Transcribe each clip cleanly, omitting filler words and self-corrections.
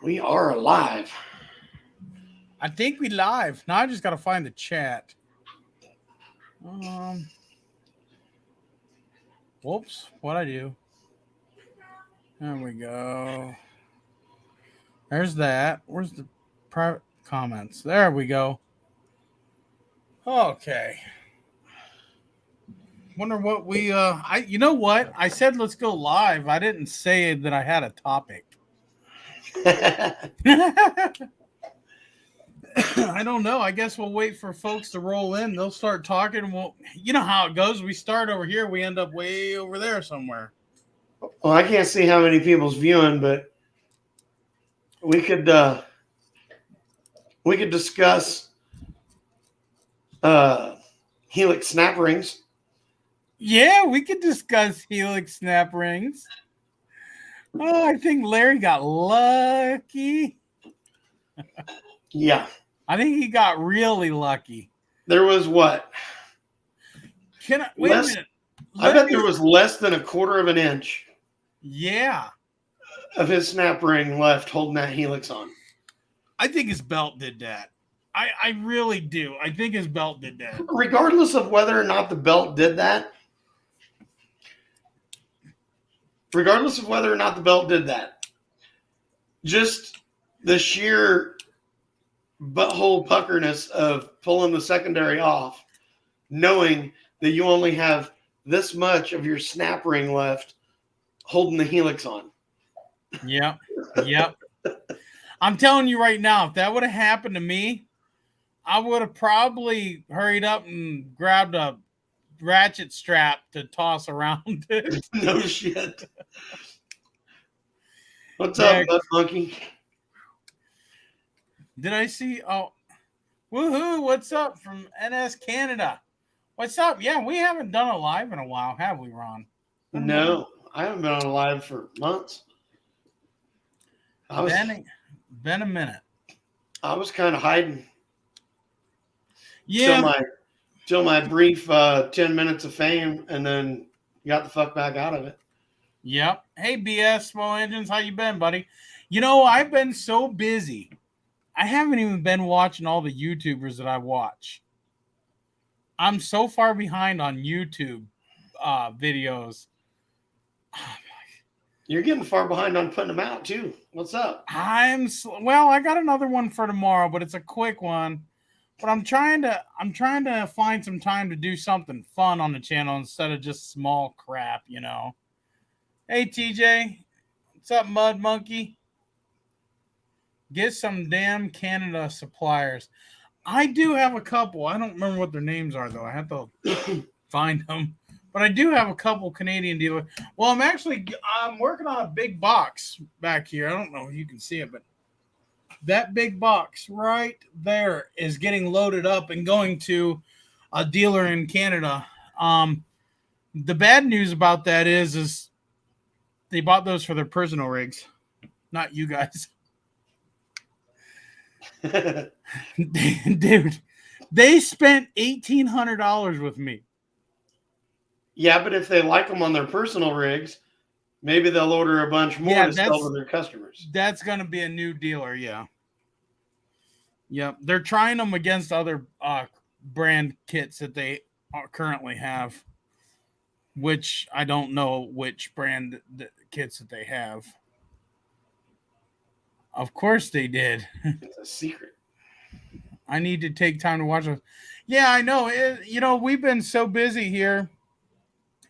We are alive. I think we live. Now I just got to find the chat. Whoops. What'd I do? There we go. There's that. Where's the private comments? There we go. Okay. Wonder what we you know what? I said let's go live. I didn't say that I had a topic. I don't know. I guess we'll wait for folks to roll in. They'll start talking. Well, you know how it goes. We start over here, we end up way over there somewhere. Well, I can't see how many people's viewing, but we could discuss Helix snap rings. Yeah, we could discuss Helix snap rings. Oh, I think Larry got lucky. Yeah. I think he got really lucky. There was what? Wait a minute. I bet there was less than a quarter of an inch. Yeah. Of his snap ring left holding that Helix on. I think his belt did that. I really do. I think his belt did that. Regardless of whether or not the belt did that, just the sheer butthole puckerness of pulling the secondary off, knowing that you only have this much of your snap ring left holding the Helix on. Yep. I'm telling you right now, if that would have happened to me, I would have probably hurried up and grabbed a ratchet strap to toss around it. No shit. What's up, Butt Monkey? Did I see? Oh, woohoo! What's up from NS Canada? What's up? Yeah, we haven't done a live in a while, have we, Ron? No, I haven't been on a live for months. Been a minute. I was kind of hiding. Yeah. Till my brief 10 minutes of fame, and then got the fuck back out of it. Yep. Hey, BS Small Engines, how you been, buddy? You know, I've been so busy. I haven't even been watching all the YouTubers that I watch. I'm so far behind on YouTube videos. You're getting far behind on putting them out too. What's up? Well, I got another one for tomorrow, but it's a quick one. But I'm trying to find some time to do something fun on the channel instead of just small crap, you know. Hey TJ, what's up, Mud Monkey? Get some damn Canada suppliers. I do have a couple. I don't remember what their names are though. I have to find them. But I do have a couple Canadian dealers. Well, I'm working on a big box back here. I don't know if you can see it, but that big box right there is getting loaded up and going to a dealer in Canada. The bad news about that is they bought those for their personal rigs, not you guys. Dude, they spent $1,800 with me. Yeah, but if they like them on their personal rigs, maybe they'll order a bunch more to sell to their customers. That's going to be a new dealer, yeah. Yep, they're trying them against other brand kits that they currently have, which I don't know which brand kits that they have. Of course they did. It's a secret. I need to take time to watch it. Yeah, I know. You know, we've been so busy here.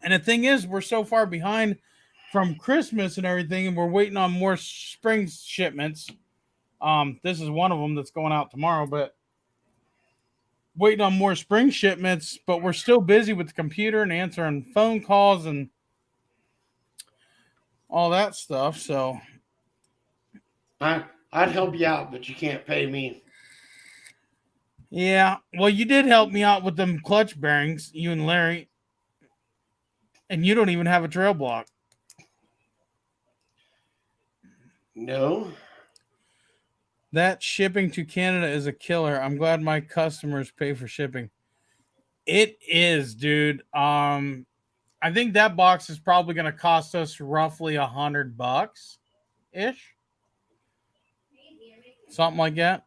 And the thing is, we're so far behind from Christmas and everything, and we're waiting on more spring shipments. This is one of them that's going out tomorrow, but waiting on more spring shipments, but we're still busy with the computer and answering phone calls and all that stuff. So I'd help you out, but you can't pay me. Yeah, well, you did help me out with them clutch bearings, you and Larry. And you don't even have a trail block. No. That shipping to Canada is a killer. I'm glad my customers pay for shipping. It is, dude. I think that box is probably going to cost us roughly $100 ish. something like that.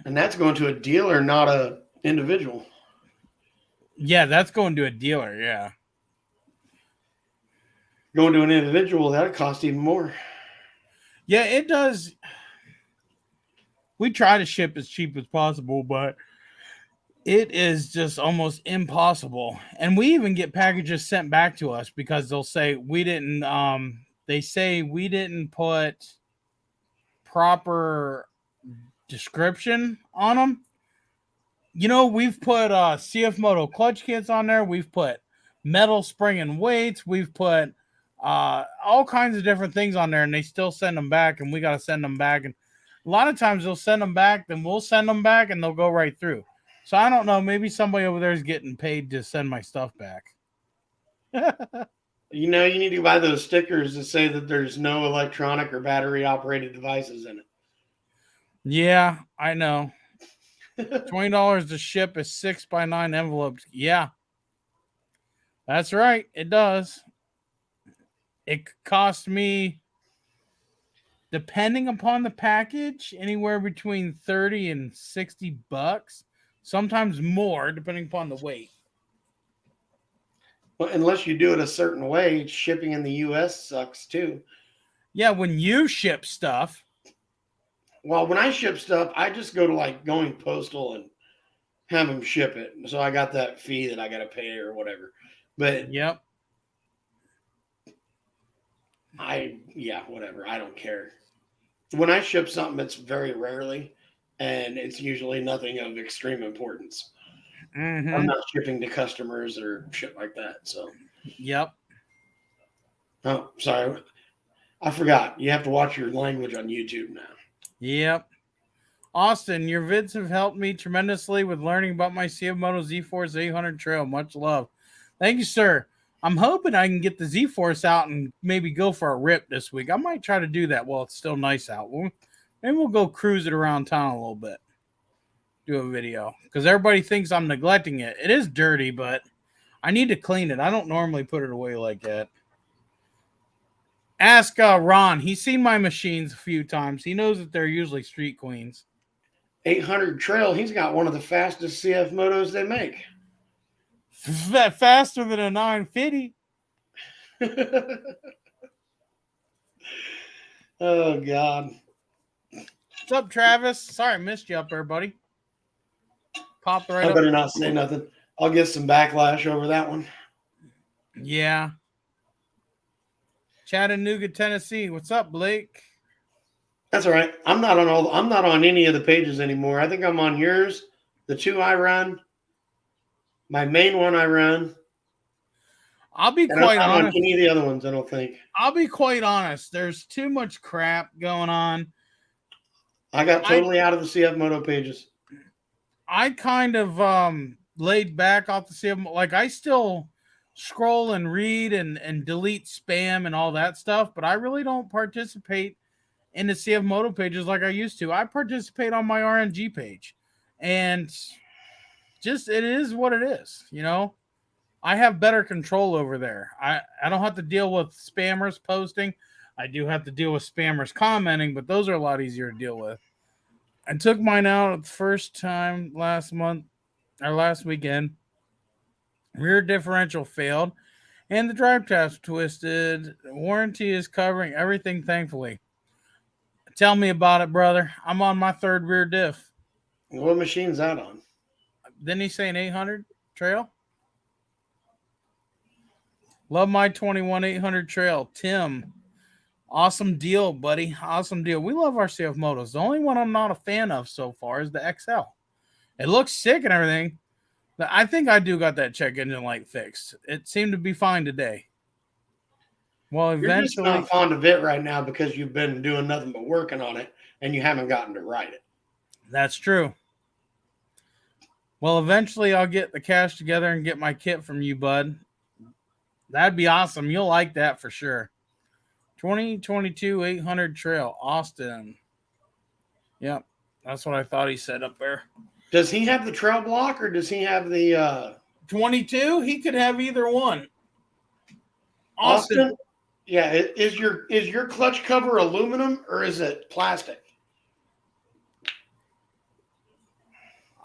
And that's going to a dealer, not a individual. Yeah, that's going to a dealer. Yeah. Going to an individual, that'd cost even more. Yeah, it does. We try to ship as cheap as possible, but it is just almost impossible. And we even get packages sent back to us because they'll say we didn't they say we didn't put proper description on them. You know, we've put Cfmoto clutch kits on there, we've put metal spring and weights, we've put all kinds of different things on there, and they still send them back, and we got to send them back. And a lot of times they'll send them back, then we'll send them back, and they'll go right through. So I don't know. Maybe somebody over there is getting paid to send my stuff back. You know, you need to buy those stickers that say that there's no electronic or battery operated devices in Yeah, I know. $20 to ship a 6x9 envelopes. Yeah, that's right. It does. It cost me, depending upon the package, anywhere between 30 and 60 bucks. Sometimes more, depending upon the weight. Well, unless you do it a certain way, shipping in the US sucks too. Yeah, when you ship stuff. Well, when I ship stuff, I just go to like Going Postal and have them ship it. So I got that fee that I got to pay or whatever. But Yep. whatever. I don't care. When I ship something, it's very rarely, and it's usually nothing of extreme importance. Mm-hmm. I'm not shipping to customers or shit like that. So, Yep. oh, sorry. I forgot. You have to watch your language on YouTube now. Yep. Austin, your vids have helped me tremendously with learning about my Cfmoto Z-Force 800 trail. Much love. Thank you, sir. I'm hoping I can get the Z-Force out and maybe go for a rip this week. I might try to do that while it's still nice out. Maybe we'll go cruise it around town a little bit. Do a video. Because everybody thinks I'm neglecting it. It is dirty, but I need to clean it. I don't normally put it away like that. Ask Ron. He's seen my machines a few times. He knows that they're usually street queens. 800 trail, he's got one of the fastest CF motos they make. Faster than a 950. Oh, God. What's up, Travis? Sorry I missed you up there, buddy. Popped right I up. better not say nothing. I'll get some backlash over that one. Yeah. Chattanooga, Tennessee. What's up, Blake? That's all right. I'm not on any of the pages anymore. I think I'm on yours, the two I run, my main one I run. I'll be And quite I'm not honest. on any of the other ones, I don't think. I'll be quite honest. There's too much crap going on. I got totally out of the Cfmoto pages. I kind of laid back off the CF. Like, I still scroll and read and delete spam and all that stuff, but I really don't participate in the Cfmoto pages like I used to. I participate on my R.N.G page, and just it is what it is, you know. I have better control over there. I don't have to deal with spammers posting. I do have to deal with spammers commenting, but those are a lot easier to deal with. I took mine out the first time last weekend. Rear differential failed, and the drive shaft twisted. Warranty is covering everything, thankfully. Tell me about it, brother. I'm on my third rear diff. What machine's that on? Didn't he say an 800 trail? Love my 21 800 trail. Tim, awesome deal, buddy. Awesome deal. We love our Cfmotos. The only one I'm not a fan of so far is the XL. It looks sick and everything. I think I do got that check engine light fixed. It seemed to be fine today. Well, You're just eventually, not fond of it right now because you've been doing nothing but working on it and you haven't gotten to ride it. that's true. Well, eventually I'll get the cash together and get my kit from you, bud. That'd be awesome. You'll like that for sure. 2022 800 trail, Austin. Yep, that's what I thought he said up there. Does he have the trail block or does he have the 22? He could have either one. Austin? Yeah, is your clutch cover aluminum or is it plastic?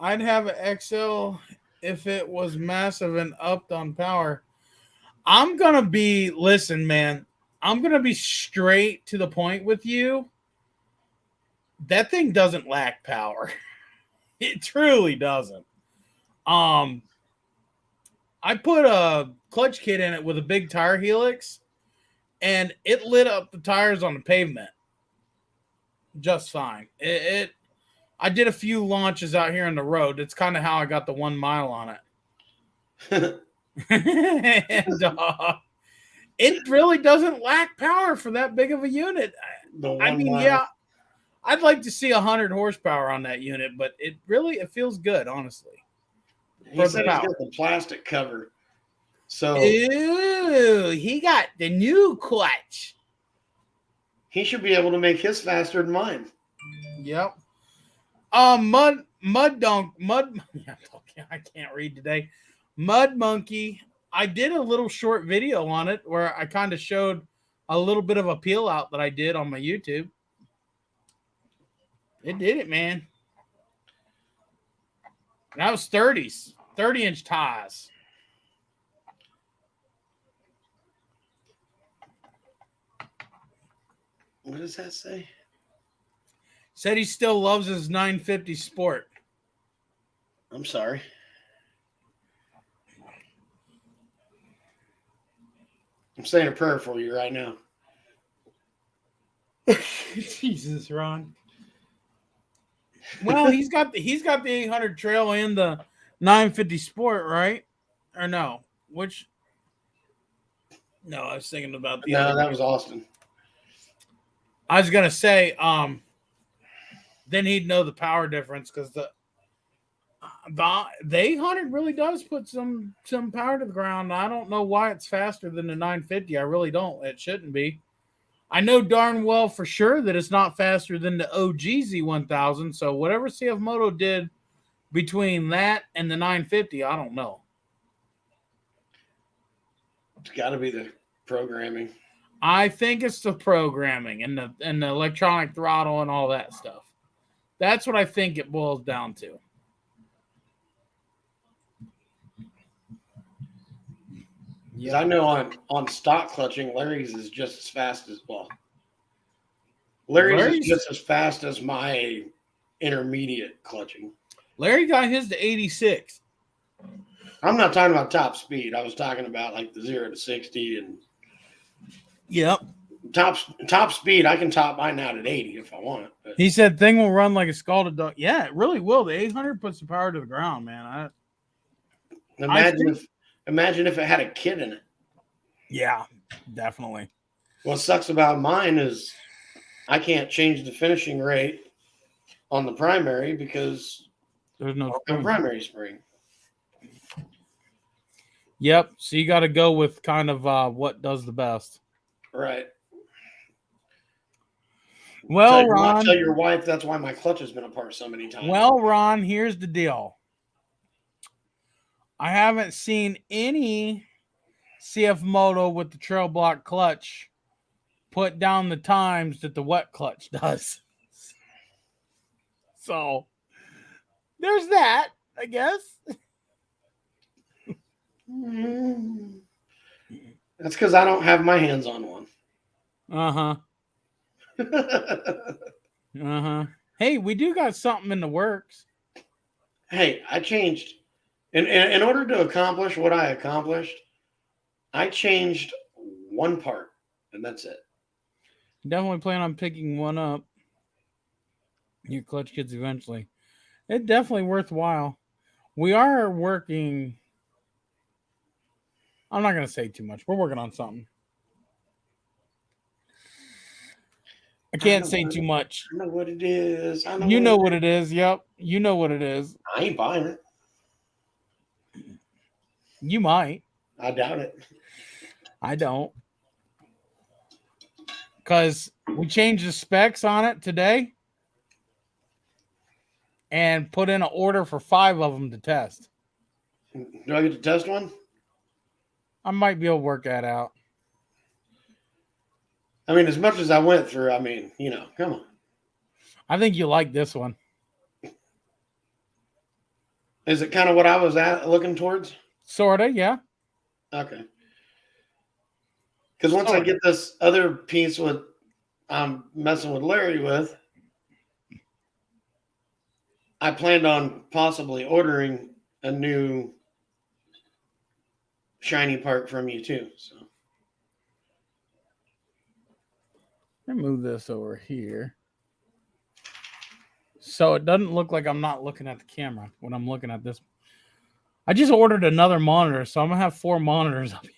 I'd have an XL if it was massive and upped on power. Listen, man, I'm going to be straight to the point with you. That thing doesn't lack power. It truly doesn't. I put a clutch kit in it with a big tire helix, and it lit up the tires on the pavement just fine. I did a few launches out here on the road. That's kind of how I got the 1 mile on it. And it really doesn't lack power for that big of a unit. I mean, yeah, I'd like to see 100 horsepower on that unit, but it feels good, honestly. He said he's got the plastic cover. So ew, he got the new clutch. He should be able to make his faster than mine. Yep. Mud. I can't read today. Mud Monkey. I did a little short video on it where I kind of showed a little bit of a peel out that I did on my YouTube. It did it, man. That was 30s, 30-inch tires. What does that say? Said he still loves his 950 Sport. I'm sorry. I'm saying a prayer for you right now. Jesus, Ron. Well, he's got the 800 trail and the 950 Sport, right? Or no? Which? No, I was thinking about the other. No, that was Austin. I was gonna say, then he'd know the power difference because the 800 really does put some power to the ground. I don't know why it's faster than the 950. I really don't. It shouldn't be. I know darn well for sure that it's not faster than the OG Z1000. So whatever Cfmoto did between that and the 950, I don't know. It's got to be the programming. I think it's the programming and the electronic throttle and all that stuff. That's what I think it boils down to. Yeah, I know on stock clutching, Larry's is just as fast as well. Larry's is just as fast as my intermediate clutching. Larry got his to 86. I'm not talking about top speed. I was talking about like the 0 to 60 and yep. Top speed. I can top mine out at 80 if I want. But he said thing will run like a scalded dog. Yeah, it really will. The 800 puts the power to the ground, man. Imagine if it had a kit in it. Yeah, definitely. What sucks about mine is I can't change the finishing rate on the primary because there's no primary spring. Yep. So you got to go with kind of what does the best. Right. Well, Ron, tell your wife that's why my clutch has been apart so many times. Well, Ron, here's the deal. I haven't seen any Cfmoto with the trail block clutch put down the times that the wet clutch does. So there's that, I guess. That's because I don't have my hands on one. Uh-huh. Uh-huh. Hey, we do got something in the works. Hey, I changed. In order to accomplish what I accomplished, I changed one part, and that's it. Definitely plan on picking one up. Your clutch kits eventually. It's definitely worthwhile. We are working. I'm not going to say too much. We're working on something. I can't say too much. I know what it is. You know what it is. Yep. You know what it is. I ain't buying it. You might. I doubt it. I don't. Because we changed the specs on it today and put in an order for 5 of them to test. Do I get to test one? I might be able to work that out. I mean, as much as I went through, come on. I think you like this one. Is it kind of what I was looking towards? Sorta, yeah. Okay. Because once I Sorta. get this other piece with I'm messing with Larry with, I planned on possibly ordering a new shiny part from you too. So Let me move this over here. So it doesn't look like I'm not looking at the camera when I'm looking at this. I just ordered another monitor, so I'm gonna have 4 monitors up here.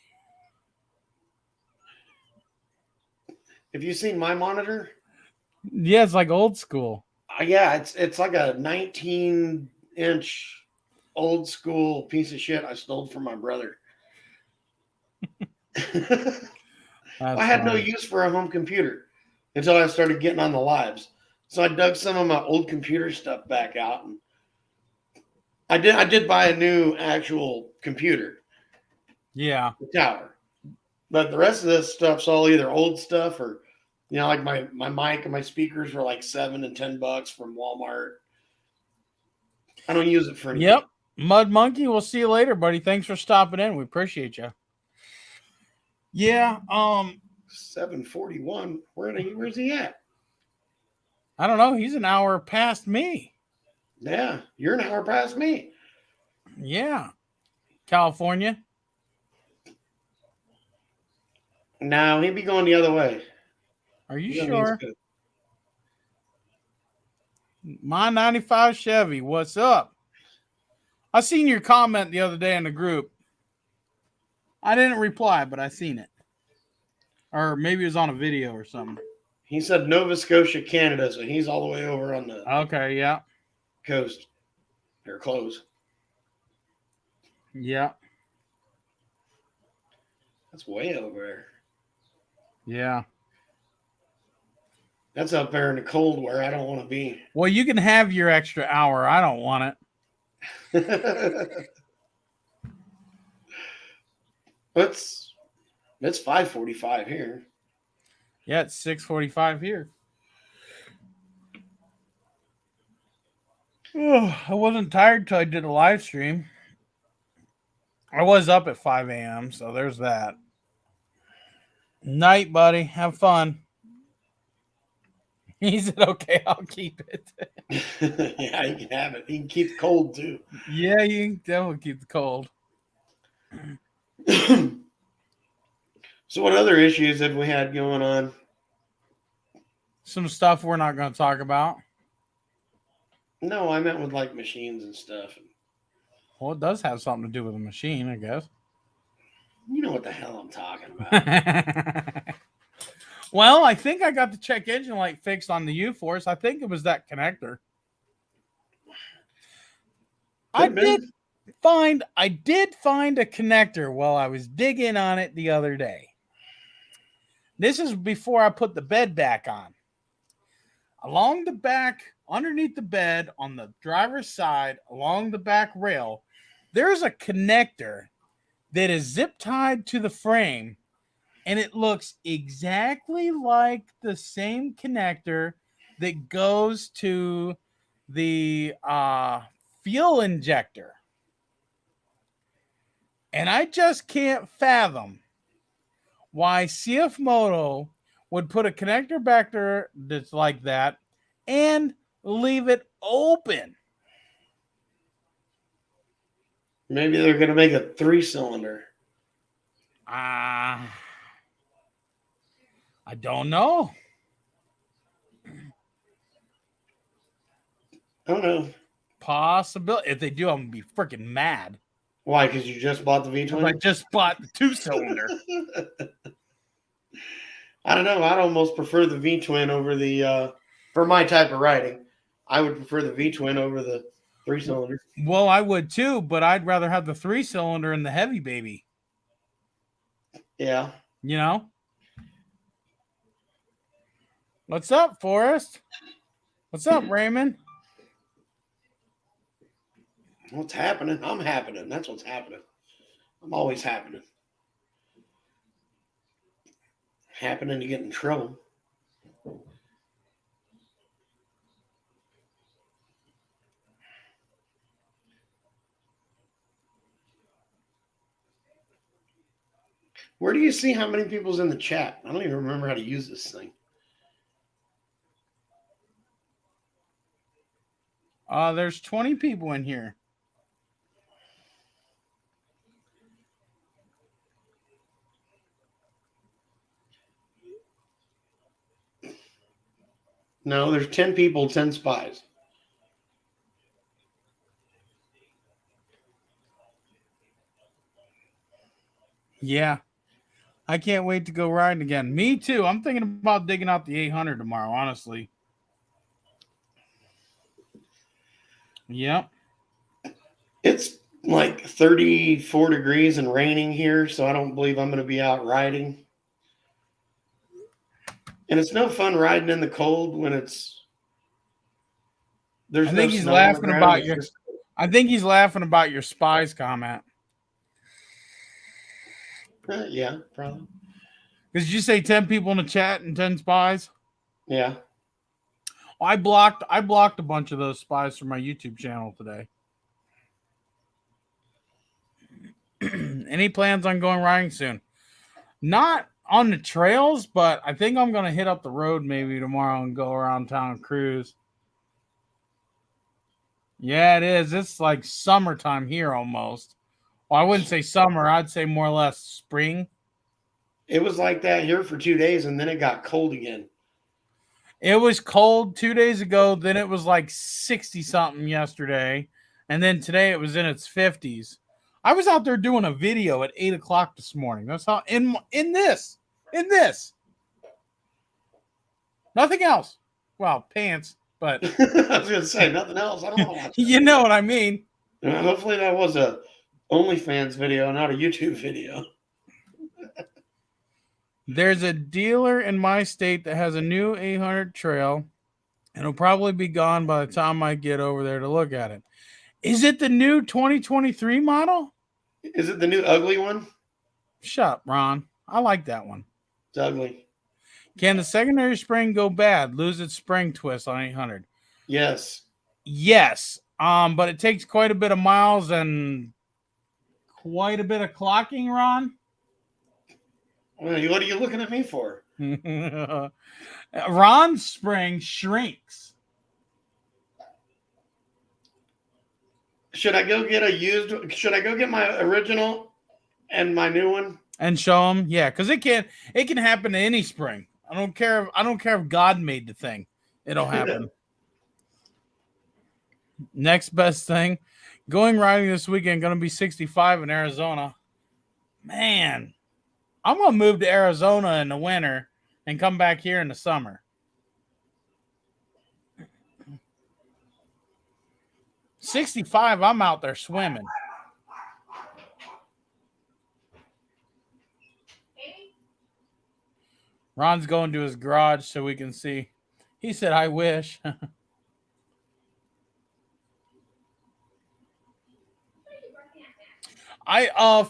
have you seen my monitor? Yeah, it's like old school. Yeah, it's like a 19-inch old school piece of shit I stole from my brother. I That's had no funny. use for a home computer until I started getting on the lives. So I dug some of my old computer stuff back out, and I did buy a new actual computer, Yeah. the tower. But the rest of this stuff's all either old stuff or like my mic and my speakers were like $7 and $10 from Walmart. I don't use it for anything. Yep. Mud Monkey, we'll see you later, buddy. Thanks for stopping in. We appreciate you. Yeah, 741. Where's he at? I don't know. He's an hour past me. Yeah, you're an hour past me. Yeah. California. No, he'd be going the other way. Are you He's on the East sure? Coast. My 95 Chevy. What's up? I seen your comment the other day in the group. I didn't reply, but I seen it. Or maybe it was on a video or something. He said Nova Scotia, Canada, so he's all the way over on the Okay, yeah. coast. They're close. Yeah. That's way over there. Yeah. That's up there in the cold where I don't want to be. Well, you can have your extra hour. I don't want it. it's 5:45 here. Yeah, it's 6:45 here. Oh, I wasn't tired till I did a live stream. I was up at 5 a.m., so there's that. Night, buddy. Have fun. He said, okay, I'll keep it. Yeah, you can have it. You can keep the cold too. Yeah, you can definitely keep the cold. So, what other issues have we had going on? Some stuff we're not going to talk about. No, I meant with like machines and stuff. Well, it does have something to do with a machine, I guess. You know what the hell I'm talking about. Well, I think I got the check engine light fixed on the U-Force. I think it was that connector. I did find a connector while I was digging on it the other day. This is before I put the bed back on. Along the back, underneath the bed, on the driver's side, along the back rail, there's a connector that is zip tied to the frame, and it looks exactly like the same connector that goes to the fuel injector. And I just can't fathom why Cfmoto would put a connector back there that's like that and leave it open. Maybe they're going to make a 3-cylinder. I don't know. I don't know. Possibility. If they do, I'm going to be freaking mad. Why? Because you just bought the V-twin? I just bought the 2-cylinder. I don't know. I'd almost prefer the V-twin over the, for my type of riding, I would prefer the V-twin over the 3-cylinder. Well, I would too, but I'd rather have the 3-cylinder in the heavy baby. Yeah. You know? What's up, Forrest? What's up, Raymond? What's happening? I'm happening. That's what's happening. I'm always happening. Happening to get in trouble. Where do you see how many people's in the chat? I don't even remember how to use this thing. There's 20 people in here. No, there's 10 people, 10 spies. Yeah. I can't wait to go riding again. Me too. I'm thinking about digging out the 800 tomorrow, honestly. Yep. It's like 34 degrees and raining here, so I don't believe I'm going to be out riding. And it's no fun riding in the cold when there's no snow on the ground. I think he's laughing about your spies comment. Yeah, probably. Did you say 10 people in the chat and 10 spies? Yeah. I blocked a bunch of those spies from my YouTube channel today. Any plans on going riding soon? Not on the trails, but I think I'm going to hit up the road maybe tomorrow and go around town and cruise. Yeah, it is. It's like summertime here almost. Well, I wouldn't say summer. I'd say more or less spring. It was like that here for 2 days, and then it got cold again. It was cold 2 days ago. Then it was like 60 something yesterday. And then today it was in its 50s. I was out there doing a video at 8 o'clock this morning. That's how in this. Nothing else. Well, pants, but I was going to say nothing else. I don't want to watch that. You know what I mean. Hopefully that was a OnlyFans video, not a YouTube video. There's a dealer in my state that has a new 800 trail, and it'll probably be gone by the time I get over there to look at it. Is it the new 2023 model? Is it the new ugly one? Shut up, Ron. I like that one. It's ugly. Can the secondary spring go bad, lose its spring twist on 800? Yes. Yes. But it takes quite a bit of miles and quite a bit of clocking, Ron. What are you looking at me for? Ron's spring shrinks. Should I go get my original and my new one? And show him? Yeah, because it can happen to any spring. I don't care if God made the thing. It'll happen. Next best thing. Going riding this weekend, gonna be 65 in Arizona. Man. I'm gonna move to Arizona in the winter and come back here in the summer. 65, I'm out there swimming. Ron's going to his garage so we can see. He said, I wish.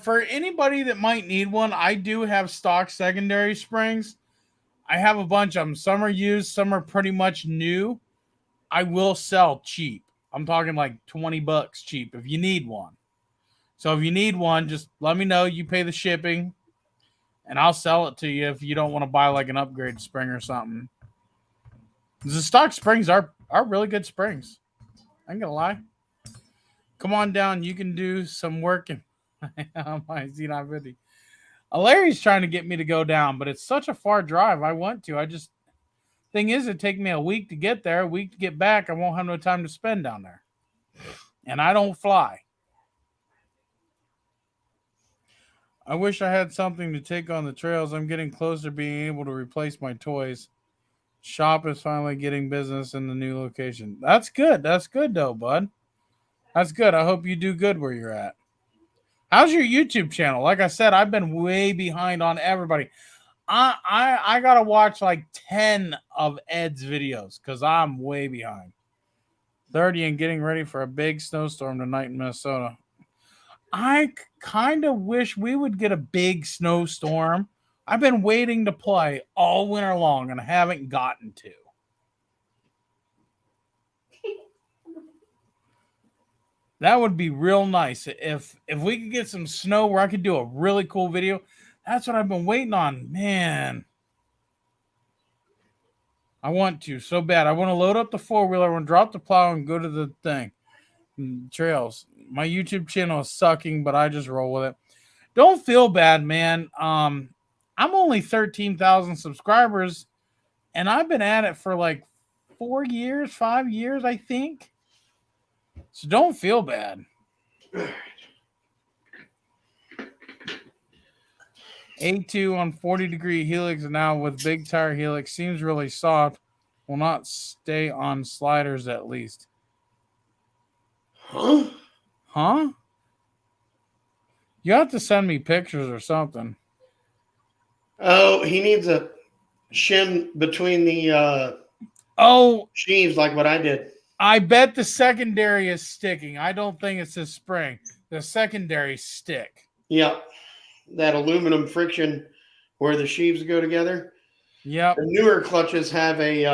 For anybody that might need one, I do have stock secondary springs. I have a bunch of them. Some are used, some are pretty much new. I will sell cheap. I'm talking like $20 cheap if you need one. So if you need one, just let me know. You pay the shipping, and I'll sell it to you if you don't want to buy like an upgrade spring or something. The stock springs are really good springs. I ain't gonna lie. Come on down. You can do some work in my Z950. Larry's trying to get me to go down, but it's such a far drive. I want to. Thing is, it'd take me a week to get there, a week to get back. I won't have no time to spend down there. And I don't fly. I wish I had something to take on the trails. I'm getting closer to being able to replace my toys. Shop is finally getting business in the new location. That's good. That's good, though, bud. That's good. I hope you do good where you're at. How's your YouTube channel? Like I said, I've been way behind on everybody. I gotta watch like 10 of Ed's videos because I'm way behind. 30 and getting ready for a big snowstorm tonight in Minnesota. I kind of wish we would get a big snowstorm. I've been waiting to play all winter long and I haven't gotten to. That would be real nice if we could get some snow where I could do a really cool video. That's what I've been waiting on, man. I want to so bad. I want to load up the 4-wheeler, I want to drop the plow and go to the thing. Trails. My YouTube channel is sucking, but I just roll with it. Don't feel bad, man. I'm only 13,000 subscribers, and I've been at it for like 4 years, 5 years, I think. So don't feel bad. A2 on 40-degree helix now with big tire helix seems really soft. Will not stay on sliders at least. Huh? Huh? You have to send me pictures or something. Oh, he needs a shim between the sheaves like what I did. I bet the secondary is sticking. I don't think it's the spring. The secondary stick. Yep. That aluminum friction where the sheaves go together. Yep. The newer clutches have a,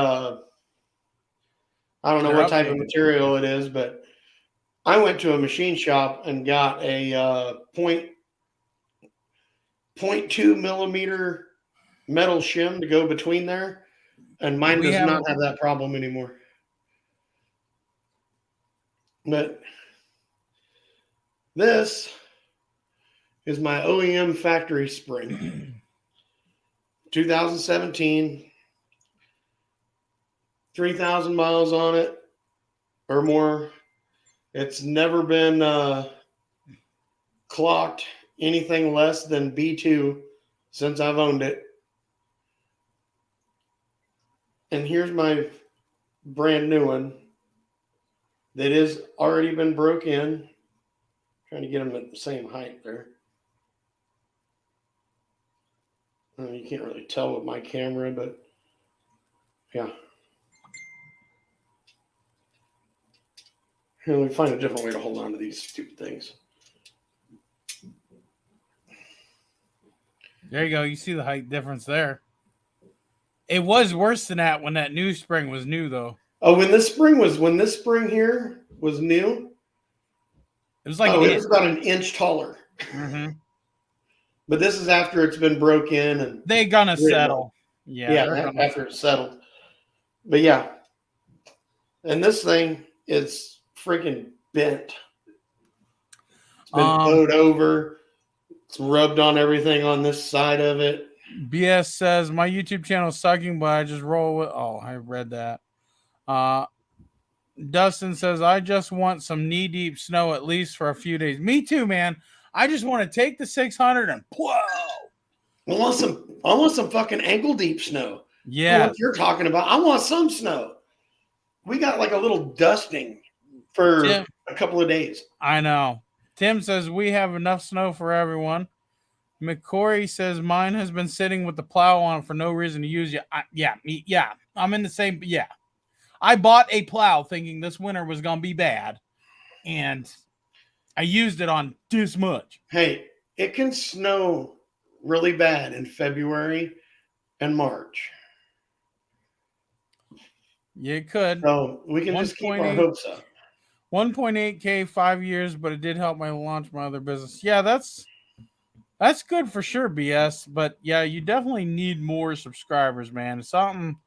I don't know what type of material it is, but I went to a machine shop and got a 0.2 millimeter metal shim to go between there, and mine does not have that problem anymore. But this is my OEM factory spring. 2017, 3,000 miles on it or more. It's never been clocked anything less than B2 since I've owned it. And here's my brand new one that is already been broke in. Trying to get them at the same height there. You can't really tell with my camera, but yeah. Here, let me find a different way to hold on to these stupid things. There you go. You see the height difference there. It was worse than that when that new spring was new, though. Oh, when this spring here was new, it was like it was about an inch taller. Mm-hmm. But this is after it's been broke in and they're gonna settle. Yeah, after it's settled. But yeah, and this thing is freaking bent. It's been bowed over. It's rubbed on everything on this side of it. BS says my YouTube channel is sucking, but I just roll with. Oh, I read that. Dustin says I just want some knee-deep snow at least for a few days. Me too, man. I just want to take the 600 and whoa. I want some fucking ankle-deep snow. Yeah, what you're talking about. I want some snow. We got like a little dusting for a couple of days. I know. Tim says we have enough snow for everyone. McCory says mine has been sitting with the plow on for no reason to use it. Yeah. I'm in the same. Yeah. I bought a plow thinking this winter was going to be bad, and I used it on this much. Hey, it can snow really bad in February and March. Yeah, it could. So we can just keep our hopes up. 1.8K 5 years, but it did help me launch my other business. Yeah, that's good for sure, BS. But yeah, you definitely need more subscribers, man. It's something,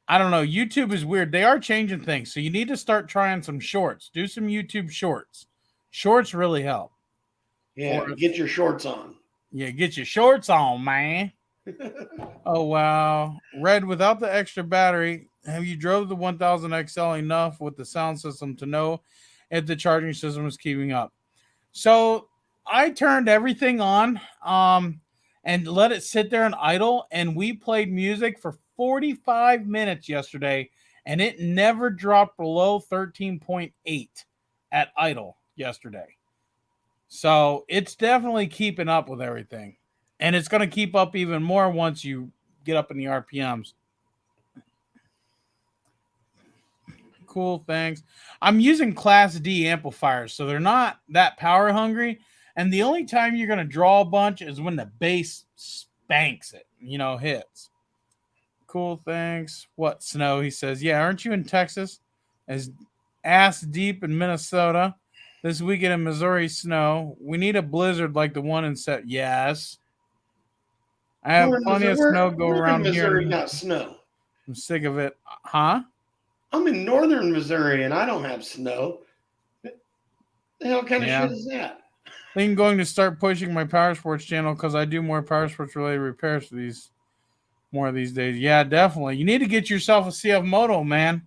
I don't know. YouTube is weird. They are changing things. So you need to start trying some shorts. Do some YouTube shorts. Shorts really help. Yeah, get your shorts on. Yeah, get your shorts on, man. Oh, wow. Red, without the extra battery, have you drove the 1000 XL enough with the sound system to know if the charging system is keeping up? So I turned everything on and let it sit there and idle, and we played music for 45 minutes yesterday, and it never dropped below 13.8 at idle yesterday. So it's definitely keeping up with everything. And it's going to keep up even more once you get up in the RPMs. Cool, thanks. I'm using Class D amplifiers, so they're not that power hungry. And the only time you're going to draw a bunch is when the bass spanks it, hits. Cool, thanks. What, Snow? He says, yeah, aren't you in Texas? As ass deep in Minnesota. This weekend in Missouri, snow. We need a blizzard like the one in Set. Yes. I have We're in plenty Missouri. of snow go Where in around here. Missouri And got snow? I'm sick of it. Huh? I'm in northern Missouri and I don't have snow. The hell kind of Yeah. shit is that? I think I'm going to start pushing my power sports channel because I do more power sports related repairs for these more of these days. Yeah, definitely. You need to get yourself a Cfmoto, man.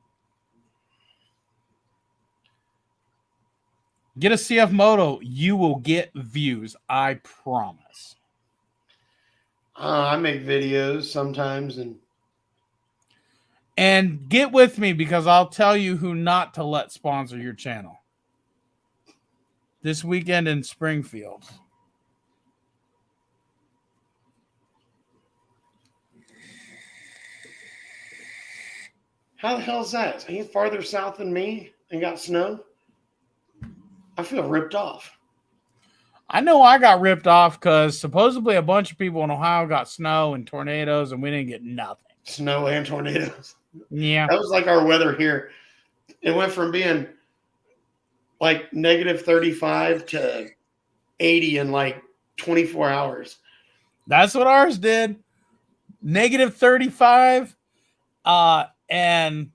Get a Cfmoto. You will get views. I promise. I make videos sometimes And get with me because I'll tell you who not to let sponsor your channel. This weekend in Springfield. how the hell is that? Ain't farther south than me and got snow? I feel ripped off. I know I got ripped off because supposedly a bunch of people in Ohio got snow and tornadoes and we didn't get nothing. Snow and tornadoes. Yeah. That was like our weather here. It went from being like negative 35 to 80 in like 24 hours. That's what ours did. Negative 35. And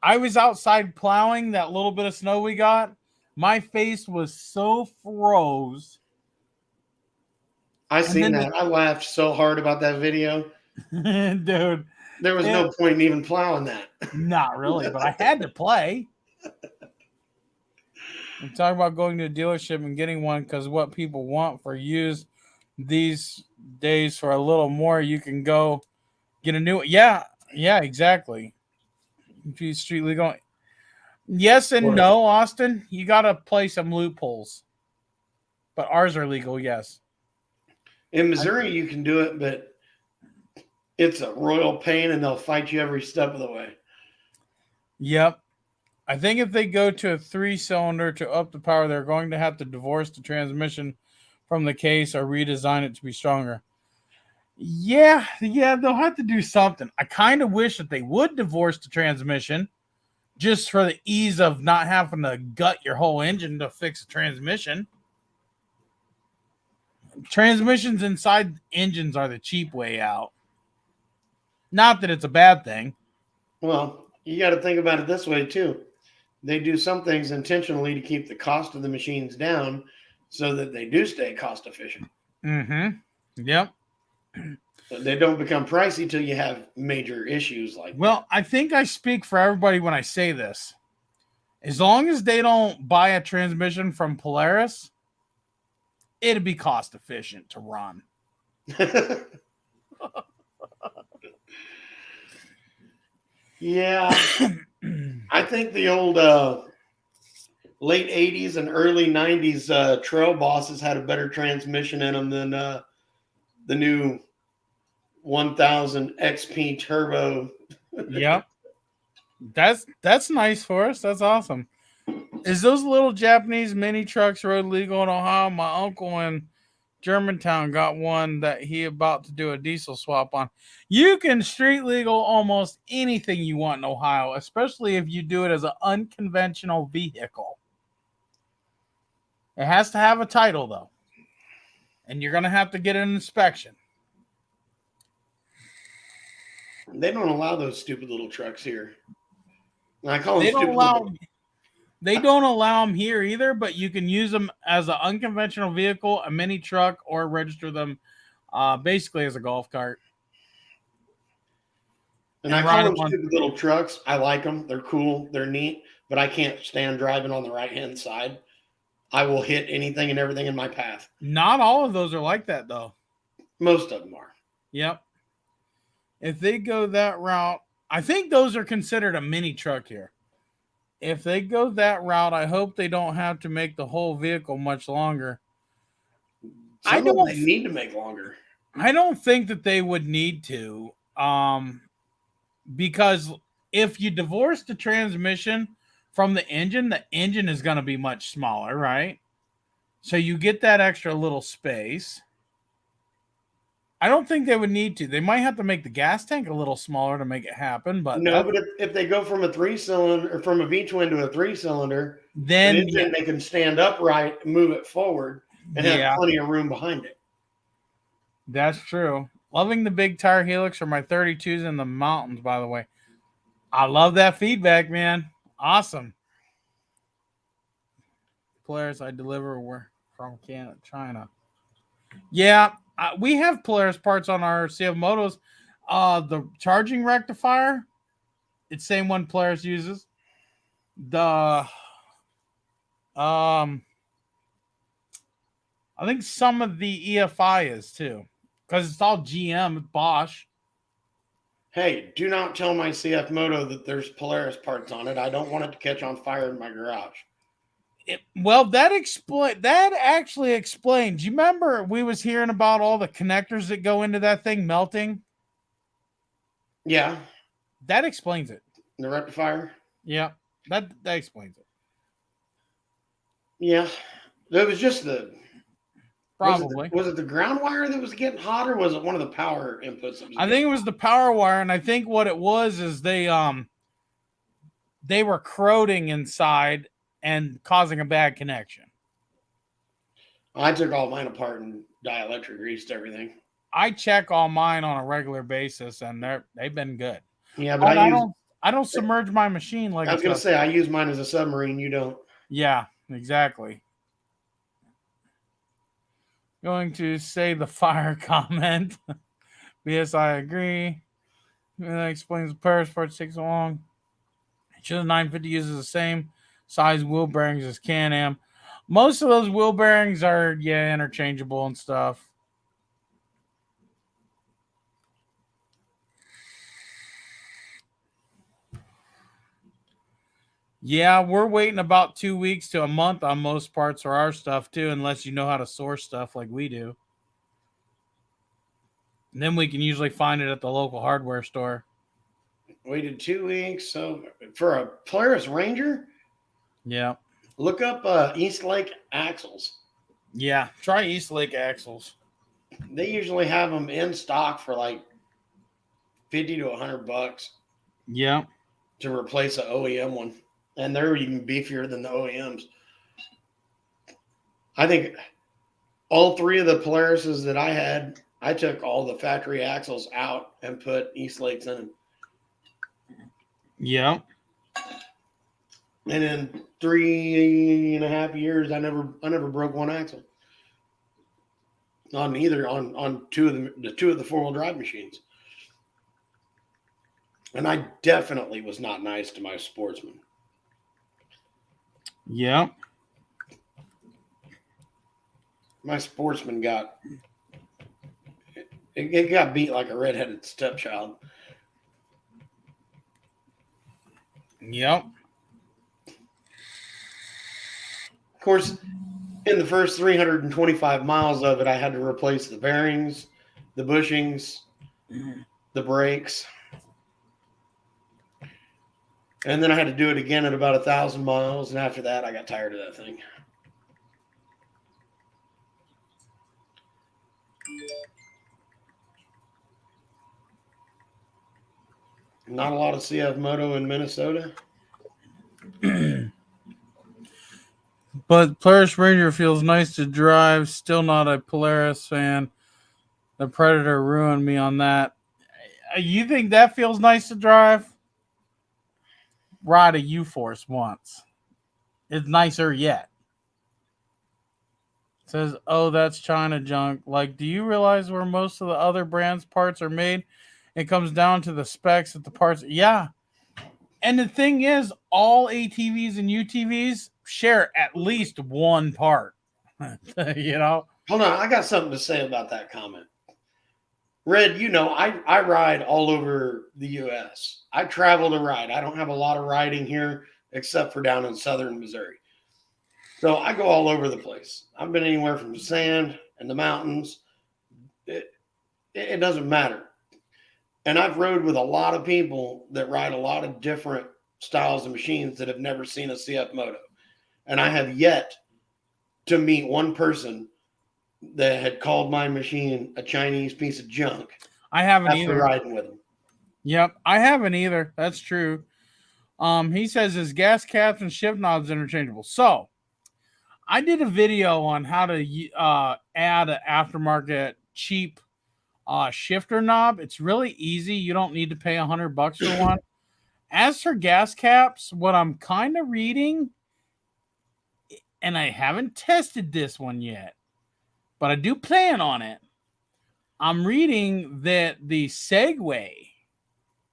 I was outside plowing that little bit of snow we got. My face was so froze. I seen that. I laughed so hard about that video. Dude. There was no point in even plowing that. Not really, but I had to play. I'm talking about going to a dealership and getting one because what people want for used these days for a little more, you can go get a new one. Yeah, exactly. Street legal. Yes and no, Austin. You got to play some loopholes. But ours are legal, yes. In Missouri, you can do it, but it's a royal pain and they'll fight you every step of the way. Yep. I think if they go to a 3-cylinder to up the power, they're going to have to divorce the transmission from the case or redesign it to be stronger. Yeah, they'll have to do something. I kind of wish that they would divorce the transmission just for the ease of not having to gut your whole engine to fix a transmission. Transmissions inside engines are the cheap way out. Not that it's a bad thing. Well, you got to think about it this way, too. They do some things intentionally to keep the cost of the machines down so that they do stay cost efficient. Mm-hmm. Yep. So they don't become pricey till you have major issues like that. I think I speak for everybody when I say this. As long as they don't buy a transmission from Polaris, it'd be cost efficient to run. Yeah. I think the old late 80s and early 90s trail bosses had a better transmission in them than the new 1000 XP turbo. Yep. That's nice for us. That's awesome. Is those little Japanese mini trucks road legal in Ohio? My uncle in Germantown got one that he about to do a diesel swap on. You can street legal almost anything you want in Ohio, especially if you do it as an unconventional vehicle. It has to have a title, though. And you're going to have to get an inspection. They don't allow those stupid little trucks here. I call them stupid. They don't allow them here either, but you can use them as an unconventional vehicle, a mini truck, or register them basically as a golf cart. And I call them stupid little trucks. I like them. They're cool. They're neat. But I can't stand driving on the right-hand side. I will hit anything and everything in my path. Not all of those are like that, though. Most of them are. Yep. If they go that route, I think those are considered a mini truck here. If they go that route, I hope they don't have to make the whole vehicle much longer. Some of them they need to make longer. I don't think that they would need to. Because if you divorce the transmission from the engine is going to be much smaller, right? So you get that extra little space. I don't think they would need to. They might have to make the gas tank a little smaller to make it happen, but No, but if they go from a 3-cylinder or from a V-twin to a 3-cylinder, the then engine they can stand upright, move it forward, and have yeah, plenty of room behind it. that's true. Loving the big tire helix for my 32s in the mountains, by the way. I love that feedback, man. Awesome. Polaris I deliver were from Canada, China. Yeah, we have Polaris parts on our Cfmotos. The charging rectifier, it's the same one Polaris uses. The I think some of the EFI is too, because it's all GM Bosch. Hey, do not tell my Cfmoto that there's Polaris parts on it. I don't want it to catch on fire in my garage. Well, that actually explains. You remember we was hearing about all the connectors that go into that thing melting? Yeah. That explains it. The rectifier? Yeah, that explains it. Yeah. It was just the... Probably. Was it the ground wire that was getting hot, or was it one of the power inputs? I think it was the power wire, and I think what it was is they were corroding inside and causing a bad connection. I took all mine apart and dielectric greased everything. I check all mine on a regular basis, and they've been good. Yeah, but I don't submerge my machine like I was going to say I use mine as a submarine. You don't. Yeah, exactly. Going to say the fire comment. Yes, I agree. That explains the Paris parts takes so long. Should 950 uses the same size wheel bearings as Can-Am. Most of those wheel bearings are interchangeable and stuff. Yeah, we're waiting about 2 weeks to a month on most parts for our stuff too, unless you know how to source stuff like we do. And then we can usually find it at the local hardware store. Waited 2 weeks. So for a Polaris Ranger, yeah, look up East Lake axles. Yeah, try East Lake axles. They usually have them in stock for like $50 to $100. Yeah, to replace an OEM one, and they're even beefier than the OEMs. I think all three of the Polarises that I had, I took all the factory axles out and put East Lakes in them. Yeah. And in 3.5 years, I never broke one axle on either on two of the 4-wheel drive machines. And I definitely was not nice to my Sportsman. Yeah. My Sportsman got beat like a redheaded stepchild. Yep. Of course, in the first 325 miles of it, I had to replace the bearings, the bushings, the brakes. And then I had to do it again at about 1,000 miles. And after that, I got tired of that thing. Not a lot of Cfmoto in Minnesota. But Polaris Ranger feels nice to drive. Still not a Polaris fan. The Predator ruined me on that. You think that feels nice to drive? Ride a U-Force once. It's nicer yet. It says, oh, that's China junk. Like, do you realize where most of the other brands' parts are made? It comes down to the specs of the parts. Yeah. And the thing is, all ATVs and UTVs share at least one part. You know? Hold on. I got something to say about that comment. Red, you know, I ride all over the U.S. I travel to ride. I don't have a lot of riding here except for down in southern Missouri. So I go all over the place. I've been anywhere from sand and the mountains. It doesn't matter. And I've rode with a lot of people that ride a lot of different styles of machines that have never seen a Cfmoto. And I have yet to meet one person that had called my machine a Chinese piece of junk I haven't after either. riding with him. Yep, I haven't either. That's true. He says his gas caps and shift knobs interchangeable. So I did a video on how to add an aftermarket cheap shifter knob. It's really easy. You don't need to pay $100 for one. As for gas caps, what I'm kind of reading, and I haven't tested this one yet, but I do plan on it. I'm reading that the Segway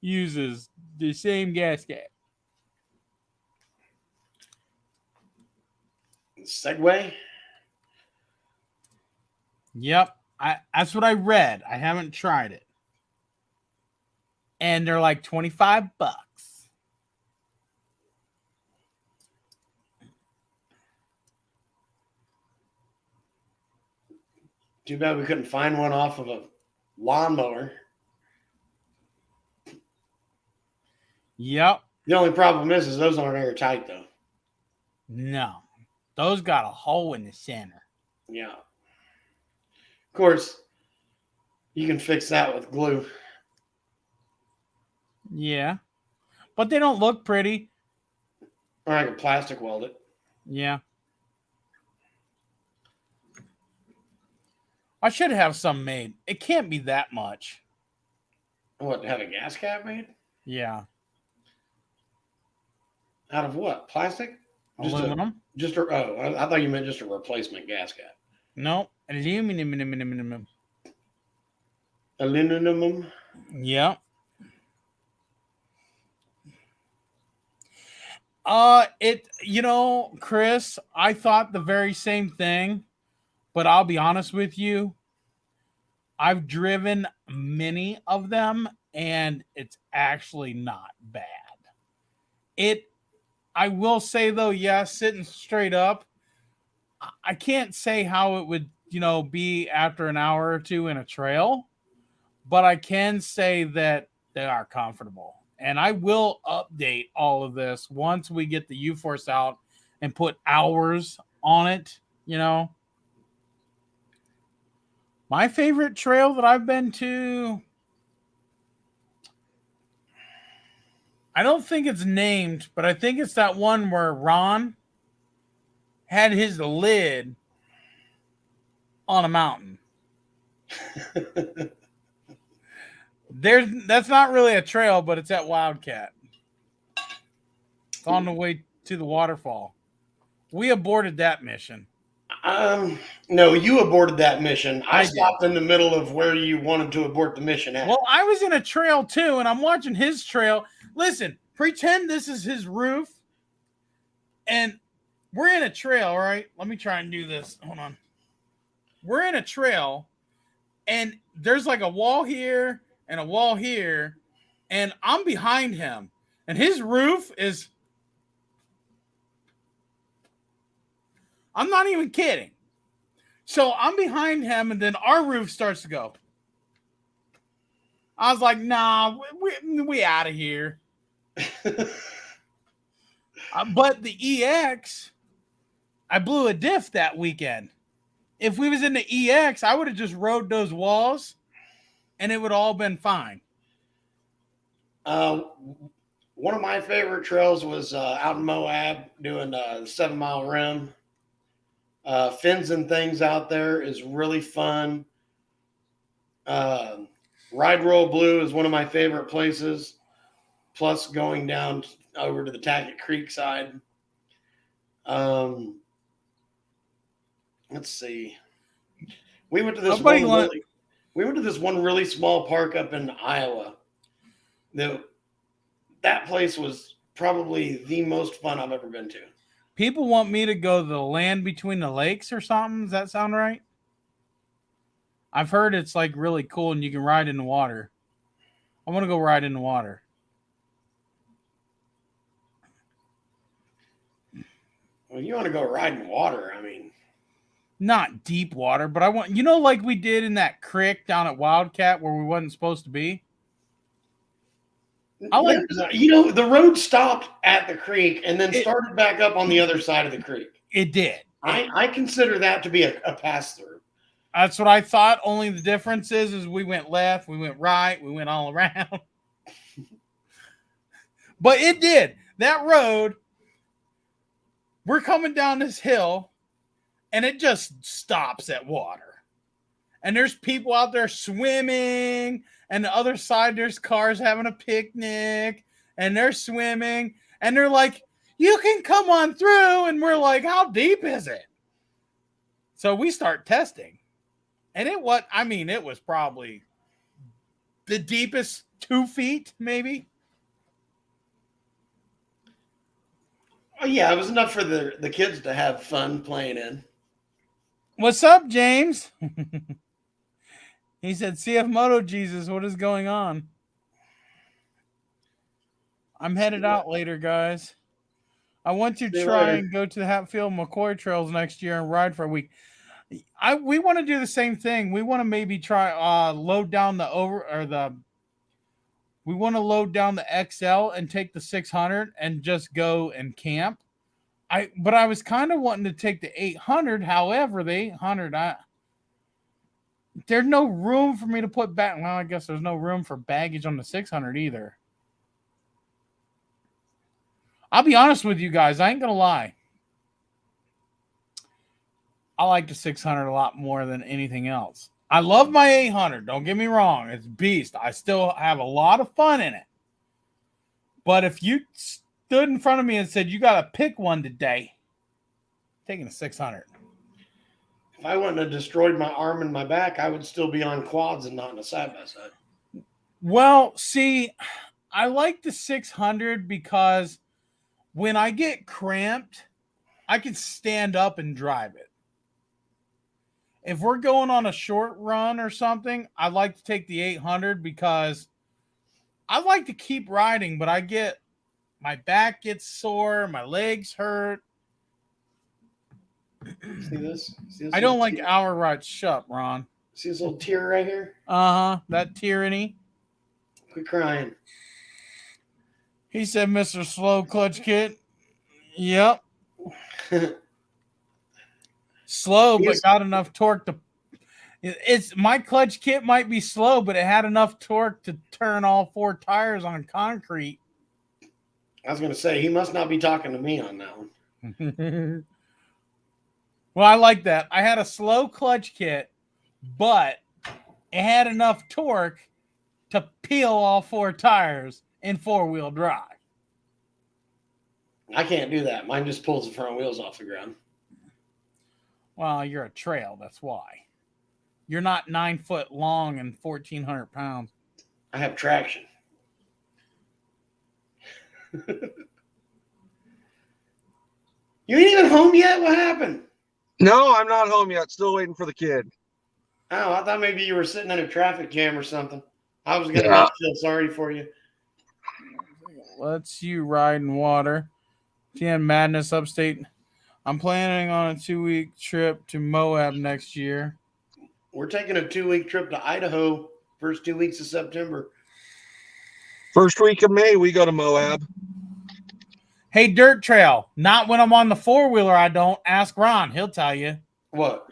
uses the same gas cap. Segway? Yep, that's what I read. I haven't tried it. And they're like $25. Too bad we couldn't find one off of a lawnmower. Yep. The only problem is those aren't airtight, though. No. Those got a hole in the center. Yeah. Of course, you can fix that with glue. Yeah. But they don't look pretty. Or I can plastic weld it. Yeah. I should have some made. It can't be that much. What, have a gas cap made? Yeah. Out of what? Plastic? Aluminum? I thought you meant just a replacement gas cap. No. Aluminum. Aluminum? Yeah. Chris, I thought the very same thing, but I'll be honest with you. I've driven many of them and it's actually not bad. I will say though, sitting straight up, I can't say how it would, be after an hour or two in a trail, but I can say that they are comfortable. And I will update all of this once we get the U-Force out and put hours on it, My favorite trail that I've been to, I don't think it's named, but I think it's that one where Ron had his lid on a mountain. That's not really a trail, but it's at Wildcat. It's on the way to the waterfall. We aborted that mission. No, you aborted that mission. I stopped in the middle of where you wanted to abort the mission at. Well, I was in a trail too, and I'm watching his trail. Listen, pretend this is his roof, and we're in a trail, right? Let me try and do this. Hold on. We're in a trail, and there's like a wall here and a wall here, and I'm behind him, and his roof is... I'm not even kidding. So I'm behind him, and then our roof starts to go. I was like, nah, we out of here. But the EX, I blew a diff that weekend. If we was in the EX, I would have just rode those walls, and it would all been fine. One of my favorite trails was out in Moab doing the 7 Mile Rim. Fins and things out there is really fun. Ride Roll Blue is one of my favorite places. Plus going down over to the Tackett Creek side. Let's see. We went to this one really small park up in Iowa. That place was probably the most fun I've ever been to. People want me to go to the land between the lakes or something. Does that sound right? I've heard it's like really cool and you can ride in the water. I want to go ride in the water. Well, you want to go ride in water, I mean. Not deep water, but I want, like we did in that creek down at Wildcat where we wasn't supposed to be. The road stopped at the creek and then started back up on the other side of the creek. It did. I consider that to be a pass through. That's what I thought. Only the difference is we went left, we went right, we went all around. But it did. That road, we're coming down this hill, and it just stops at water. And there's people out there swimming, and the other side there's cars having a picnic, and they're swimming, and they're like, you can come on through, and we're like, how deep is it? So we start testing. And it was probably the deepest 2 feet, maybe. Oh, yeah, it was enough for the kids to have fun playing in. What's up, James? He said, Cfmoto Jesus, what is going on? I'm headed out later, guys. I want to try and go to the Hatfield McCoy trails next year and ride for a week. We want to do the same thing. We want to maybe try load down the XL and take the 600 and just go and camp. But I was kind of wanting to take the 800. However, the 800, there's no room for me to put back. Well, I guess there's no room for baggage on the 600 either. I'll be honest with you guys. I ain't going to lie. I like the 600 a lot more than anything else. I love my 800. Don't get me wrong. It's beast. I still have a lot of fun in it. But if you stood in front of me and said, you got to pick one today, I'm taking a 600. If I wouldn't have destroyed my arm and my back, I would still be on quads and not in a side-by-side. Well, see, I like the 600 because when I get cramped, I can stand up and drive it. If we're going on a short run or something, I like to take the 800 because I like to keep riding, but my back gets sore, my legs hurt. See this? I don't like hour rides. Shut up, Ron. See this little tear right here? Uh-huh. That tyranny. Quit crying. He said, Mr. Slow Clutch Kit. Yep. Slow, but got enough torque to... My clutch kit might be slow, but it had enough torque to turn all 4 tires on concrete. I was going to say, he must not be talking to me on that one. Well, I like that. I had a slow clutch kit, but it had enough torque to peel all 4 tires in 4-wheel drive. I can't do that. Mine just pulls the front wheels off the ground. Well, you're a trail. That's why. You're not 9 foot long and 1,400 pounds. I have traction. You ain't even home yet? What happened? No, I'm not home yet. Still waiting for the kid. Oh, I thought maybe you were sitting in a traffic jam or something. I was going to feel sorry for you. Let's you ride in water. TN Madness Upstate. I'm planning on a 2-week trip to Moab next year. We're taking a 2-week trip to Idaho first 2 weeks of September. First week of May, we go to Moab. Hey, Dirt Trail. Not when I'm on the 4-wheeler, I don't. Ask Ron. He'll tell you. What?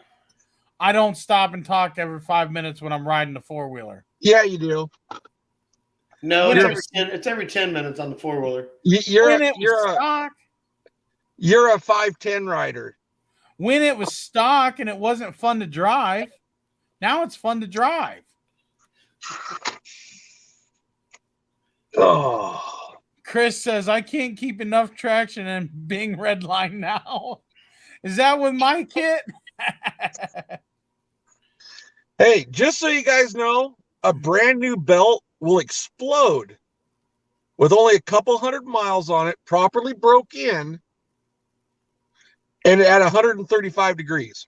I don't stop and talk every 5 minutes when I'm riding the 4-wheeler. Yeah, you do. No, it's every 10 minutes on the 4-wheeler. You're a 5'10" rider. When it was stock and it wasn't fun to drive, now it's fun to drive. Oh. Chris says, I can't keep enough traction and being redline now. Is that with my kit? Hey, just so you guys know, a brand new belt will explode with only a couple 100 miles on it, properly broke in, and at 135 degrees.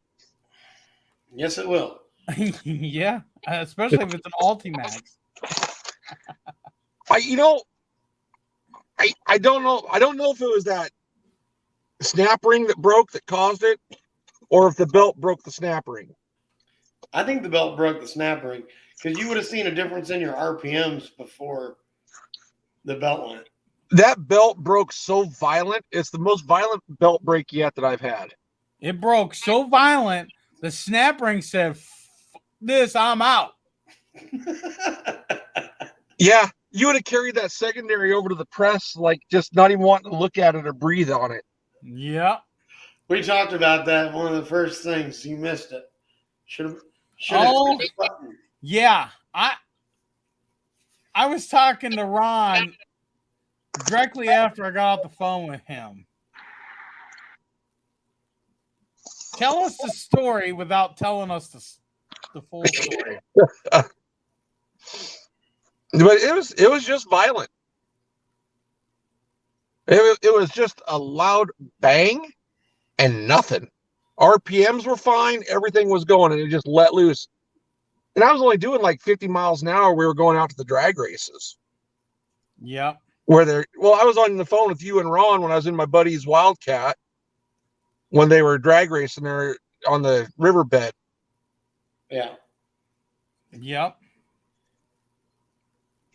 Yes, it will. Yeah, especially if it's an Ultimax. I don't know. I don't know if it was that snap ring that broke that caused it, or if the belt broke the snap ring. I think the belt broke the snap ring because you would have seen a difference in your RPMs before the belt went. That belt broke so violent. It's the most violent belt break yet that I've had. It broke so violent, the snap ring said, this, I'm out. Yeah, you would have carried that secondary over to the press, like just not even wanting to look at it or breathe on it. Yep. We talked about that. One of the first things you missed it. Should have. Oh, yeah. I was talking to Ron directly after I got off the phone with him. Tell us the story without telling us the full story. But it was just violent. It was just a loud bang and nothing. RPMs were fine. Everything was going, and it just let loose. And I was only doing like 50 miles an hour. We were going out to the drag races. Yep. I was on the phone with you and Ron when I was in my buddy's Wildcat when they were drag racing there on the riverbed. Yeah. Yep.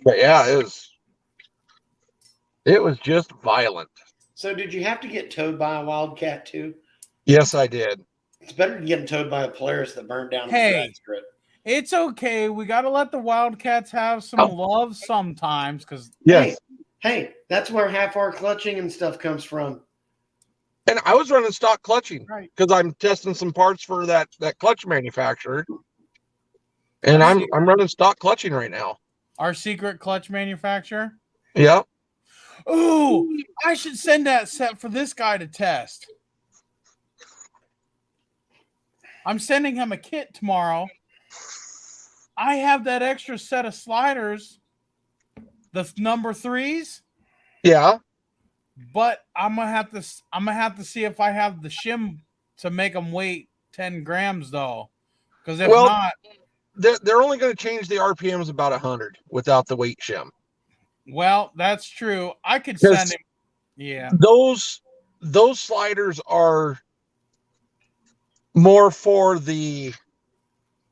But yeah, it was just violent. So did you have to get towed by a Wildcat too? Yes, I did. It's better than getting towed by a Polaris that burned down. Hey, it's okay. We got to let the Wildcats have some love sometimes, because yes. Hey, that's where half hour clutching and stuff comes from. And I was running stock clutching right, because I'm testing some parts for that clutch manufacturer, and I'm running stock clutching right now. Our secret clutch manufacturer. Yeah. Ooh, I should send that set for this guy to test. I'm sending him a kit tomorrow. I have that extra set of sliders, the number 3s. Yeah. But I'm gonna have to see if I have the shim to make them weight 10 grams though, because if not, they're only going to change the RPMs about 100 without the weight shim. Well, that's true. I could send him. Yeah. Those sliders are more for the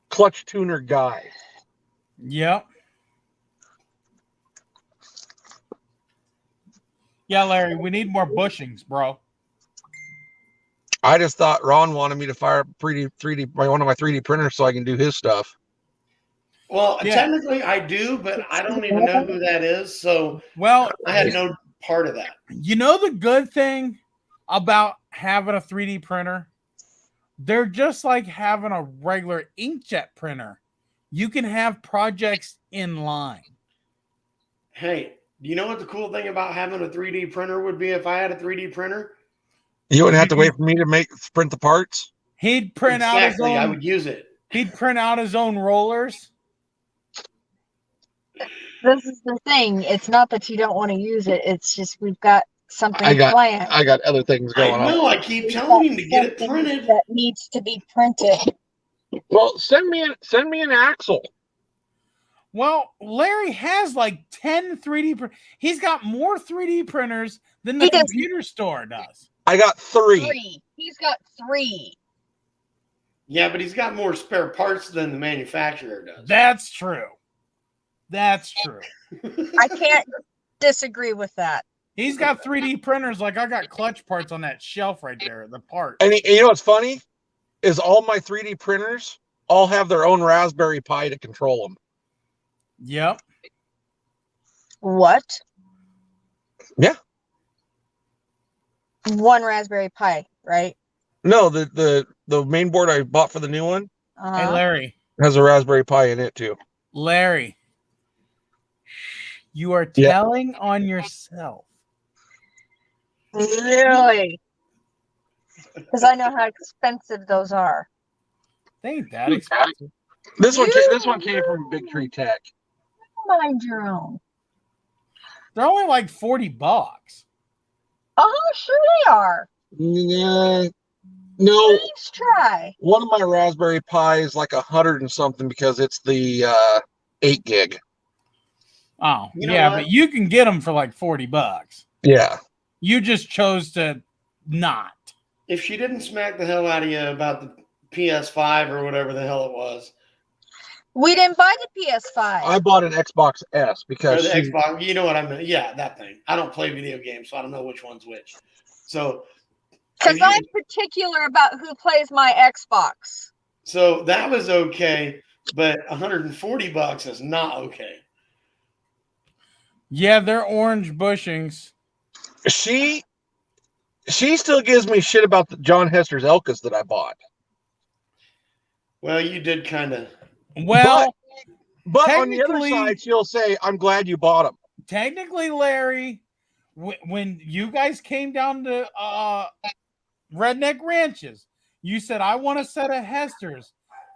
clutch tuner guy. Yep. Yeah, Larry, we need more bushings, bro. I just thought Ron wanted me to fire up 3D one of my 3D printers so I can do his stuff. Well, technically I do, but I don't even know who that is. So I had no part of that. You know the good thing about having a 3D printer? They're just like having a regular inkjet printer. You can have projects in line. Hey, do you know what the cool thing about having a 3D printer would be if I had a 3D printer? You wouldn't have to wait for me to print the parts? He'd print out his own. I would use it. He'd print out his own rollers. This is the thing. It's not that you don't want to use it. It's just we've got something planned. I got other things going on. I know. I keep telling him to get it printed. That needs to be printed. Well, send me an axle. Well, Larry has like 10 3D. He's got more 3D printers than the computer store does. I got 3. He's got 3. Yeah, but he's got more spare parts than the manufacturer does. That's true. That's true. I can't disagree with that. He's got 3D printers like I got clutch parts on that shelf right there, the parts. And you know what's funny? Is all my 3D printers all have their own Raspberry Pi to control them. Yep. What? Yeah. One Raspberry Pi, right? No, the main board I bought for the new one. Hey, Larry. Has a Raspberry Pi in it too. Larry. You are telling on yourself. Really? Because I know how expensive those are. They ain't that expensive. This one came from Big Tree Tech. Mind your own. They're only like $40. Oh, sure they are. No. Please try. One of my Raspberry Pi is like 100 and something because it's the 8 gig. Oh, but you can get them for like $40. Yeah. You just chose to not. If she didn't smack the hell out of you about the PS5 or whatever the hell it was. We didn't buy the PS5. I bought an Xbox S because Xbox, you know what I mean? Yeah, that thing. I don't play video games, so I don't know which one's which. So, because I'm particular about who plays my Xbox. So that was okay, but $140 is not okay. Yeah, they're orange bushings. She still gives me shit about the John Hester's Elkas that I bought. Well, you did kind of. Well, but on the other side, she'll say, "I'm glad you bought them." Technically, Larry, when you guys came down to Redneck Ranches, you said, "I want a set of Hester's."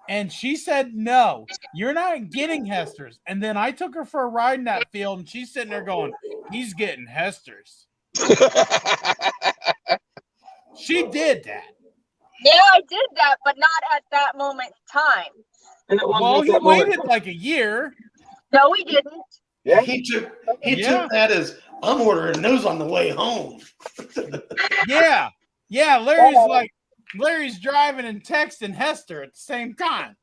And she said, "No, you're not getting Hester's." And then I took her for a ride in that field, and she's sitting there going, "He's getting Hester's." She did that. Yeah, I did that, but not at that moment in time. Well, he waited like a year. No, he didn't. Yeah, he took that as, I'm ordering those on the way home. Yeah. Larry's driving and texting Hester at the same time.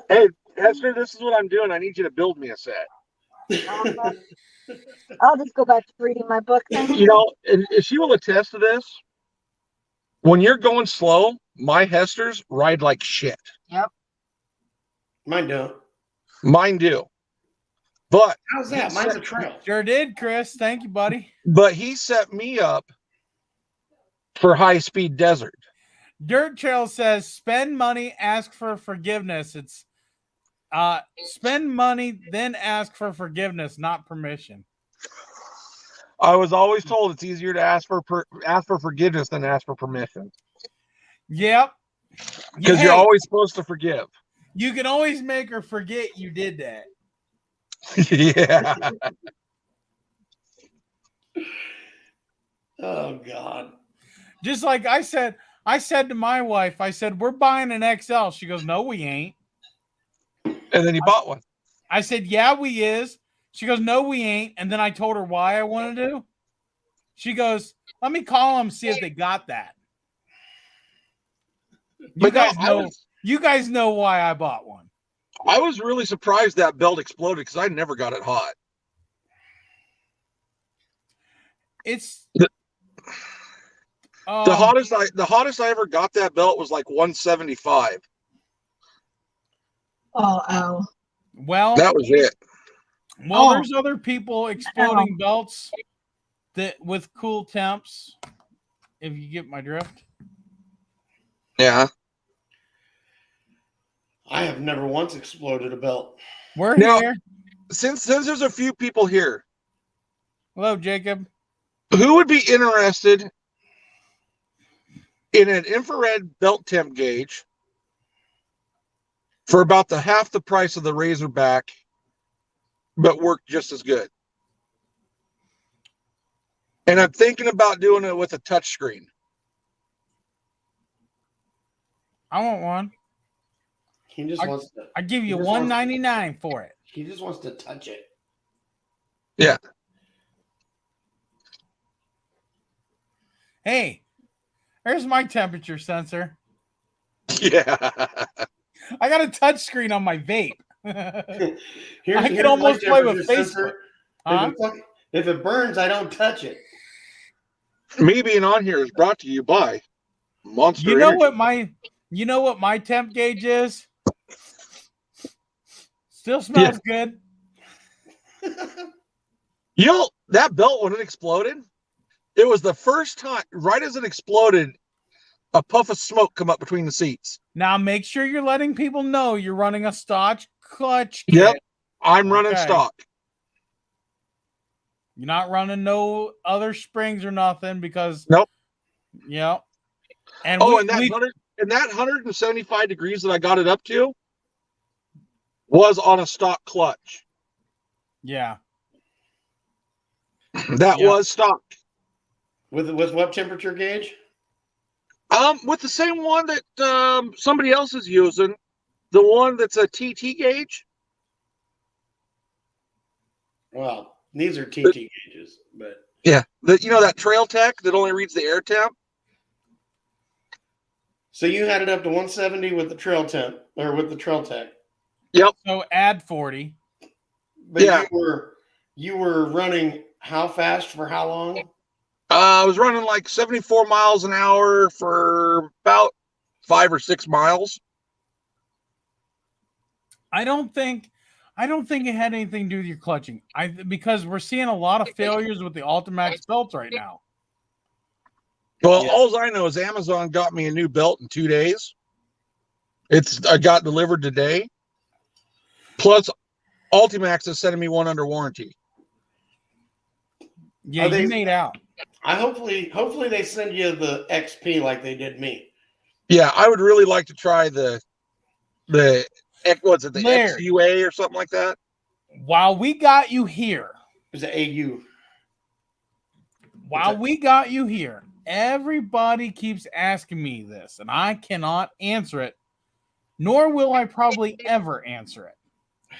Hey, Hester, this is what I'm doing. I need you to build me a set. I'll just go back to reading my book. You know, and she will attest to this. When you're going slow, my Hesters ride like shit. Yep. Mine don't. Mine do. But how's that? Mine's a trail. Sure did, Chris. Thank you, buddy. But he set me up for high-speed desert. Dirt Trail says, spend money, ask for forgiveness. It's spend money, then ask for forgiveness, not permission. I was always told it's easier to ask for forgiveness than ask for permission. Yep. Because you're always supposed to forgive. You can always make her forget you did that. Yeah. Oh God. Just like I said to my wife, I said, "We're buying an XL." She goes, "No, we ain't." And then he bought one. I said, "Yeah, we is." She goes, "No, we ain't." And then I told her why I wanted to. She goes, "Let me call them, see if they got that." You guys know why I bought one. I was really surprised that belt exploded because I never got it hot. It's the hottest I ever got that belt was like 175. Oh. Well, that was it. Well, there's other people exploding belts that with cool temps. If you get my drift. Yeah. I have never once exploded a belt. We're here. Since there's a few people here. Hello, Jacob. Who would be interested in an infrared belt temp gauge for about half the price of the Razorback, but work just as good? And I'm thinking about doing it with a touchscreen. I want one. He just wants to. I give you $199 for it. He just wants to touch it. Yeah. Hey, there's my temperature sensor. Yeah. I got a touch screen on my vape. I Here's can almost play with Facebook. Huh? If it burns, I don't touch it. Me being on here is brought to you by Monster You know Energy. what my temp gauge is? Still smells good. That belt, when it exploded, it was the first time, right as it exploded, a puff of smoke come up between the seats. Now make sure you're letting people know you're running a stock clutch kit. Yep, I'm running stock. You're not running no other springs or nothing because nope. Yep. And that 175 degrees that I got it up to was on a stock clutch. Yeah. That was stock. With what temperature gauge? With the same one that somebody else is using, the one that's a TT gauge. Well, these are TT gauges, but yeah, that Trail Tech that only reads the air temp. So you had it up to 170 with the Trail Temp or with the Trail Tech. Yep. So add 40. But yeah, you were running how fast for how long? I was running like 74 miles an hour for about 5 or 6 miles. I don't think it had anything to do with your clutching. Because we're seeing a lot of failures with the Ultimax belts right now. Well, all I know is Amazon got me a new belt in 2 days. I got delivered today. Plus, Ultimax is sending me one under warranty. Yeah, you made out. Hopefully they send you the XP like they did me. Yeah, I would really like to try the what's it, the Larry, XUA or something like that. While we got you here, It's an AU. while we got you here, everybody keeps asking me this, and I cannot answer it, nor will I probably ever answer it.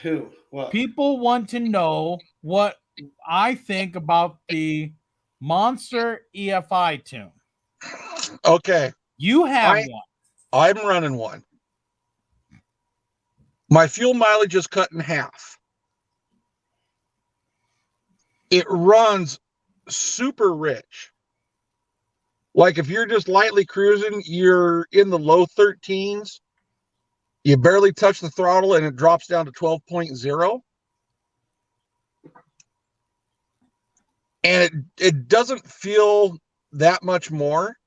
Who? What? People want to know what I think about the Monster EFI tune. Okay. You have one. I'm running one. My fuel mileage is cut in half. It runs super rich. Like if you're just lightly cruising, you're in the low 13s. You barely touch the throttle and it drops down to 12.0. And it doesn't feel that much more.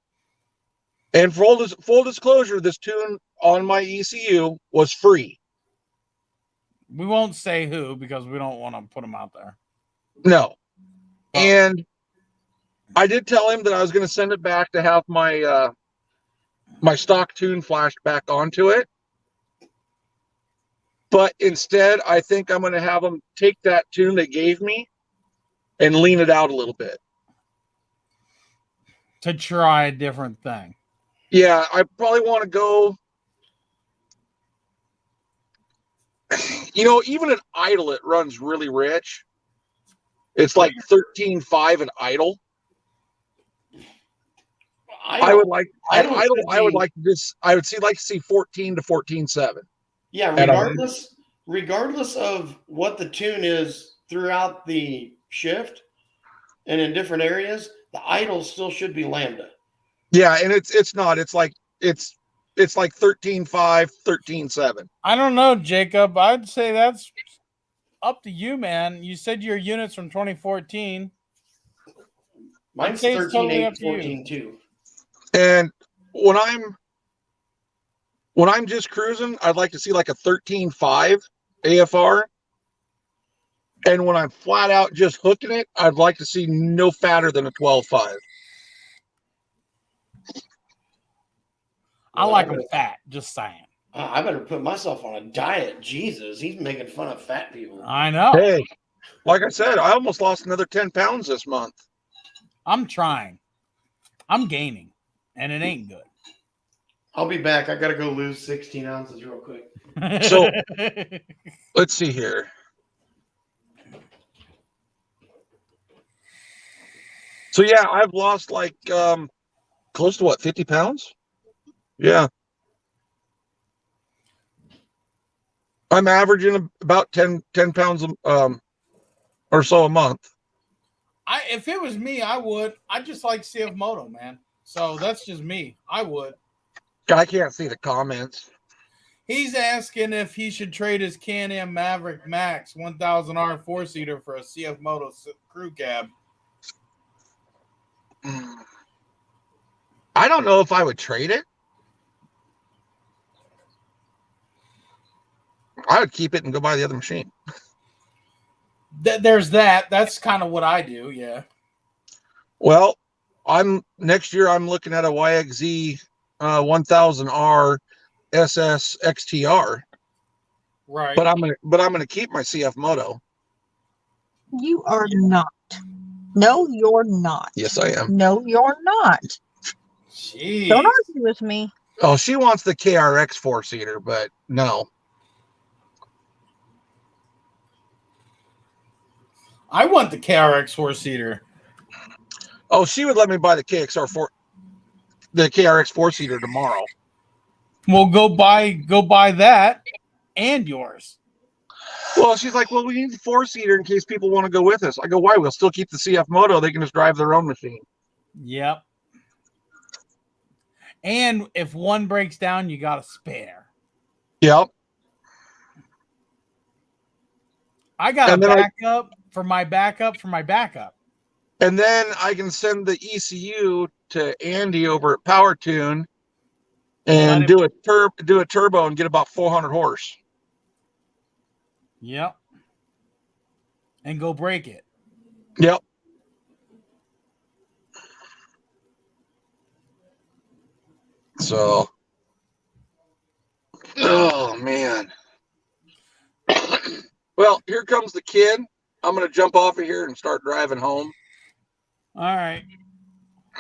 And for full disclosure, this tune on my ECU was free. We won't say who because we don't want to put them out there. No. And I did tell him that I was going to send it back to have my my stock tune flashed back onto it. But instead, I think I'm going to have them take that tune they gave me and lean it out a little bit. To try a different thing. Yeah, I probably want to go. Even at idle, it runs really rich. It's like 13.5 at idle. I would like to see 14 to 14.7. Yeah, regardless of what the tune is throughout the shift and in different areas, the idle still should be lambda. Yeah, and it's not. It's like 13.5, 13.7. I don't know, Jacob. I'd say that's up to you, man. You said your units from 2014. Mine's 13.8, 14.2. And when I'm just cruising, I'd like to see like a 13.5 AFR. And when I'm flat out just hooking it, I'd like to see no fatter than a 12.5. I like them fat, just saying. I better put myself on a diet. Jesus, he's making fun of fat people. I know. Hey, like I said, I almost lost another 10 pounds this month. I'm trying. I'm gaining, and it ain't good. I'll be back. I got to go lose 16 ounces real quick. So, let's see here. So, yeah, I've lost like close to 50 pounds? Yeah. I'm averaging about 10 pounds or so a month. If it was me, I would. I just like Cfmoto, man. So that's just me. I would. I can't see the comments. He's asking if he should trade his Can-Am Maverick Max 1000R 4-seater for a Cfmoto crew cab. I don't know if I would trade it. I would keep it and go buy the other machine. There's that. That's kind of what I do, yeah. Well, next year I'm looking at a YXZ 1000R SS XTR. Right. But I'm gonna keep my Cfmoto. You are not. No, you're not. Yes, I am. No, you're not. Jeez. Don't argue with me. Oh, she wants the KRX 4-seater, but no. I want the KRX 4-seater. Oh, she would let me buy the KRX 4-seater tomorrow. Well, go buy that and yours. Well, she's like, well, we need the 4-seater in case people want to go with us. I go, why? We'll still keep the Cfmoto. They can just drive their own machine. Yep. And if one breaks down, you got a spare. Yep. I got And a then backup for my backup for my backup. And then I can send the ECU to Andy over at PowerTune and do a turbo and get about 400 horse. Yep. And go break it. Yep. So, oh man. Well, here comes the kid. I'm gonna jump off of here and start driving home. All right.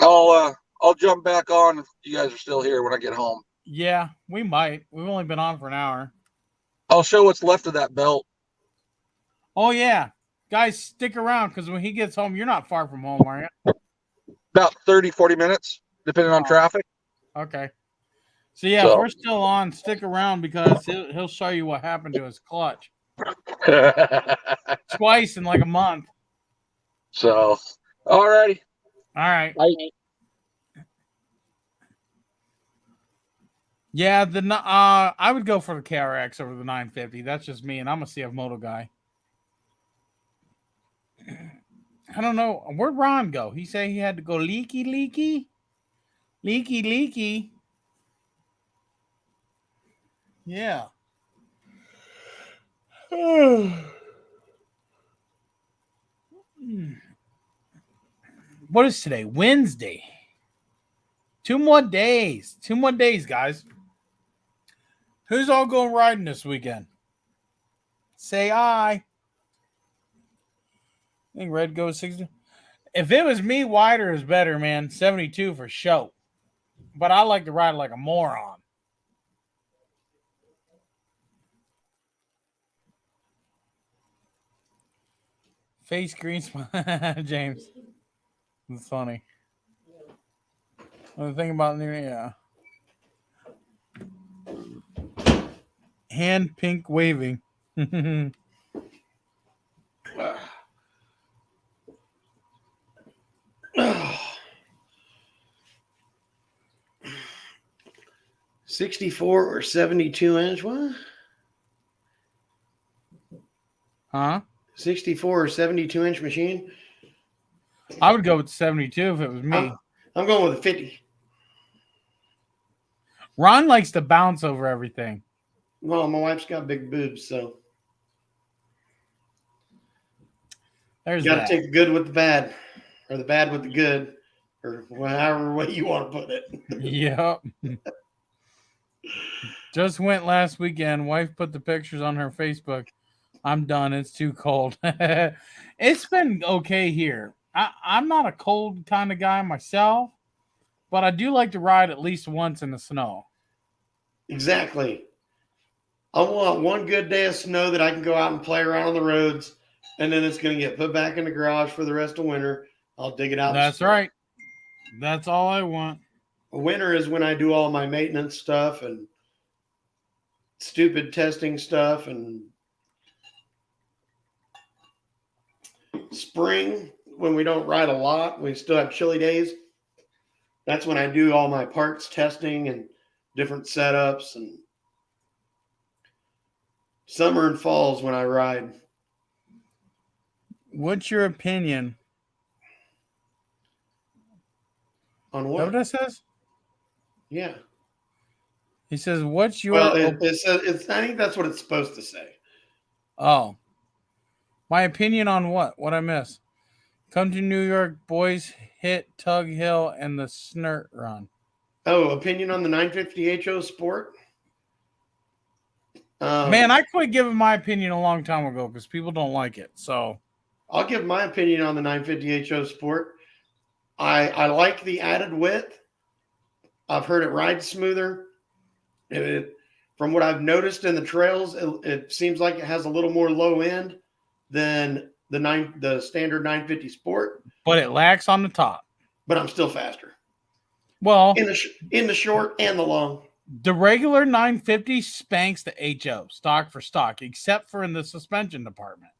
I'll jump back on if you guys are still here when I get home. Yeah, we might. We've only been on for an hour. I'll show what's left of that belt. Oh yeah. Guys, stick around because when he gets home, you're not far from home, are you? About 30, 40 minutes, depending on traffic. Okay. So yeah, if we're still on, stick around because he'll show you what happened to his clutch. Twice in like a month. So, all righty. All right. Bye. Yeah, I would go for the KRX over the 950. That's just me, and I'm a Cfmoto guy. I don't know. Where'd Ron go? He said he had to go leaky. Yeah. What is today? Wednesday. 2 more days. 2 more days, guys. Who's all going riding this weekend? Say aye. I think Red goes 60. If it was me, wider is better, man. 72 for show. But I like to ride like a moron. Face green smile. James. It's funny. The thing about yeah. Hand pink waving. 64 or 72 inch? What? Huh? 64 or 72 inch machine? I would go with 72 if it was me. I'm going with a 50. Ron likes to bounce over everything. Well, my wife's got big boobs, so There's you got to take the good with the bad, or the bad with the good, or however way you want to put it. Yep. Just went last weekend. Wife put the pictures on her Facebook. I'm done. It's too cold. It's been okay here. I'm not a cold kind of guy myself, but I do like to ride at least once in the snow. Exactly. I want one good day of snow that I can go out and play around on the roads, and then it's going to get put back in the garage for the rest of winter. I'll dig it out. That's right. That's all I want. Winter is when I do all my maintenance stuff and stupid testing stuff, and spring when we don't ride a lot, we still have chilly days. That's when I do all my parts testing and different setups, and summer and falls when I ride. What's your opinion On Is what? that what that says? Yeah. He says, "What's your?" Well, it says I think that's what it's supposed to say. Oh, my opinion on what? What I miss? Come to New York, boys. Hit Tug Hill and the Snert Run. Oh, opinion on the 950 HO Sport? Man, I quit giving my opinion a long time ago because people don't like it. So I'll give my opinion on the 950 HO Sport. I like the added width. I've heard it ride smoother. From what I've noticed in the trails, it seems like it has a little more low end than the standard 950 Sport. But it lacks on the top. But I'm still faster. Well, in the short and the long. The regular 950 spanks the HO stock for stock, except for in the suspension department.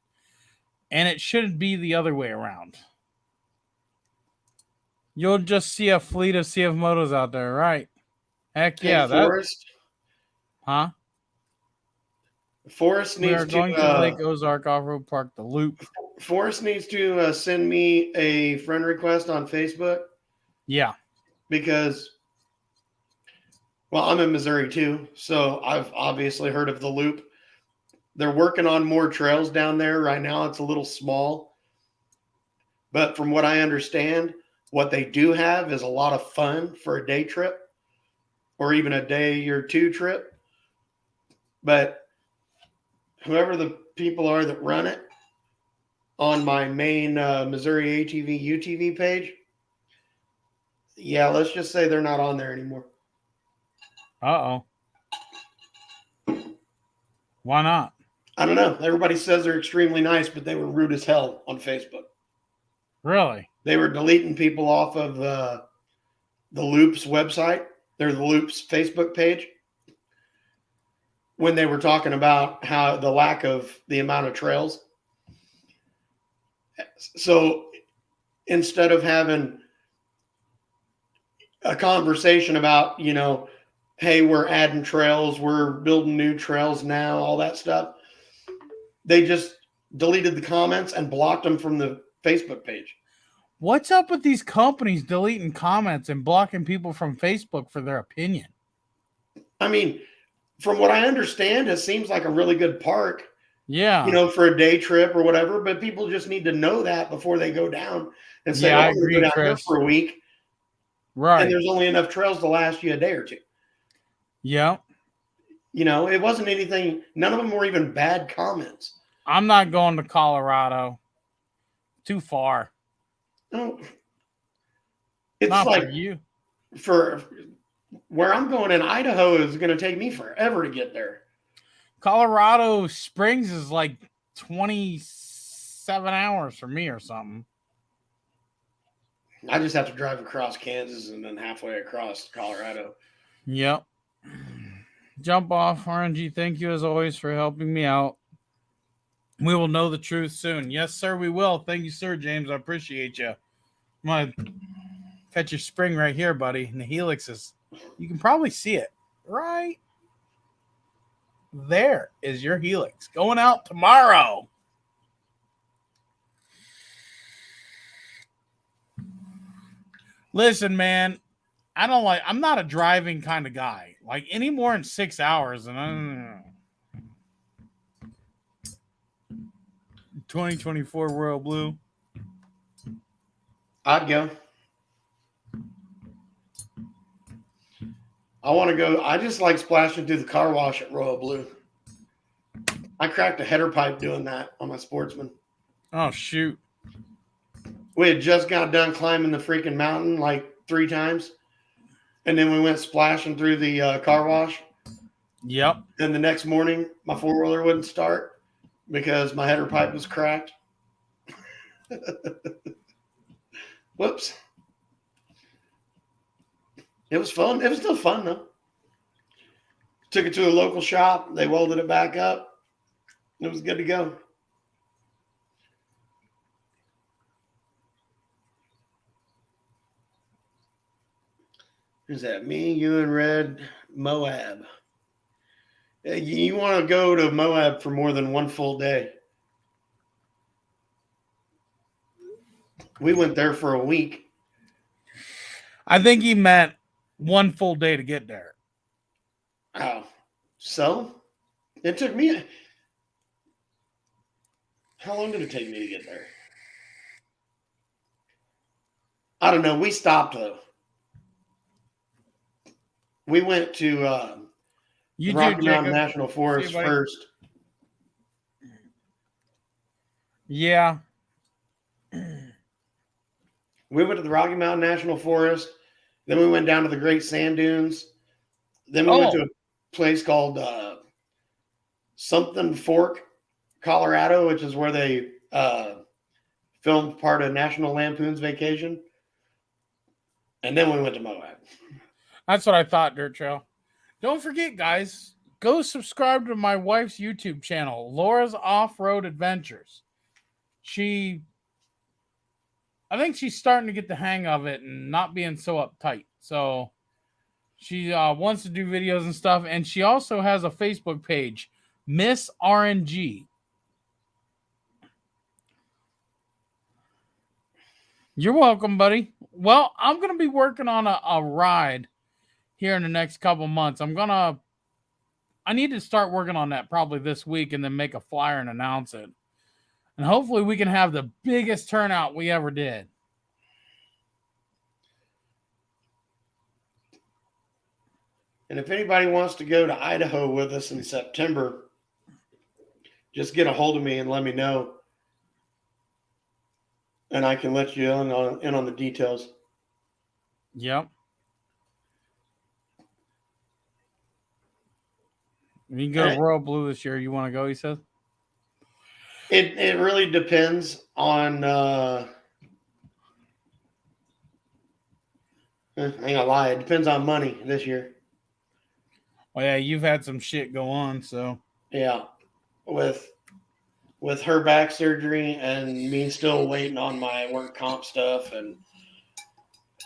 And it should be the other way around. You'll just see a fleet of Cfmotos out there, right? Heck yeah. Forest. Huh? Forrest We needs are going to Lake Ozark Off-Road Park, the Loop. Forrest needs to send me a friend request on Facebook. Yeah. Because, well, I'm in Missouri too, so I've obviously heard of the Loop. They're working on more trails down there. Right now it's a little small. But from what I understand, what they do have is a lot of fun for a day trip or even a day or two trip. But whoever the people are that run it on my main Missouri ATV UTV page, yeah, let's just say they're not on there anymore. Uh-oh. Why not? I don't know. Everybody says they're extremely nice, but they were rude as hell on Facebook. Really? They were deleting people off of the Loop's website. They're the Loop's Facebook page when they were talking about how the lack of the amount of trails. So instead of having a conversation about, hey, we're adding trails, we're building new trails now, all that stuff, they just deleted the comments and blocked them from the Facebook page. What's up with these companies deleting comments and blocking people from Facebook for their opinion? I mean, from what I understand, it seems like a really good park. Yeah. For a day trip or whatever, but people just need to know that before they go down and say, I I'm going to agree, go down Chris. here for a week. Right. And there's only enough trails to last you a day or two. Yeah. It wasn't anything. None of them were even bad comments. I'm not going to Colorado. Too far. No. It's not like for you. For where I'm going in Idaho is going to take me forever to get there. Colorado Springs is like 27 hours for me or something. I just have to drive across Kansas and then halfway across Colorado. Yep. Jump off, R.N.G. Thank you as always for helping me out. We will know the truth soon. Yes, sir, we will. Thank you, sir, James. I appreciate you. I'm going to catch your spring right here, buddy. And the helix is, you can probably see it. Right there is your helix. Going out tomorrow. Listen, man, I'm not a driving kind of guy. Like any more than 6 hours, and I don't know. 2024 Royal Blue. I'd go. I want to go. I just like splashing through the car wash at Royal Blue. I cracked a header pipe doing that on my Sportsman. Oh, shoot. We had just got done climbing the freaking mountain like 3 times. And then we went splashing through the car wash. Yep. Then the next morning, my 4-wheeler wouldn't start because my header pipe was cracked. Whoops. It was fun. It was still fun, though. Took it to a local shop. They welded it back up. It was good to go. Who's that? Me, you, and Red, Moab. You want to go to Moab for more than one full day. We went there for a week. I think he meant one full day to get there. Oh, so it took me. How long did it take me to get there? I don't know. We stopped though. We went to Rocky Mountain National Forest first. Yeah. We went to the Rocky Mountain National Forest. Then we went down to the Great Sand Dunes. Then we went to a place called Something Fork, Colorado, which is where they filmed part of National Lampoon's Vacation. And then we went to Moab. That's what I thought, Dirt Trail. Don't forget, guys, go subscribe to my wife's YouTube channel, Laura's Off-Road Adventures. I think she's starting to get the hang of it and not being so uptight. So she wants to do videos and stuff. And she also has a Facebook page, Miss R.N.G. You're welcome, buddy. Well, I'm going to be working on a ride here in the next couple months. I need to start working on that probably this week and then make a flyer and announce it. And hopefully we can have the biggest turnout we ever did. And if anybody wants to go to Idaho with us in September, just get a hold of me and let me know. And I can let you in on the details. Yep. You can go to Royal Blue this year. You want to go, he says? It really depends on I ain't gonna lie, it depends on money this year. Well, yeah, you've had some shit go on, so yeah. With her back surgery and me still waiting on my work comp stuff, and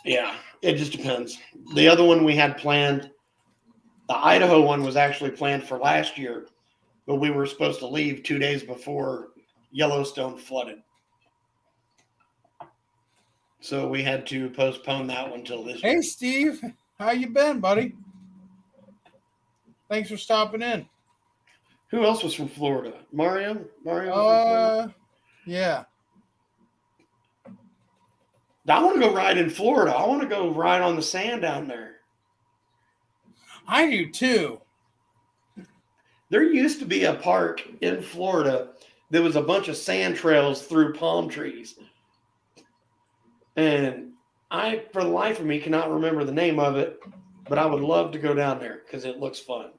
yeah, it just depends. The other one we had planned, the Idaho one was actually planned for last year, but we were supposed to leave 2 days before Yellowstone flooded. So we had to postpone that one till this year. Hey, Steve, how you been, buddy? Thanks for stopping in. Who else was from Florida? Mario? Mario was from Florida? Yeah. I want to go ride in Florida. I want to go ride on the sand down there. I do too. There used to be a park in Florida that was a bunch of sand trails through palm trees. And I, for the life of me, cannot remember the name of it, but I would love to go down there because it looks fun.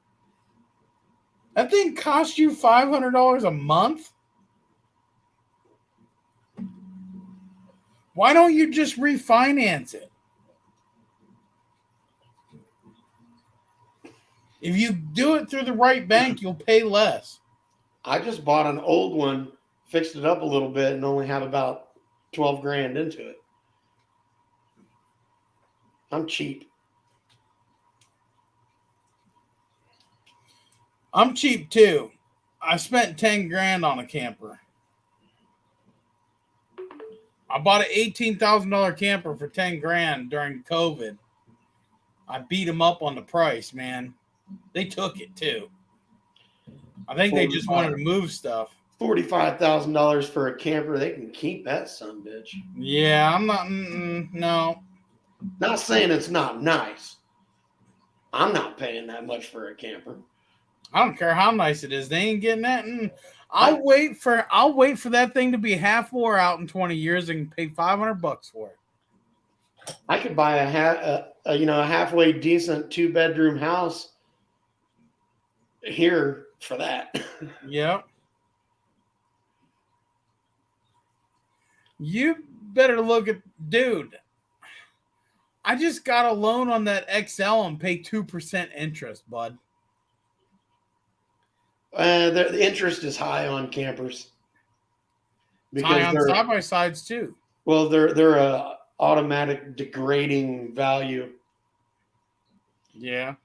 That thing cost you $500 a month? Why don't you just refinance it? If you do it through the right bank, you'll pay less. I just bought an old one, fixed it up a little bit, and only have about 12 grand into it. I'm cheap. I'm cheap too. I spent 10 grand on a camper. I bought an $18,000 camper for 10 grand during COVID. I beat them up on the price, man. They took it too. I think they just wanted to move stuff. $45,000 for a camper. They can keep that sumbitch. Yeah, I'm not. No. Not saying it's not nice. I'm not paying that much for a camper. I don't care how nice it is. They ain't getting that. I'll wait for that thing to be half wore out in 20 years and pay $500 for it. I could buy a halfway decent 2-bedroom house here for that. Yep. You better look at, dude. I just got a loan on that XL and pay 2% interest, bud. The interest is high on campers. Because high on side by sides too. Well, they're a automatic degrading value. Yeah.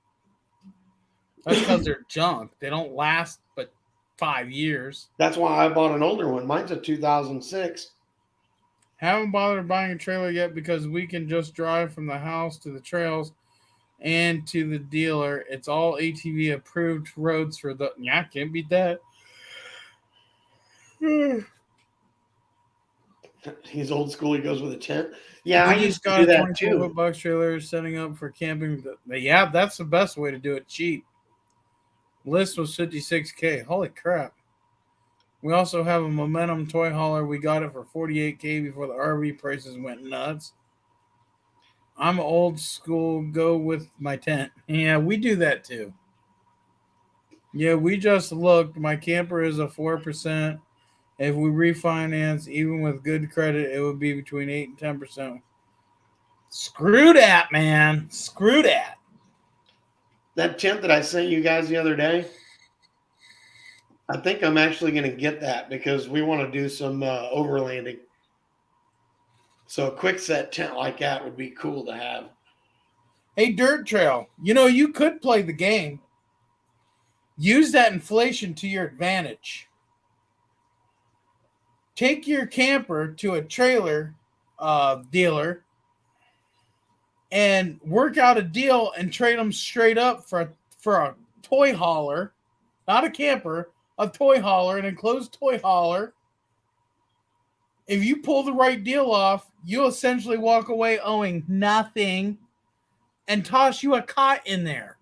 That's because they're junk. They don't last but 5 years. That's why I bought an older one. Mine's a 2006. Haven't bothered buying a trailer yet because we can just drive from the house to the trails and to the dealer. It's all ATV approved roads for the. Yeah, I can't beat that. He's old school. He goes with a tent. Yeah, I used to do that too. $24 trailer setting up for camping. Yeah, that's the best way to do it. Cheap. List was $56K. Holy crap. We also have a Momentum toy hauler. We got it for $48K before the RV prices went nuts. I'm old school. Go with my tent. Yeah, we do that too. Yeah, we just looked. My camper is a 4%. If we refinance, even with good credit, it would be between 8 and 10%. Screw that, man. Screw that. That tent that I sent you guys the other day, I think I'm actually going to get that because we want to do some overlanding. So a quick set tent like that would be cool to have. Hey, Dirt Trail, you could play the game. Use that inflation to your advantage. Take your camper to a trailer dealer and work out a deal and trade them straight up for a toy hauler, not a camper, a toy hauler, an enclosed toy hauler. If you pull the right deal off, you essentially walk away owing nothing and toss you a cot in there.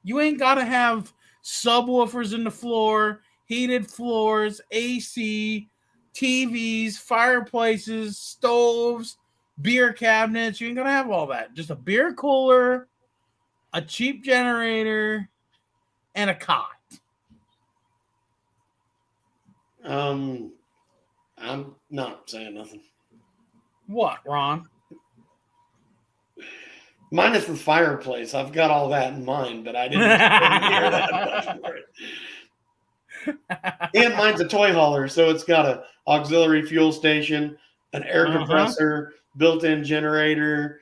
You ain't got to have subwoofers in the floor, heated floors, AC, TVs, fireplaces, stoves, beer cabinets. You ain't going to have all that. Just a beer cooler, a cheap generator, and a cot. I'm not saying nothing. What, Ron? Minus the fireplace. I've got all that in mind, but I didn't hear that much for it. And mine's a toy hauler, so it's got an auxiliary fuel station, an air compressor, built-in generator.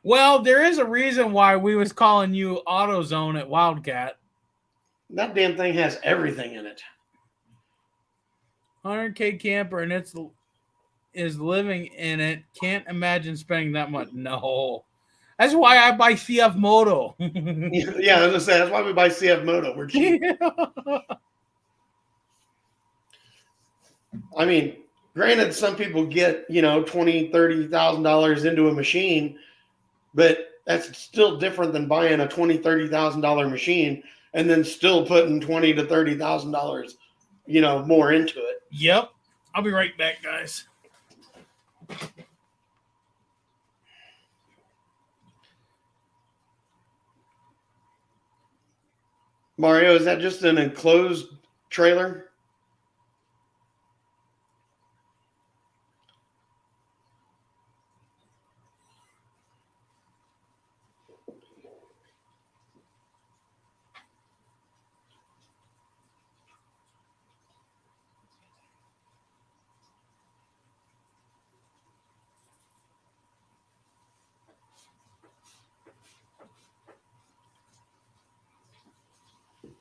Well, there is a reason why we was calling you AutoZone at Wildcat. That damn thing has everything in it. 100K camper, and is living in it. Can't imagine spending that much. No. That's why I buy Cfmoto. Yeah, I was going to say, that's why we buy Cfmoto. We're cheap. I mean, granted, some people get, $20,000, $30,000 into a machine, but that's still different than buying a $20,000, $30,000 machine and then still putting $20,000 to $30,000, more into it. Yep. I'll be right back, guys. Mario, is that just an enclosed trailer?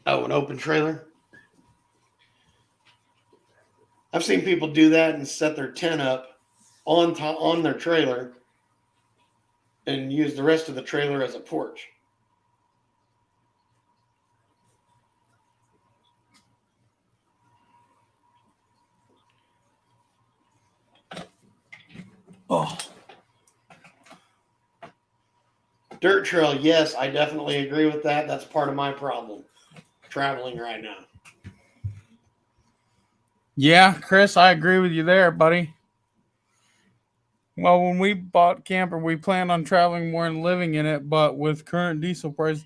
Oh, an open trailer? I've seen people do that and set their tent up on their trailer and use the rest of the trailer as a porch. Oh. Dirt trail, yes, I definitely agree with that. That's part of my problem traveling right now. Yeah, Chris, I agree with you there, buddy. Well, when we bought camper, we planned on traveling more and living in it, but with current diesel price,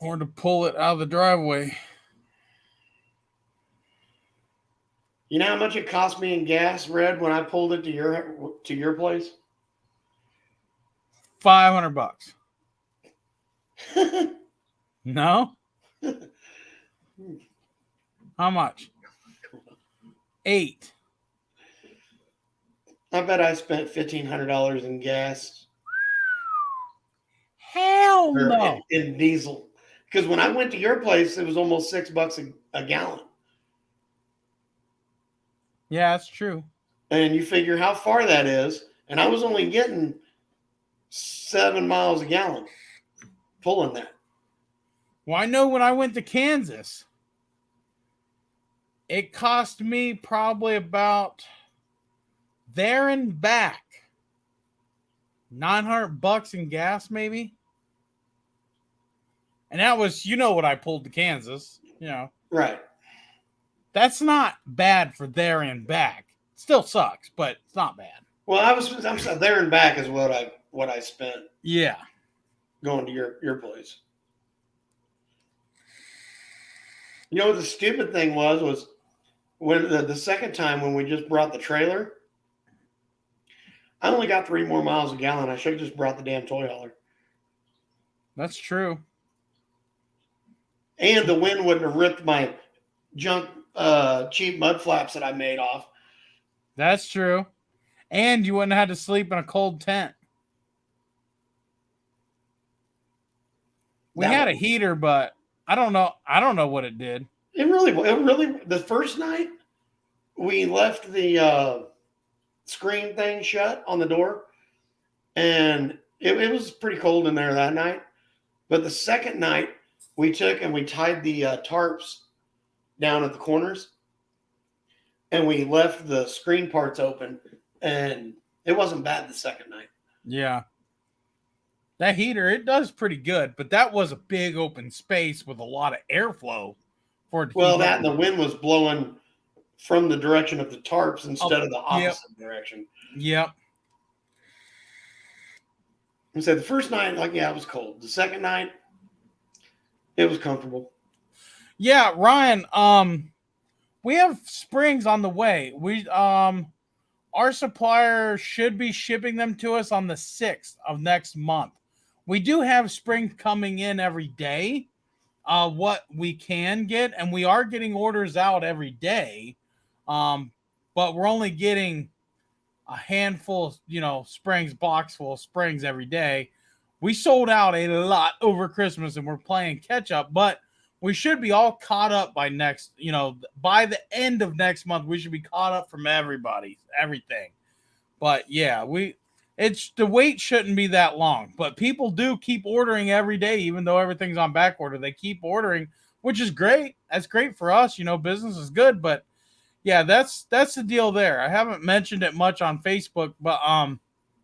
or to pull it out of the driveway. You know how much it cost me in gas, Red, when I pulled it to your place? $500. No? How much? 8. I bet I spent $1,500 in gas. Hell no. In diesel. Because when I went to your place, it was almost $6 a gallon. Yeah, that's true. And you figure how far that is. And I was only getting 7 miles a gallon pulling that. Well, I know when I went to Kansas, it cost me probably about there and back $900 in gas, maybe. And that was, what I pulled to Kansas, Right. That's not bad for there and back. Still sucks, but it's not bad. Well, I'm there and back is what I spent. Yeah. Going to your place. You know what the stupid thing was when the second time when we just brought the trailer, I only got 3 more miles a gallon. I should have just brought the damn toy hauler. That's true. And the wind wouldn't have ripped my junk cheap mud flaps that I made off. That's true. And you wouldn't have had to sleep in a cold tent. We had a heater, but I don't know. I don't know what it did. It really, the first night we left the screen thing shut on the door, and it was pretty cold in there that night. But the second night, we took and we tied the tarps down at the corners, and we left the screen parts open, and it wasn't bad the second night. Yeah. That heater, it does pretty good, but that was a big open space with a lot of airflow for it to Well, keep that up. and the wind was blowing from the direction of the tarps instead of the opposite direction. Yep. And so the first night, like, yeah, it was cold. The second night, it was comfortable. Yeah, Ryan, we have springs on the way. Our supplier should be shipping them to us on the 6th of next month. We do have springs coming in every day, what we can get, and we are getting orders out every day. But we're only getting a handful of, springs, box full of springs every day. We sold out a lot over Christmas and we're playing catch up, but we should be all caught up by by the end of next month. We should be caught up from everything. But yeah, the wait shouldn't be that long, but people do keep ordering every day, even though everything's on back order. They keep ordering, which is great. That's great for us. Business is good, but yeah, that's the deal there. I haven't mentioned it much on Facebook, but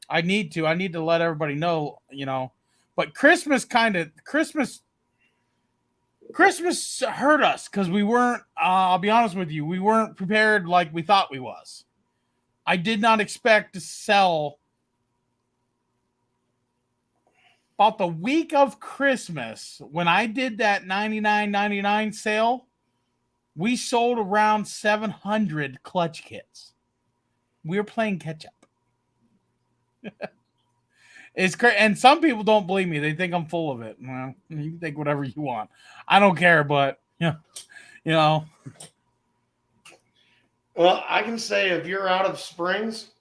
I need to let everybody know, but Christmas hurt us because we weren't, I'll be honest with you, we weren't prepared like we thought we was. I did not expect to sell about the week of Christmas when I did that $99.99 sale. We sold around 700 clutch kits. We were playing catch up. It's great, and some people don't believe me. They think I'm full of it. Well, you can think whatever you want. I don't care, but Well, I can say if you're out of springs,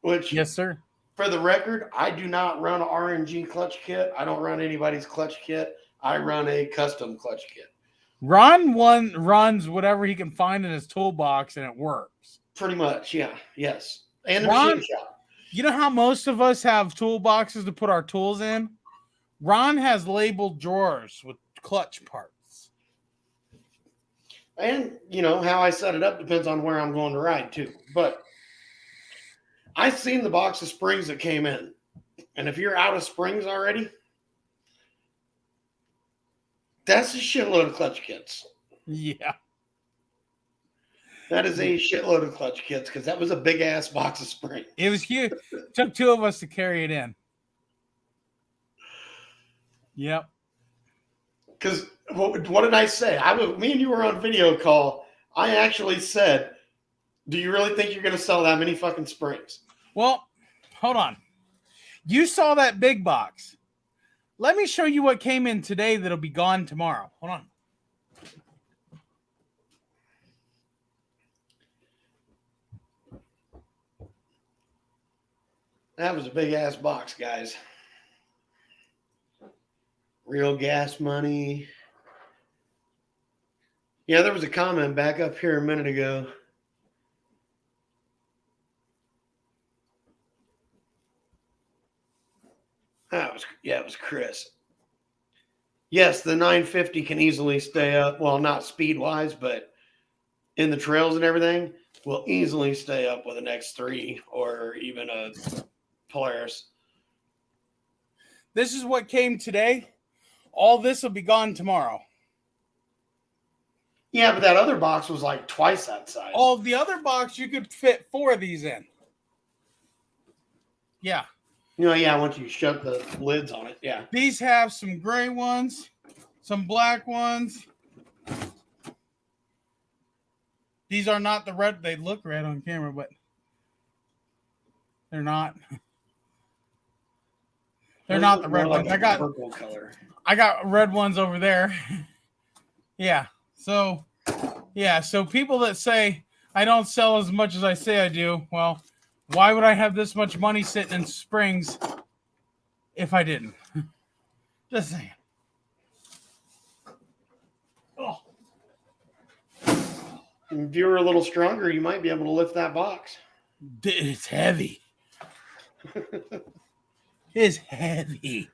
which yes, sir. For the record, I do not run an R.N.G clutch kit. I don't run anybody's clutch kit. I run a custom clutch kit. Ron runs whatever he can find in his toolbox, and it works. Pretty much, yeah, yes. And the Ron, machine shop. You know how most of us have toolboxes to put our tools in? Ron has labeled drawers with clutch parts. And, how I set it up depends on where I'm going to ride, too. But I've seen the box of springs that came in. And if you're out of springs already, that's a shitload of clutch kits. Yeah. That is a shitload of clutch kits because that was a big-ass box of springs. It was huge. It took two of us to carry it in. Yep. Because what did I say? Me and you were on video call. I actually said, do you really think you're going to sell that many fucking springs? Well, hold on. You saw that big box. Let me show you what came in today that'll be gone tomorrow. Hold on. That was a big-ass box, guys. Real gas money. Yeah, there was a comment back up here a minute ago. It was Chris. Yes, the 950 can easily stay up. Well, not speed-wise, but in the trails and everything, will easily stay up with an X3 or even a Polaris. This is what came today. All this will be gone tomorrow. Yeah, but that other box was like twice that size. Oh, the other box, you could fit 4 of these in. Yeah. Yeah, once you shut the lids on it, yeah. These have some gray ones, some black ones. These are not the red. They look red on camera, but they're not. They're not the red ones. I got purple color. I got red ones over there. Yeah. So people that say I don't sell as much as I say I do, well, why would I have this much money sitting in springs if I didn't? Just saying. If you were a little stronger, you might be able to lift that box. It's heavy. It's heavy.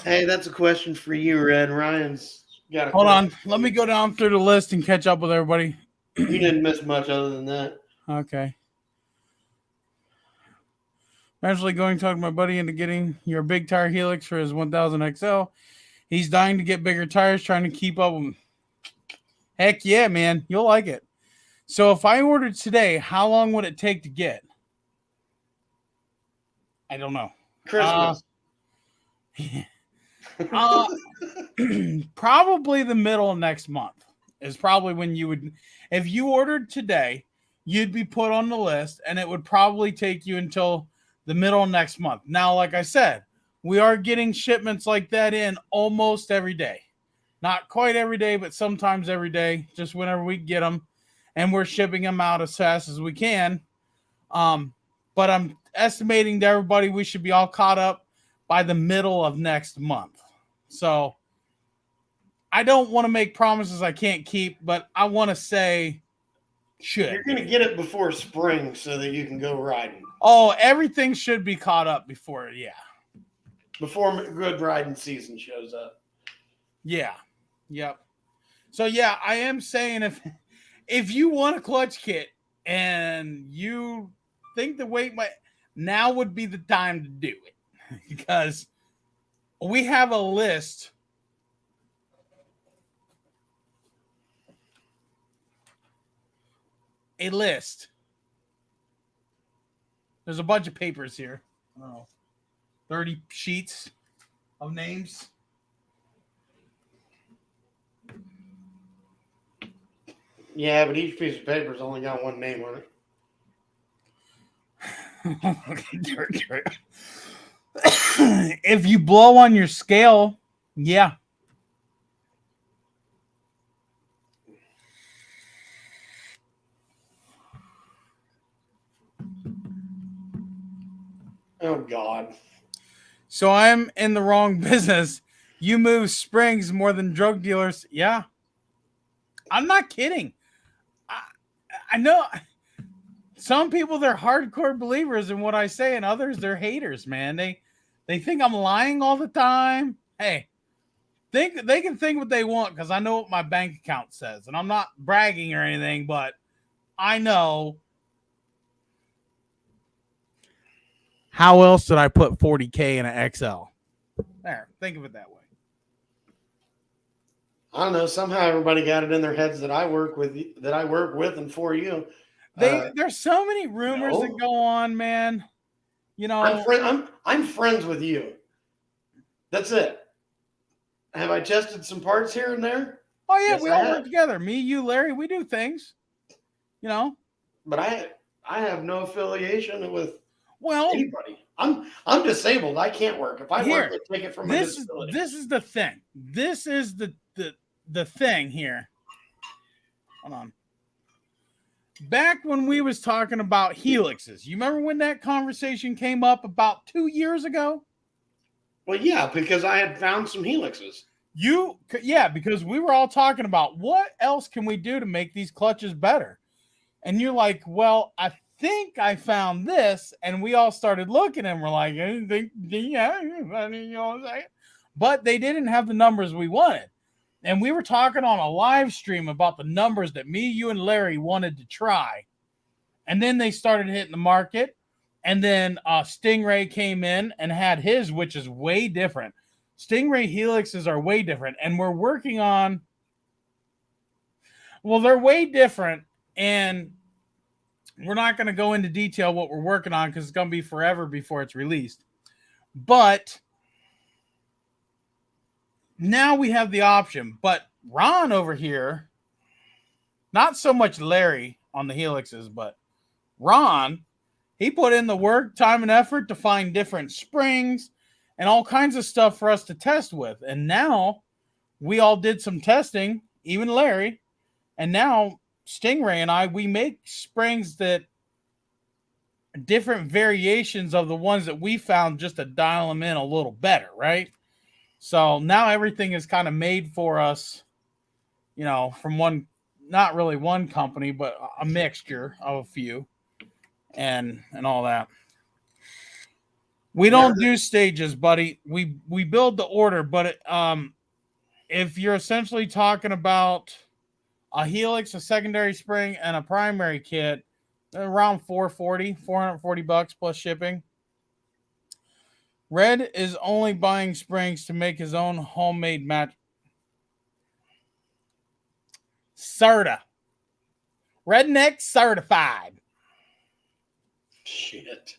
Hey, that's a question for you, Red. Ryan's got a Hold question. on. Let me go down through the list and catch up with everybody. You didn't miss much other than that. Okay. Eventually going to talk my buddy into getting your big tire helix for his 1000 XL. He's dying to get bigger tires, trying to keep up with him. Heck yeah, man. You'll like it. So if I ordered today, how long would it take to get? I don't know. Christmas. Probably the middle of next month is probably when you would, if you ordered today, you'd be put on the list and it would probably take you until the middle of next month. Now, like I said, we are getting shipments like that in almost every day. Not quite every day, but sometimes every day, just whenever we get them. And we're shipping them out as fast as we can. But I'm estimating to everybody we should be all caught up by the middle of next month. So I don't want to make promises I can't keep, but I want to say should. You're going to get it before spring so that you can go riding. Oh, everything should be caught up before, yeah. Before good riding season shows up. Yeah. Yep. So yeah, I am saying if you want a clutch kit and you think the weight might, now would be the time to do it because we have a list. A list. There's a bunch of papers here. I don't know, 30 sheets of names. Yeah, but each piece of paper's only got one name on it. If you blow on your scale, yeah. Oh, God. So I'm in the wrong business. You move springs more than drug dealers. Yeah. I'm not kidding. I know some people, they're hardcore believers in what I say, and others, they're haters, man. They think I'm lying all the time. Hey, they can think what they want because I know what my bank account says. And I'm not bragging or anything, but I know. How else did I put 40K in an XL? There, think of it that way. I don't know. Somehow everybody got it in their heads that I work with and for you. There's so many rumors that go on, man. You know, I'm friends with you. That's it. Have I tested some parts here and there? Oh yeah, Yes, we all work together. Me, you, Larry, we do things. You know. But I have no affiliation with anybody. I'm disabled. I can't work. If I work, they take it from my disability. This is the thing. This is the thing here. Hold on. Back when we was talking about helixes, you remember when that conversation came up about 2 years ago? Well, yeah, because I had found some helixes. Because we were all talking about what else can we do to make these clutches better. And you're like, well, I think I found this. And we all started looking and we're like, yeah, but they didn't have the numbers we wanted. And we were talking on a live stream about the numbers that me, you, and Larry wanted to try. And then they started hitting the market. And then Stingray came in and had his, which is way different. Stingray helixes are way different. And we're working on, well, they're way different. And we're not going to go into detail what we're working on because it's going to be forever before it's released. But now we have the option. But Ron over here, not so much Larry on the helixes, but Ron, he put in the work, time, and effort to find different springs and all kinds of stuff for us to test with. And now we all did some testing, even Larry. And now Stingray and I, we make springs that different variations of the ones that we found just to dial them in a little better, right? So now everything is kind of made for us, you know, from one not really one company, but a mixture of a few, and all that. We don't do stages, buddy. We build the order, but if you're essentially talking about a helix, a secondary spring, and a primary kit, around $440 plus shipping. Red is only buying springs to make his own homemade match. Certa. Redneck certified. Shit.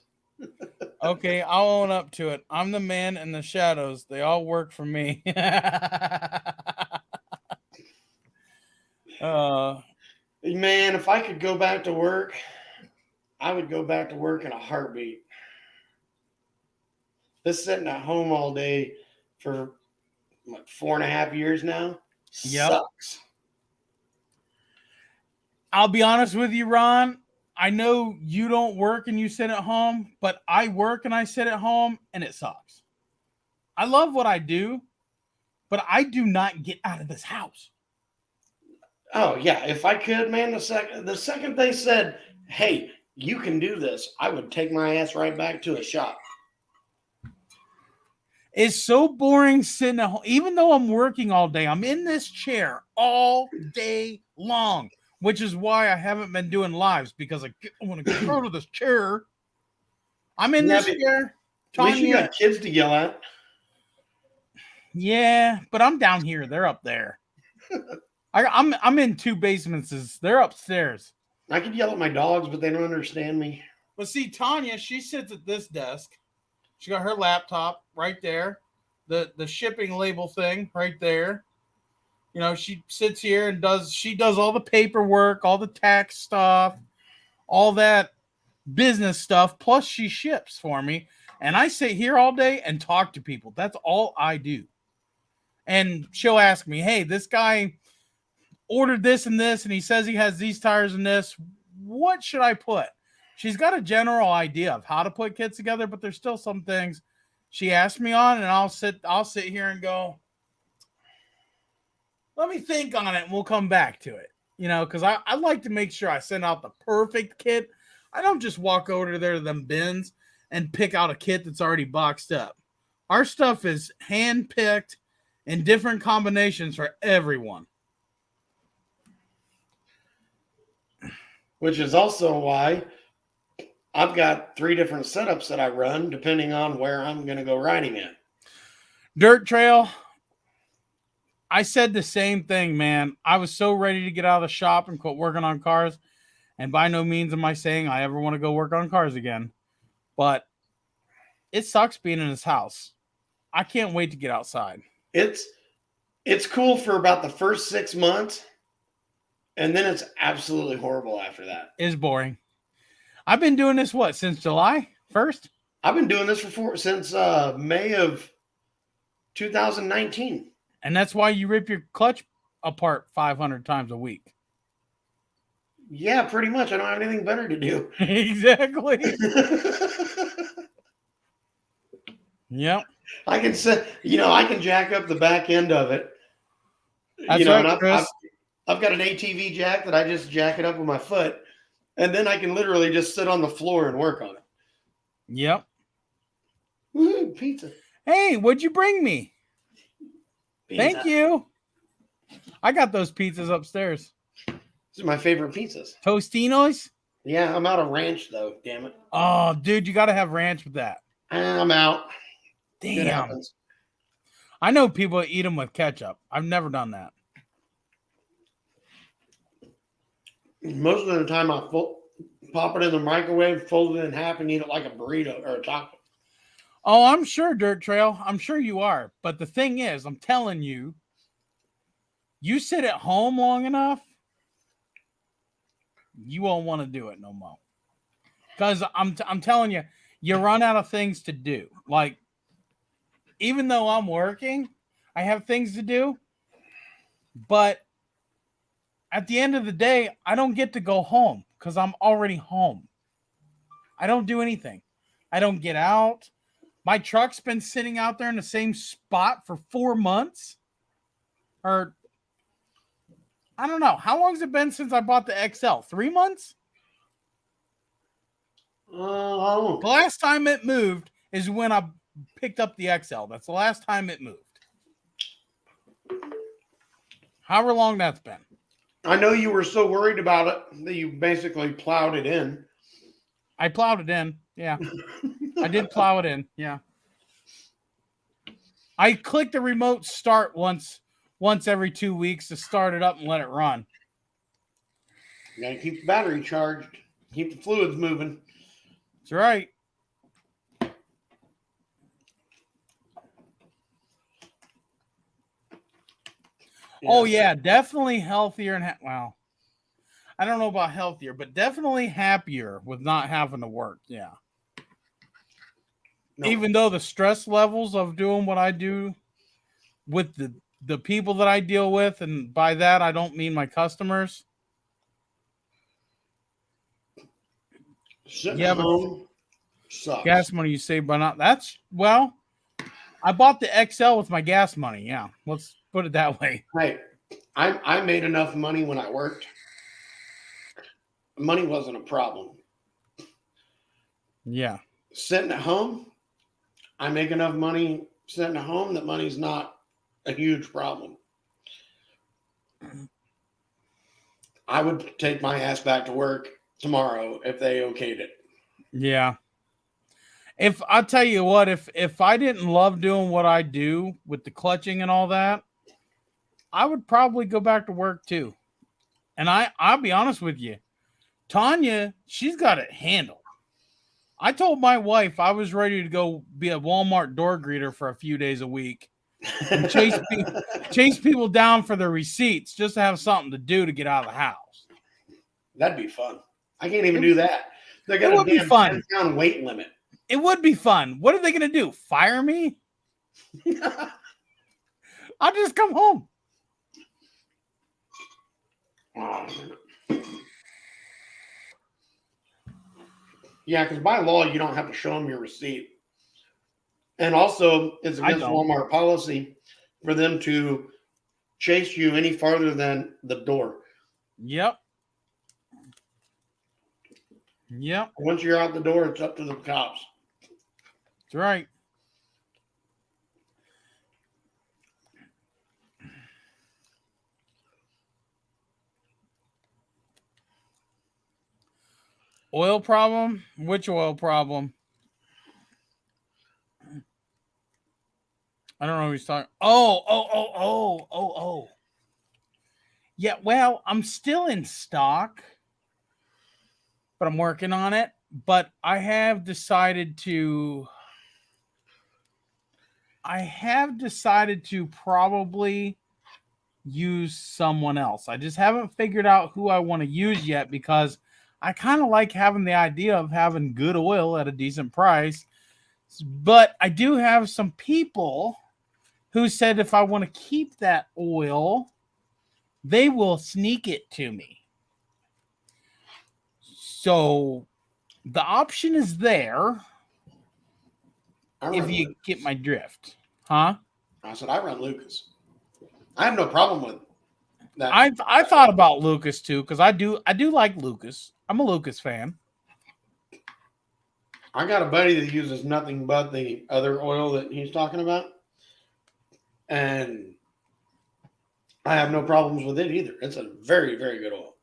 Okay, I'll own up to it. I'm the man in the shadows. They all work for me. Man, if I could go back to work, I would go back to work in a heartbeat. This sitting at home all day for like 4.5 years now sucks. I'll be honest with you, Ron. I know you don't work and you sit at home, but I work and I sit at home and it sucks. I love what I do, but I do not get out of this house. Oh yeah, if I could, man, the second they said, "Hey, you can do this," I would take my ass right back to a shop. It's so boring sitting at home. Even though I'm working all day, I'm in this chair all day long, which is why I haven't been doing lives, because I want to get out of this chair. I'm in this chair. At least you got kids to yell at. Yeah, but I'm down here. They're up there. I'm in 2 basements. They're upstairs. I could yell at my dogs, but they don't understand me. But see, Tanya, she sits at this desk. She got her laptop right there. The shipping label thing right there. You know, she sits here and does all the paperwork, all the tax stuff, all that business stuff. Plus she ships for me. And I sit here all day and talk to people. That's all I do. And she'll ask me, "Hey, this guy ordered this and this, and he says he has these tires and this. What should I put?" She's got a general idea of how to put kits together, but there's still some things she asked me on, and I'll sit here and go, "Let me think on it, and we'll come back to it." You know, because I like to make sure I send out the perfect kit. I don't just walk over to them bins and pick out a kit that's already boxed up. Our stuff is hand-picked in different combinations for everyone. Which is also why I've got 3 different setups that I run depending on where I'm going to go riding at. Dirt trail. I said the same thing, man. I was so ready to get out of the shop and quit working on cars. And by no means am I saying I ever want to go work on cars again. But it sucks being in this house. I can't wait to get outside. It's cool for about the first 6 months. And then it's absolutely horrible after that. It's boring. I've been doing this, since July 1st? I've been doing this since May of 2019. And that's why you rip your clutch apart 500 times a week. Yeah, pretty much. I don't have anything better to do. Exactly. Yep. I can jack up the back end of it. That's right, Chris. I've got an ATV jack that I just jack it up with my foot, and then I can literally just sit on the floor and work on it. Yep. Woo, pizza. Hey, what'd you bring me? Pizza. Thank you. I got those pizzas upstairs. These are my favorite pizzas. Tostinos? Yeah, I'm out of ranch, though. Damn it. Oh, dude, you got to have ranch with that. I'm out. Damn. I know people that eat them with ketchup. I've never done that. Most of the time, I pop it in the microwave, fold it in half, and eat it like a burrito or a taco. Oh, I'm sure, Dirt Trail. I'm sure you are. But the thing is, I'm telling you, you sit at home long enough, you won't want to do it no more. Because I'm telling you, you run out of things to do. Like, even though I'm working, I have things to do. But at the end of the day, I don't get to go home because I'm already home. I don't do anything. I don't get out. My truck's been sitting out there in the same spot for 4 months. Or I don't know. How long has it been since I bought the XL? 3 months? I don't The know. last time it moved is when I picked up the XL. That's the last time it moved. However long that's been. I know you were so worried about it that you basically plowed it in. I plowed it in. Yeah. I did plow it in. Yeah. I click the remote start once every 2 weeks to start it up and let it run. You gotta keep the battery charged, keep the fluids moving. That's right. Oh yeah, definitely healthier and well, I don't know about healthier, but definitely happier with not having to work. Yeah. No. Even though the stress levels of doing what I do with the people that I deal with, and by that I don't mean my customers. Sitting at home sucks. Gas money you save by not. That's well. I bought the XL with my gas money. Yeah, let's put it that way. Hey, I made enough money when I worked. Money wasn't a problem. Yeah. Sitting at home, I make enough money sitting at home that money's not a huge problem. I would take my ass back to work tomorrow if they okayed it. Yeah. If I'll tell you what, if I didn't love doing what I do with the clutching and all that, I would probably go back to work too. And I'll be honest with you, Tanya, she's got it handled. I told my wife I was ready to go be a Walmart door greeter for a few days a week and chase people down for their receipts just to have something to do to get out of the house. That'd be fun. I can't even do that. They got It would a be damn fun. 10-pound weight limit. It would be fun. What are they going to do? Fire me? I'll just come home. Yeah, because by law, you don't have to show them your receipt. And also, it's against Walmart policy for them to chase you any farther than the door. Yep. Yep. Once you're out the door, it's up to the cops. That's right. Oil problem? Which oil problem? I don't know who he's talking. Oh. Yeah, well, I'm still in stock, but I'm working on it. But I have decided to probably use someone else. I just haven't figured out who I want to use yet because I kind of like having the idea of having good oil at a decent price. But I do have some people who said if I want to keep that oil, they will sneak it to me. So the option is there if you get my drift. Huh? I said, I run Lucas. I have no problem with that. I thought about Lucas too, because I do like Lucas. I'm a Lucas fan. I got a buddy that uses nothing but the other oil that he's talking about. And I have no problems with it either. It's a very, very good oil.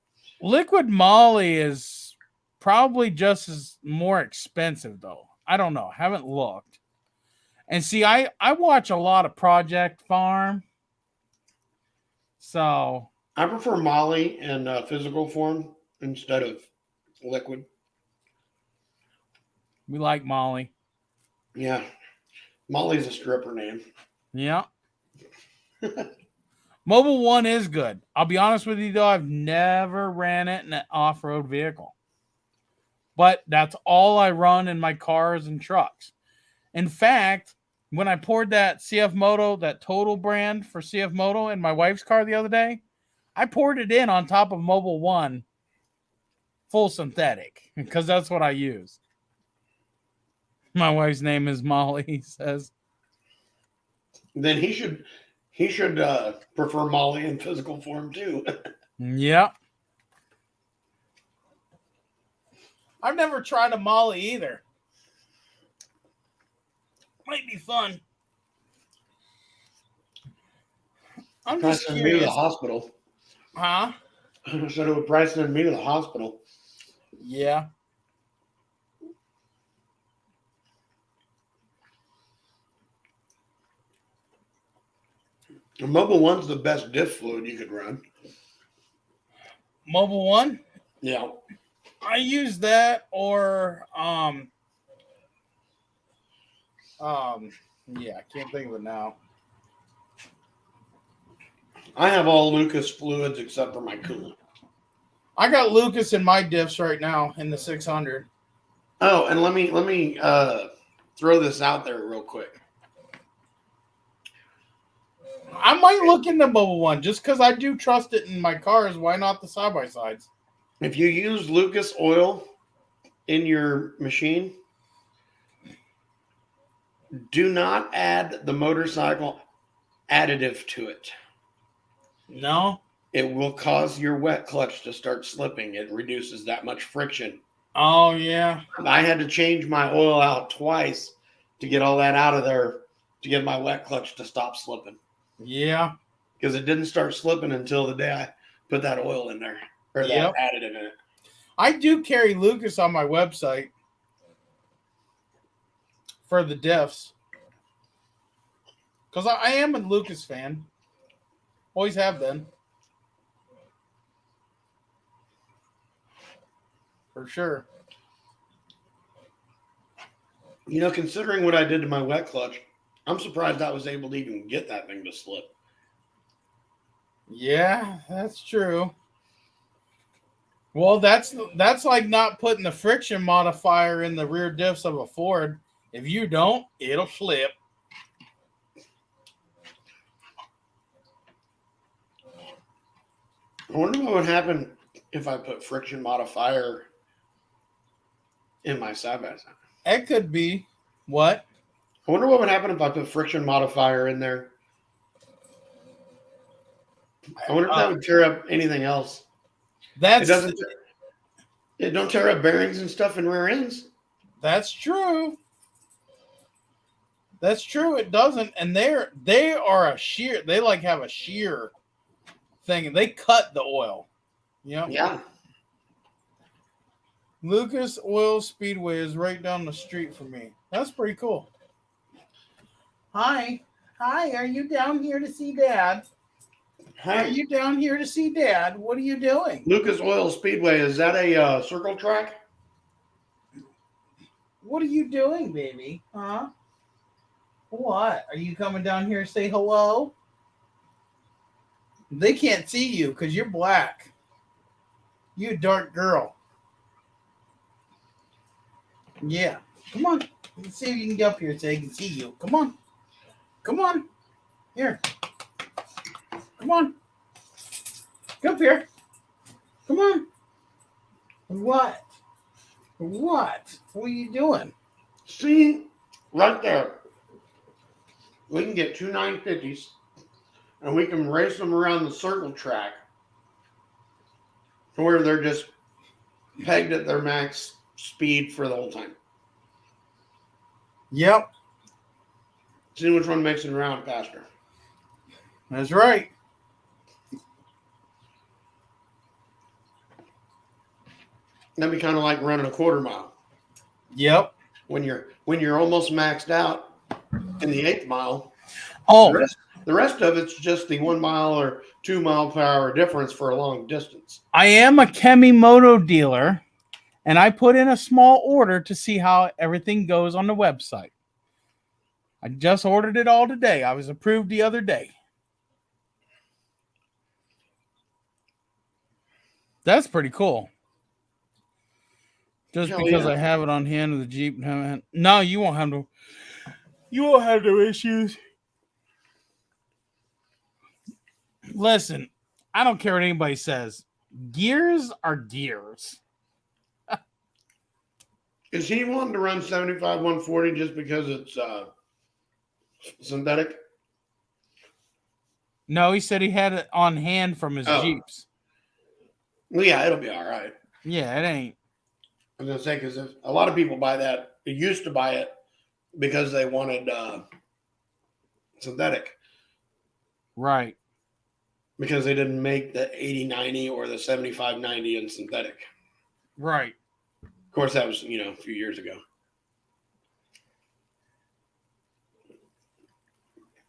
Liquid moly is probably just as more expensive, though. I don't know. Haven't looked. And see, I watch a lot of Project Farm. So I prefer moly in physical form instead of liquid. We like Molly. Yeah. Molly's a stripper name. Yeah. Mobile One is good. I'll be honest with you, though. I've never ran it in an off-road vehicle. But that's all I run in my cars and trucks. In fact, when I poured that Cfmoto, that Total brand for Cfmoto in my wife's car the other day, I poured it in on top of Mobile One full synthetic because that's what I use. My wife's name is Molly, he says. Then he should prefer Molly in physical form too. Yep. I've never tried a molly either. Might be fun. I'm just Pricing me to the curious. hospital. Huh? I said it would pricing me to the hospital. Yeah. The Mobile One's the best diff fluid you could run. Mobile One? Yeah. I use that or yeah, I can't think of it now. I have all Lucas fluids except for my coolant. I got Lucas in my diffs right now in the 600. Oh, and let me throw this out there real quick. I might look into Mobile One just because I do trust it in my cars. Why not the side by sides? If you use Lucas oil in your machine, do not add the motorcycle additive to it. No. It will cause your wet clutch to start slipping. It reduces that much friction. Oh yeah. I had to change my oil out twice to get all that out of there to get my wet clutch to stop slipping. Yeah. Because it didn't start slipping until the day I put that oil in there or that additive in it. I do carry Lucas on my website for the diffs. Because I am a Lucas fan. Always have been. For sure. You know, considering what I did to my wet clutch, I'm surprised I was able to even get that thing to slip. Yeah, that's true. Well, that's like not putting the friction modifier in the rear diffs of a Ford. If you don't, it'll slip. I wonder what would happen if I put friction modifier in my side-by-side. It could be. What? I wonder what would happen if I put friction modifier in there. I wonder if that would tear up anything else. That's It don't tear up bearings and stuff in rear ends. That's true. That's true. It doesn't, and they are a shear. They like have a shear thing, and they cut the oil. Yep. Yeah. Lucas Oil Speedway is right down the street from me. That's pretty cool. Hi. Are you down here to see Dad? Are you down here to see Dad? What are you doing? Lucas Oil Speedway, is that a circle track? What are you doing, baby? Huh? What? Are you coming down here to say hello? They can't see you because you're black. You a dark girl. Yeah. Come on. Let's see if you can get up here so they can see you. Come on. Come on. Here. Come on. Get up here. Come on. What? What? What are you doing? See? Right there. We can get two 950s and we can race them around the circle track to where they're just pegged at their max speed for the whole time. Yep. See which one makes it around faster. That's right. That'd be kind of like running a quarter mile. Yep. When you're almost maxed out in the 8th mile. Oh, the rest of it's just the 1 mile or 2 mile per hour difference for a long distance. I am a Cfmoto dealer, and I put in a small order to see how everything goes on the website. I just ordered it all today. I was approved the other day. That's pretty cool. Just Hell because yeah. I have it on hand of the Jeep. No, you won't have no. You won't have no issues. Listen, I don't care what anybody says. Gears are gears. Is he wanting to run 75 140 just because it's synthetic? No, he said he had it on hand from his Jeeps. Well, yeah, it'll be all right. Yeah, it ain't. I was gonna say because a lot of people buy that. They used to buy it because they wanted synthetic. Right. Because they didn't make the 80-90 or the 75-90 in synthetic. Right. Of course, that was a few years ago.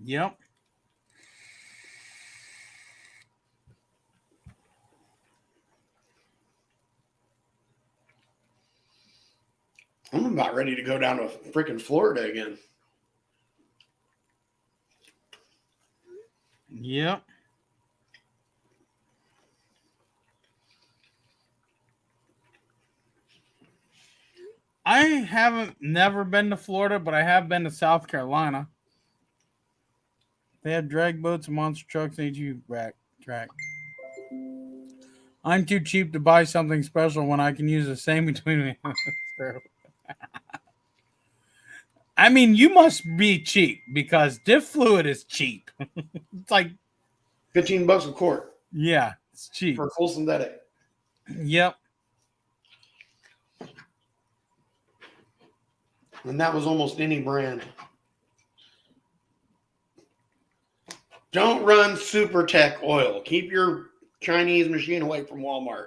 Yep. I'm about ready to go down to freaking Florida again. Yep. I haven't never been to Florida, but I have been to South Carolina. They have drag boats and monster trucks and ATV track. I'm too cheap to buy something special when I can use the same between me. I mean, you must be cheap because diff fluid is cheap. It's like $15 a quart. Yeah, it's cheap for full synthetic. Yep. And that was almost any brand. Don't run Super Tech oil. Keep your Chinese machine away from Walmart.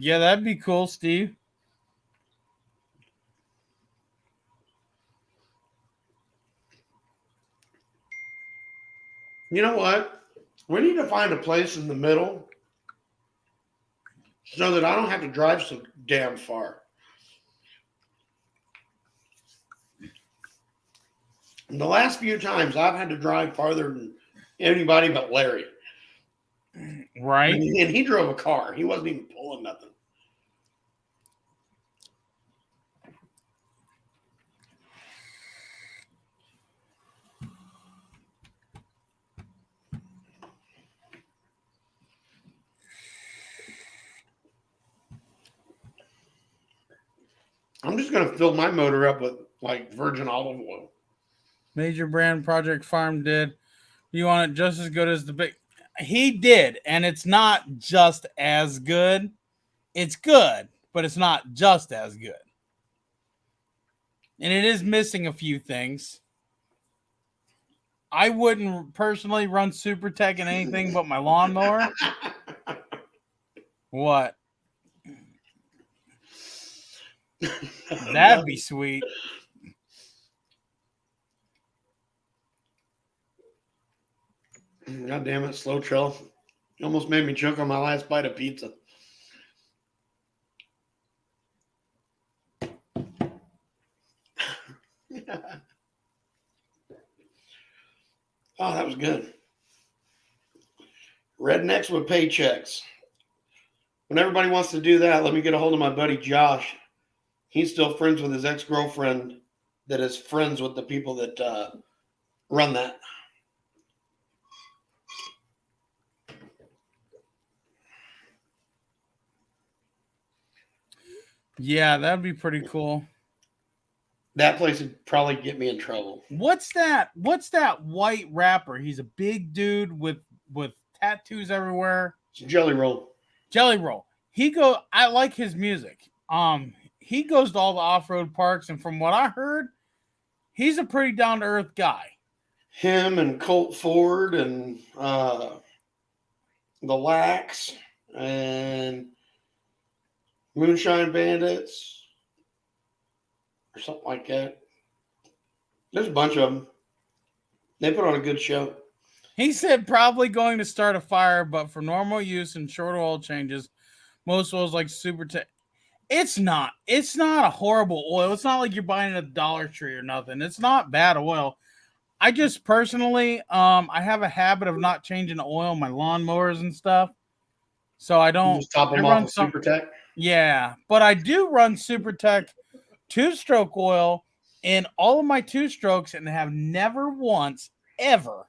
Yeah, that'd be cool, Steve. You know what? We need to find a place in the middle so that I don't have to drive so damn far. And the last few times I've had to drive farther than anybody but Larry. Right. And he drove a car. He wasn't even pulling nothing. I'm just going to fill my motor up with like virgin olive oil. Major Brand Project Farm did. You want it just as good as the big? He did, and it's not just as good. It's good, but it's not just as good. And it is missing a few things. I wouldn't personally run Super Tech in anything but my lawnmower. What? That'd be sweet. God damn it, Slow Trail. You almost made me choke on my last bite of pizza. Oh, that was good. Rednecks with paychecks. When everybody wants to do that, let me get a hold of my buddy Josh. He's still friends with his ex-girlfriend that is friends with the people that run that. Yeah, that'd be pretty cool. That place would probably get me in trouble. What's that? What's that white rapper? He's a big dude with tattoos everywhere. It's Jelly Roll. Jelly Roll. I like his music. He goes to all the off-road parks, and from what I heard, he's a pretty down-to-earth guy. Him and Colt Ford and the Lax and Moonshine Bandits or something like that. There's a bunch of them. They put on a good show. He said probably going to start a fire, but for normal use and short oil changes, most oils like Super Tech. It's not a horrible oil. It's not like you're buying at a Dollar Tree or nothing. It's not bad oil. I just personally, I have a habit of not changing the oil in my lawnmowers and stuff. So I don't. You just top them off with Super Tech? Yeah, but I do run Super Tech 2-stroke oil in all of my 2-strokes and have never once, ever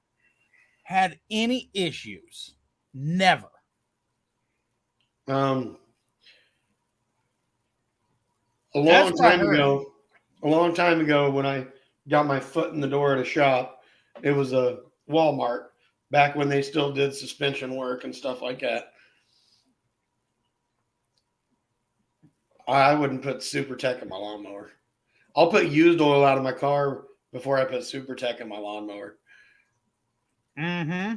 had any issues. Never. A long time ago, when I got my foot in the door at a shop. It was a Walmart back when they still did suspension work and stuff like that. I wouldn't put Super Tech in my lawnmower. I'll put used oil out of my car before I put Super Tech in my lawnmower. Mm-hmm.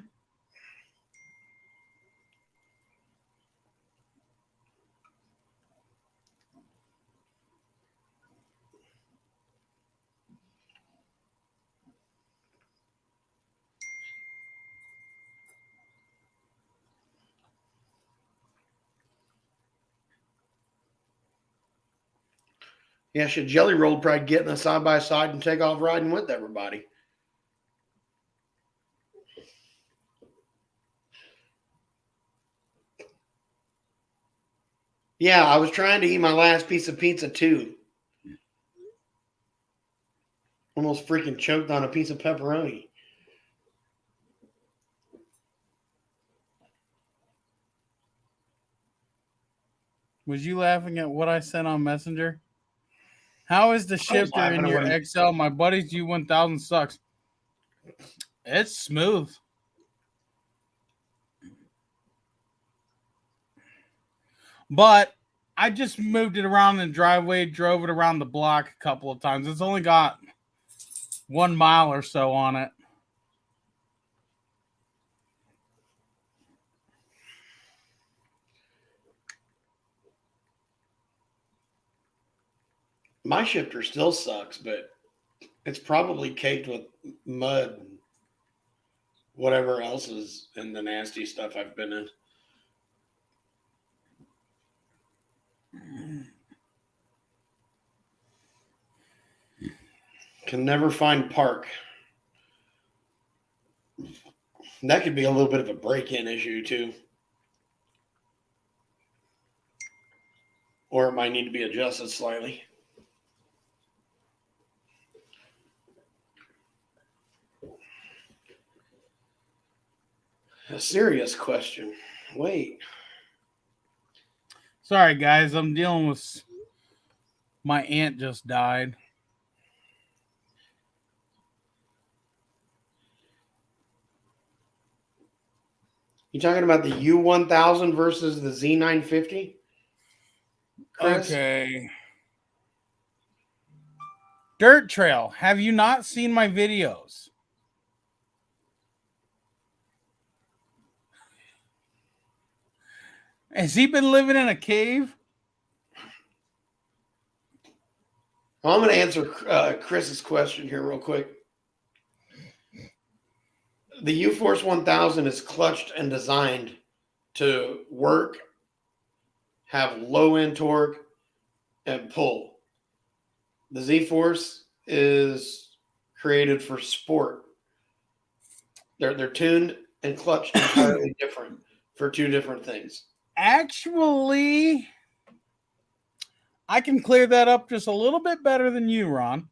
Yeah, should Jelly Roll probably get in a side by side and take off riding with everybody. Yeah, I was trying to eat my last piece of pizza too. Almost freaking choked on a piece of pepperoni. Was you laughing at what I sent on Messenger? How is the shifter in your XL? My buddy's U1000 sucks. It's smooth. But I just moved it around in the driveway, drove it around the block a couple of times. It's only got 1 mile or so on it. My shifter still sucks, but it's probably caked with mud and whatever else is in the nasty stuff I've been in. Can never find park. That could be a little bit of a break-in issue too. Or it might need to be adjusted slightly. A serious question. Wait. Sorry, guys. I'm dealing with... My aunt just died. You talking about the U1000 versus the Z950? Chris? Okay. Dirt Trail. Have you not seen my videos? Has he been living in a cave? Well, I'm going to answer Chris's question here real quick. The U-Force 1000 is clutched and designed to work, have low end torque, and pull. The Z-Force is created for sport. They're tuned and clutched entirely different for two different things. Actually, I can clear that up just a little bit better than you, Ron.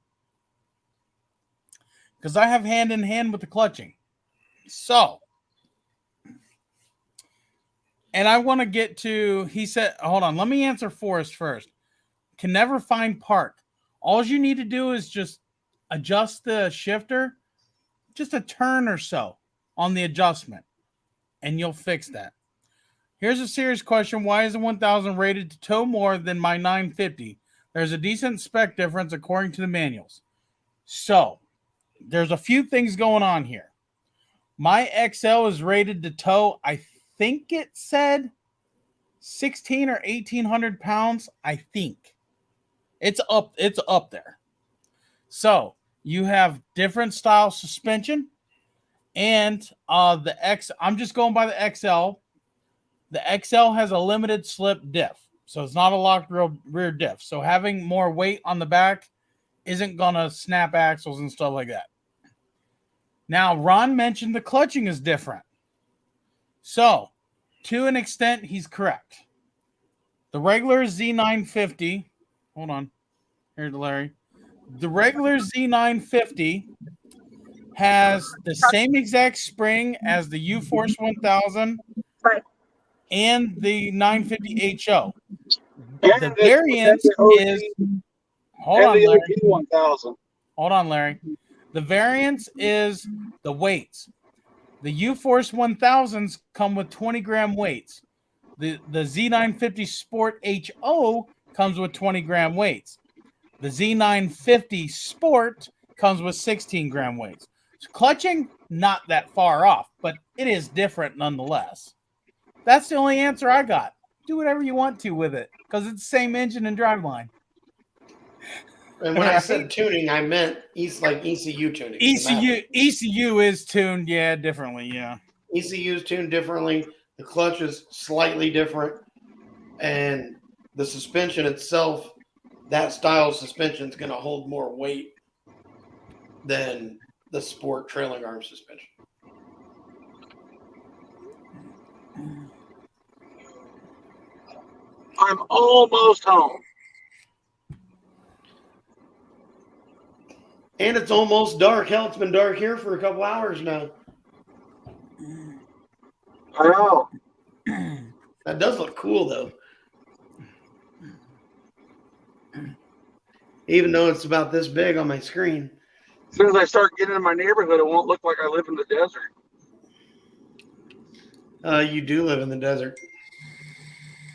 Because I have hand in hand with the clutching. So, and I want to get to, he said, hold on, let me answer Forrest first. Can never find park. All you need to do is just adjust the shifter, just a turn or so on the adjustment, and you'll fix that. Here's a serious question. Why is the 1000 rated to tow more than my 950? There's a decent spec difference according to the manuals. So, there's a few things going on here. My XL is rated to tow, I think it said 16 or 1800 pounds. I think it's up there. So you have different style suspension, and I'm just going by the XL. The XL has a limited slip diff, so it's not a locked rear diff. So having more weight on the back isn't gonna snap axles and stuff like that. Now, Ron mentioned the clutching is different. So, to an extent, he's correct. The regular Z950, hold on, here's Larry. The regular Z950 has the same exact spring as the U-Force 1000 and the 950 HO. The variance is, hold on, Larry. 1000. Hold on, Larry. The variance is the weights. The U-Force 1000s come with 20-gram weights. The Z950 Sport HO comes with 20-gram weights. The Z950 Sport comes with 16-gram weights. So clutching, not that far off, but it is different nonetheless. That's the only answer I got. Do whatever you want to with it, because it's the same engine and driveline. And when I said tuning, I meant like ECU tuning. ECU is tuned, yeah, differently, yeah. ECU is tuned differently. The clutch is slightly different, and the suspension itself, that style of suspension is going to hold more weight than the Sport trailing arm suspension. I'm almost home. And it's almost dark. Hell, it's been dark here for a couple hours now. I know. That does look cool, though. Even though it's about this big on my screen. As soon as I start getting in my neighborhood, it won't look like I live in the desert. You do live in the desert.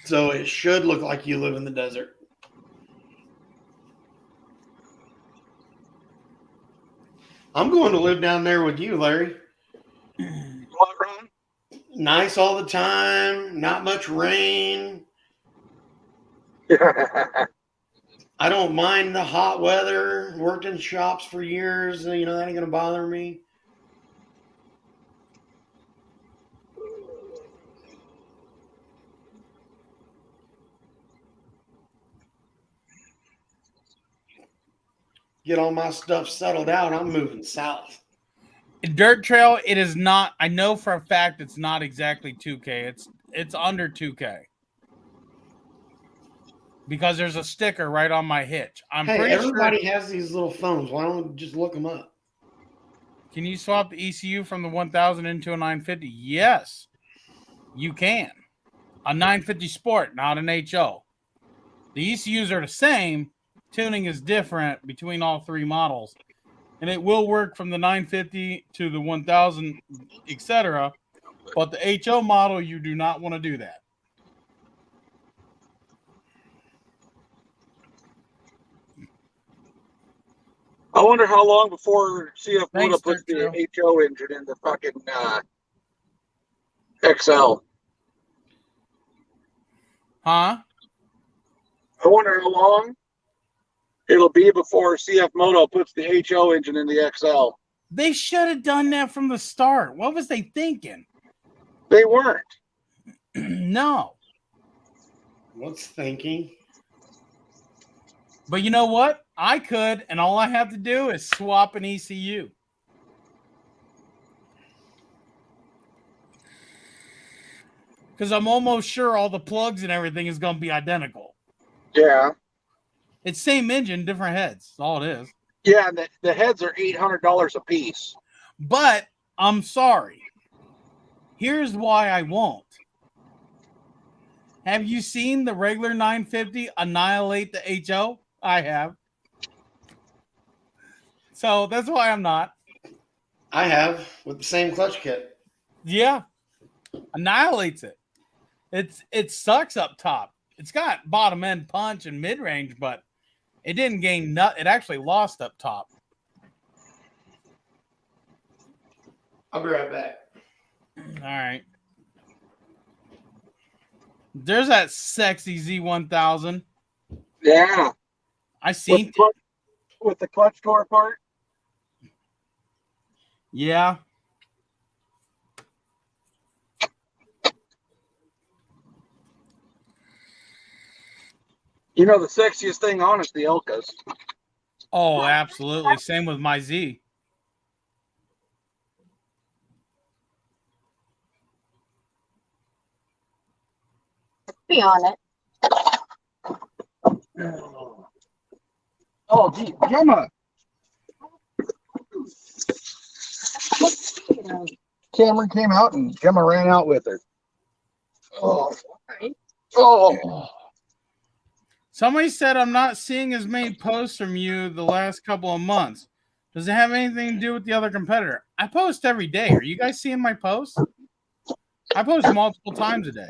So it should look like you live in the desert. I'm going to live down there with you, Larry. What, Ron? Nice all the time. Not much rain. I don't mind the hot weather. Worked in shops for years. You know, that ain't going to bother me. Get all my stuff settled out. I'm moving south. Dirt Trail, it is not. I know for a fact it's not exactly 2K. It's under 2K. Because there's a sticker right on my hitch. Everybody has these little phones. Why don't we just look them up? Can you swap the ECU from the 1000 into a 950? Yes, you can. A 950 Sport, not an HO. The ECUs are the same. Tuning is different between all three models. And it will work from the 950 to the 1000, etc. But the HO model, you do not want to do that. I wonder how long before Cfmoto puts the Trail. HO engine in the fucking XL. Huh? I wonder how long it'll be before Cfmoto puts the HO engine in the XL. They should have done that from the start. What was they thinking? They weren't. No. What's thinking? But you know what? I could, and all I have to do is swap an ECU. Because I'm almost sure all the plugs and everything is going to be identical. Yeah. It's same engine, different heads. That's all it is. Yeah, and the heads are $800 a piece. But I'm sorry. Here's why I won't. Have you seen the regular 950 annihilate the HO? I have. So that's why I'm not. I have, with the same clutch kit. Yeah. Annihilates it. It sucks up top. It's got bottom end punch and mid range, but it didn't gain it actually lost up top. I'll be right back. All right. There's that sexy Z1000. Yeah. I seen with the clutch tore apart. Yeah. You know, the sexiest thing on is the Elkas. Oh, absolutely. Same with my Z. Be on it. Oh, gee, Gemma. Cameron came out and Gemma ran out with her. Oh. Oh. Somebody said I'm not seeing as many posts from you the last couple of months. Does it have anything to do with the other competitor? I post every day. Are you guys seeing my posts? I post multiple times a day.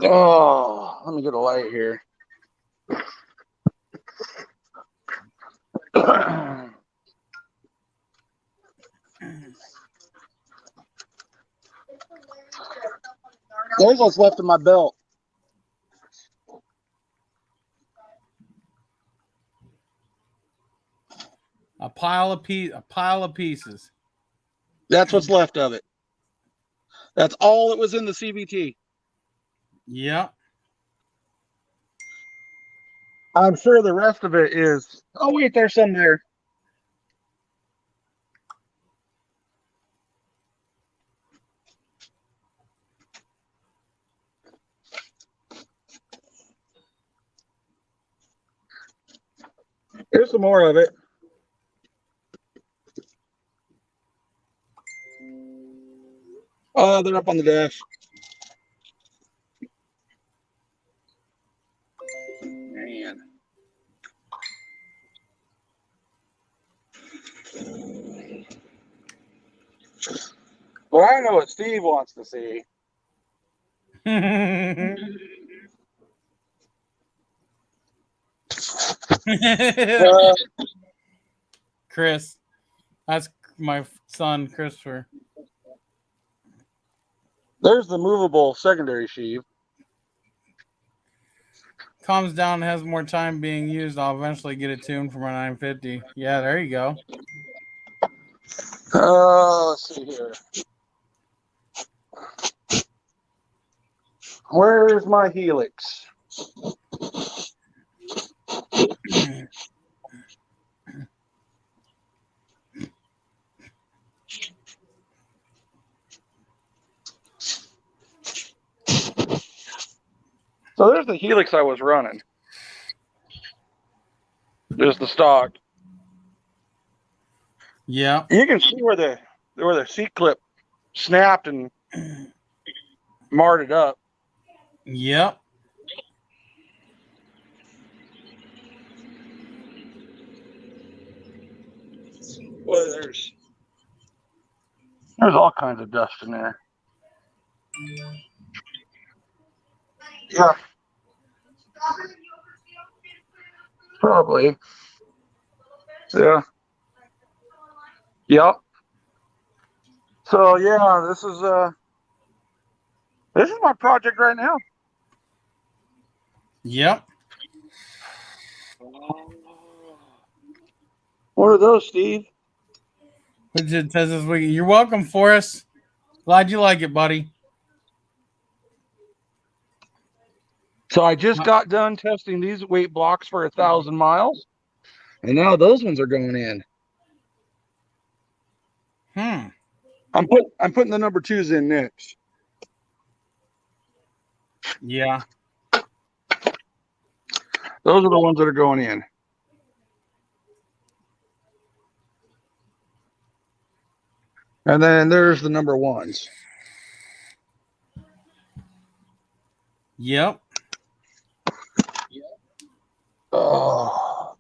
Oh, let me get a light here. There's what's left of my belt. A pile of pieces. That's what's left of it. That's all that was in the CVT. Yep. I'm sure the rest of it is. Oh wait, there's some there. Here's some more of it. Oh, they're up on the dash. Man. Well, I know what Steve wants to see. Chris, that's my son, Christopher. There's the movable secondary sheave. Calms down and has more time being used. I'll eventually get it tuned for my 950. Yeah, there you go. Let's see here. Where's my helix? So there's the helix I was running. There's the stock. Yeah. You can see where the seat clip snapped and marred it up. Yep. Boy, there's all kinds of dust in there. Yeah. Probably. Yeah. Yep. So yeah, this is my project right now. Yep. What are those, Steve? Which it says this week. You're welcome, Forrest. Glad you like it, buddy. So I just got done testing these weight blocks for 1,000 miles, and now those ones are going in. I'm putting the number 2s in next. Yeah. Those are the ones that are going in. And then there's the number 1s. Yep. Oh.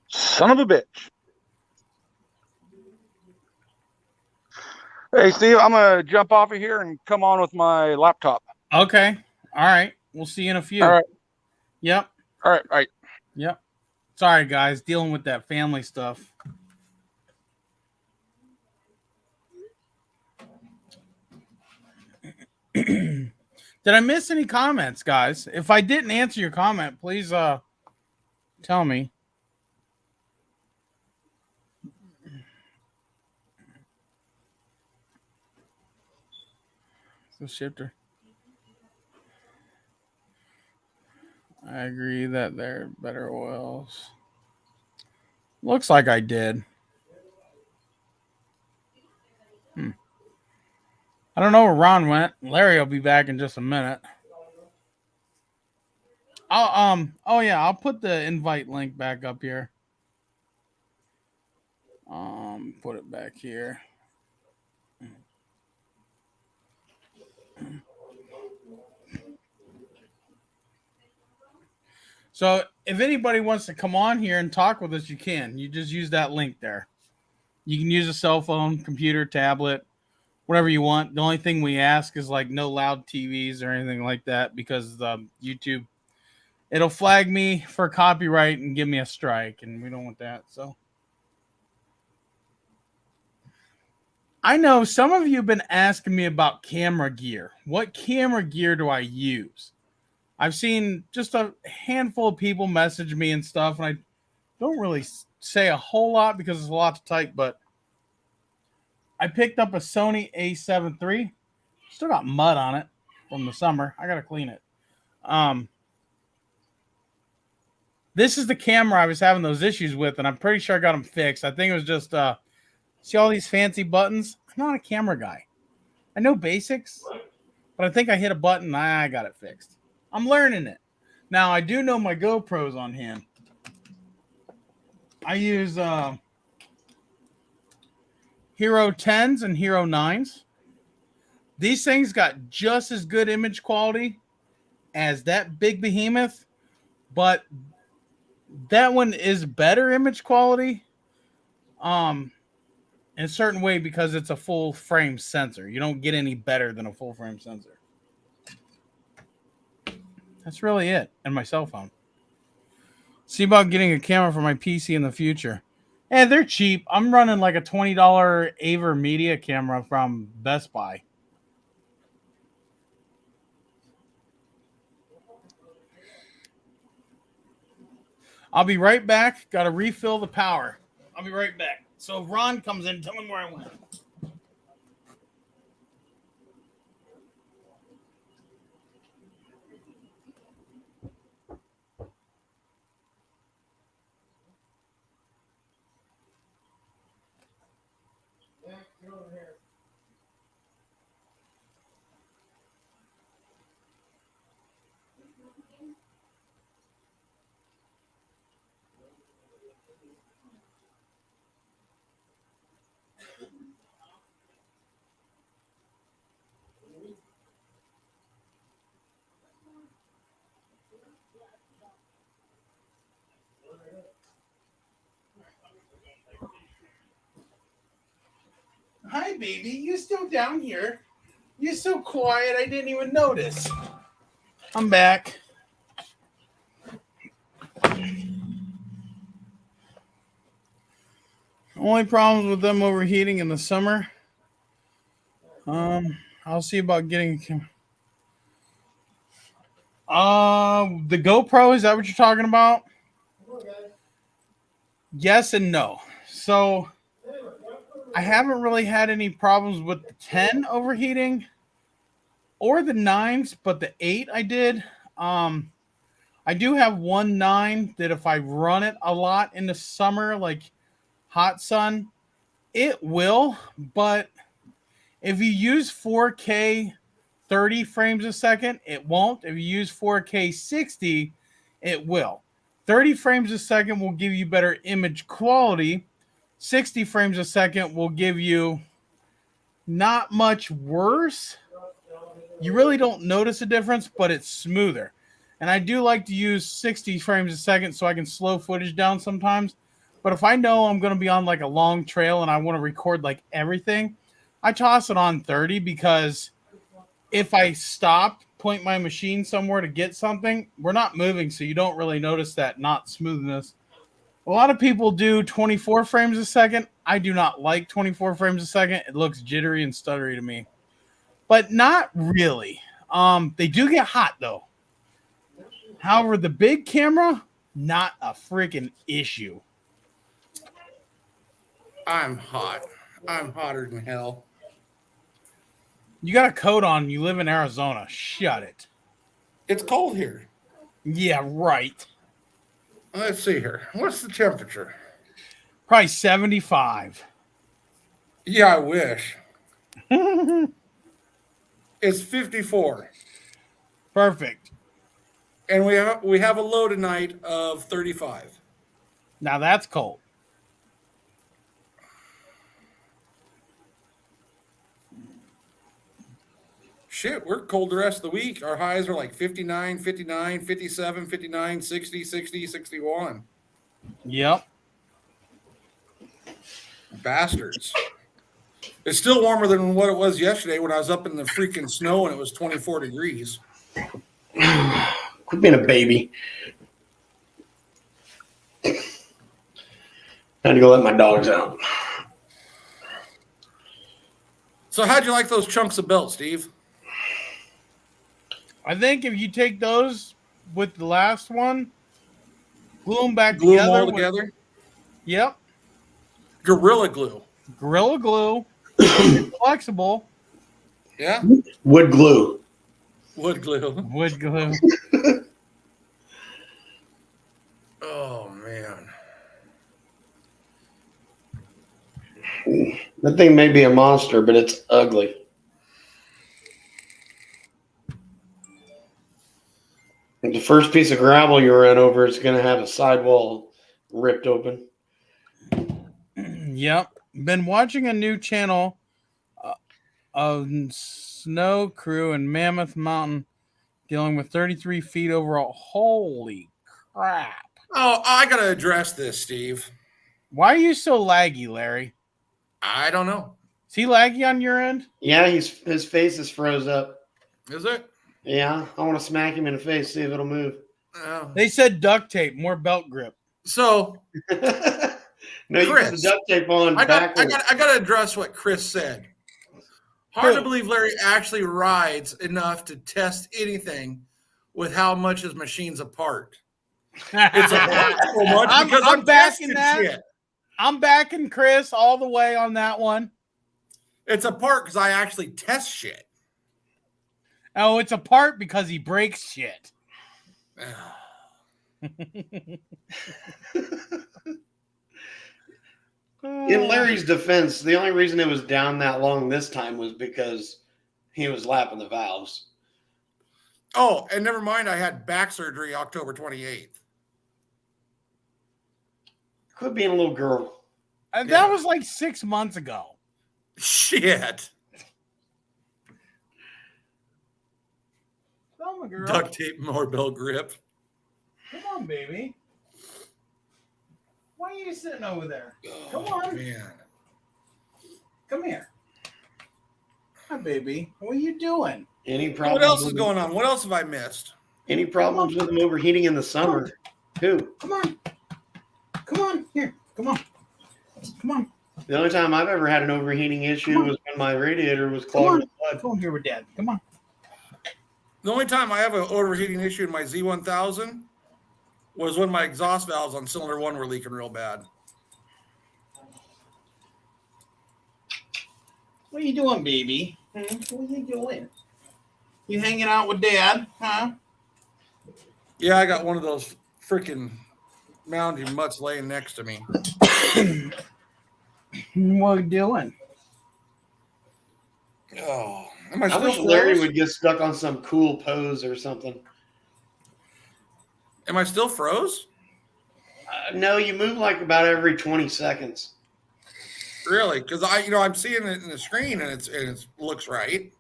Son of a bitch. Hey, Steve, I'm going to jump off of here and come on with my laptop. Okay. All right. We'll see you in a few. All right. Yep. All right. All right. Yep. Sorry, guys. Dealing with that family stuff. Did I miss any comments, guys? If I didn't answer your comment, please tell me. The shifter. I agree that they're better oils. Looks like I did. I don't know where Ron went. Larry will be back in just a minute. Oh yeah, I'll put the invite link back up here. Put it back here. So if anybody wants to come on here and talk with us, you can. You just use that link there. You can use a cell phone, computer, tablet, whatever you want. The only thing we ask is like no loud TVs or anything like that because YouTube, it'll flag me for copyright and give me a strike, and we don't want that. So I know some of you have been asking me about camera gear. What camera gear do I use? I've seen just a handful of people message me and stuff, and I don't really say a whole lot because it's a lot to type, but I picked up a Sony A7 III. Still got mud on it from the summer. I got to clean it. This is the camera I was having those issues with, and I'm pretty sure I got them fixed. I think it was just, see all these fancy buttons? I'm not a camera guy. I know basics, but I think I hit a button and I got it fixed. I'm learning it. Now, I do know my GoPro's on hand. I use Hero 10s and Hero 9s. These things got just as good image quality as that big behemoth, but that one is better image quality in a certain way because it's a full frame sensor. You don't get any better than a full frame sensor. That's really it. And my cell phone. See about getting a camera for my PC in the future. And they're cheap. I'm running like a $20 Aver Media camera from Best Buy. I'll be right back. Got to refill the power. I'll be right back. So if Ron comes in, tell him where I went. Hi, baby. You still down here? You're so quiet, I didn't even notice. I'm back. Only problems with them overheating in the summer. I'll see about getting a camera. The GoPro, is that what you're talking about? Yes and no. So I haven't really had any problems with the 10 overheating or the 9s, but the 8 I did. I do have one 9 that if I run it a lot in the summer, like hot sun, it will, but if you use 4K 30 frames a second, it won't. If you use 4K 60, it will. 30 frames a second will give you better image quality. 60 frames a second will give you not much worse. You really don't notice a difference, but it's smoother. And I do like to use 60 frames a second so I can slow footage down sometimes. But if I know I'm going to be on like a long trail and I want to record like everything, I toss it on 30 because if I stop, point my machine somewhere to get something, we're not moving, so you don't really notice that not smoothness. A lot of people do 24 frames a second. I do not like 24 frames a second. It looks jittery and stuttery to me. But not really. They do get hot though. However, the big camera, not a freaking issue. I'm hot. I'm hotter than hell. You got a coat on. You live in Arizona. Shut it. It's cold here. Yeah, right. Let's see here. What's the temperature? Probably 75. Yeah, I wish. It's 54. Perfect. And we have a low tonight of 35. Now that's cold. shit, we're cold the rest of the week. Our highs are like 59, 59, 57, 59, 60, 60, 61. Yep. Bastards. It's still warmer than what it was yesterday when I was up in the freaking snow and it was 24 degrees. Quit being a baby. Time to go let my dogs out. So how'd you like those chunks of belt, Steve? I think if you take those with the last one, glue them back Glue them together. all together? Yep. Gorilla glue. Gorilla glue. Flexible. Yeah? Wood glue. Wood glue. Wood glue. Oh, man. That thing may be a monster, but it's ugly. The first piece of gravel you ran over is going to have a sidewall ripped open. Yep. Been watching a new channel of snow crew in Mammoth Mountain dealing with 33 feet overall. Holy crap. Oh, I got to address this, Steve. Why are you so laggy, Larry? I don't know. Is he laggy on your end? Yeah, his face is froze up. Is it? Yeah, I want to smack him in the face, see if it'll move. They said duct tape, more belt grip. So, no, you put the duct tape on backwards. I got to address what Chris said. Hard to believe Larry actually rides enough to test anything with how much his machine's apart. It's apart so much because I'm backing testing that. shit. I'm backing Chris all the way on that one. It's apart because I actually test shit. Oh, it's apart because he breaks shit. In Larry's defense, the only reason it was down that long this time was because he was lapping the valves. Oh, and never mind, I had back surgery October 28th. Quit being a little girl. That was like 6 months ago. Shit. Come on, girl. Duct tape, more belt grip. Come on, baby. Why are you sitting over there? Come Oh, on. man. Come here. Hi, baby. What are you doing? Any problems? What else is going on? What else have I missed? Any problems with him overheating in the summer? Who? Come on. Come on. Here. Come on. Come on. The only time I've ever had an overheating issue was when my radiator was clogged with blood. Come on here with Dad. Come on. The only time I have an overheating issue in my Z1000 was when my exhaust valves on cylinder 1 were leaking real bad. What are you doing, baby? What are you doing? You hanging out with Dad, huh? Yeah, I got one of those freaking mountain mutts laying next to me. What are you doing? Oh, am I I still wish Larry froze? would get stuck on some cool pose or something. Am I still froze? No, you move like about every 20 seconds. Really? Because I'm seeing it in the screen and it looks right.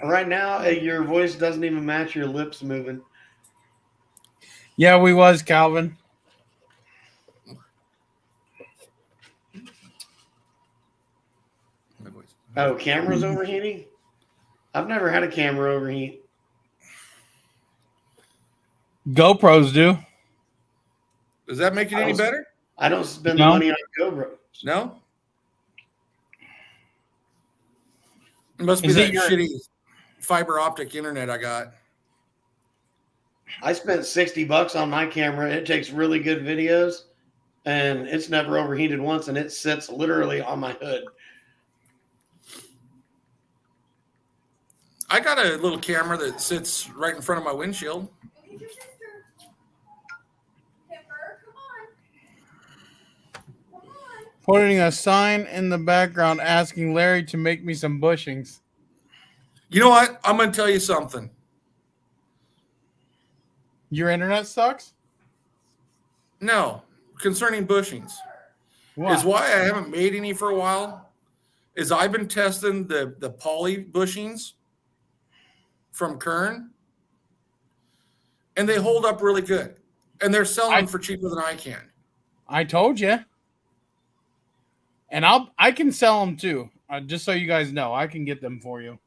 Right now, your voice doesn't even match your lips moving. Yeah, we was, Calvin. Oh, camera's overheating? I've never had a camera overheat. GoPros do. Does that make it any better? I don't spend No. the money on GoPro. No. It must be Is that it your- shitty fiber optic internet I got. I spent $60 on my camera. It takes really good videos, and it's never overheated once, and it sits literally on my hood. I got a little camera that sits right in front of my windshield. Putting a sign in the background asking Larry to make me some bushings. You know what? I'm going to tell you something. Your internet sucks? No, concerning bushings. What? Is why I haven't made any for a while is I've been testing the poly bushings from Kern, and they hold up really good. And they're selling them for cheaper than I can. I told you. And I can sell them too. Just so you guys know, I can get them for you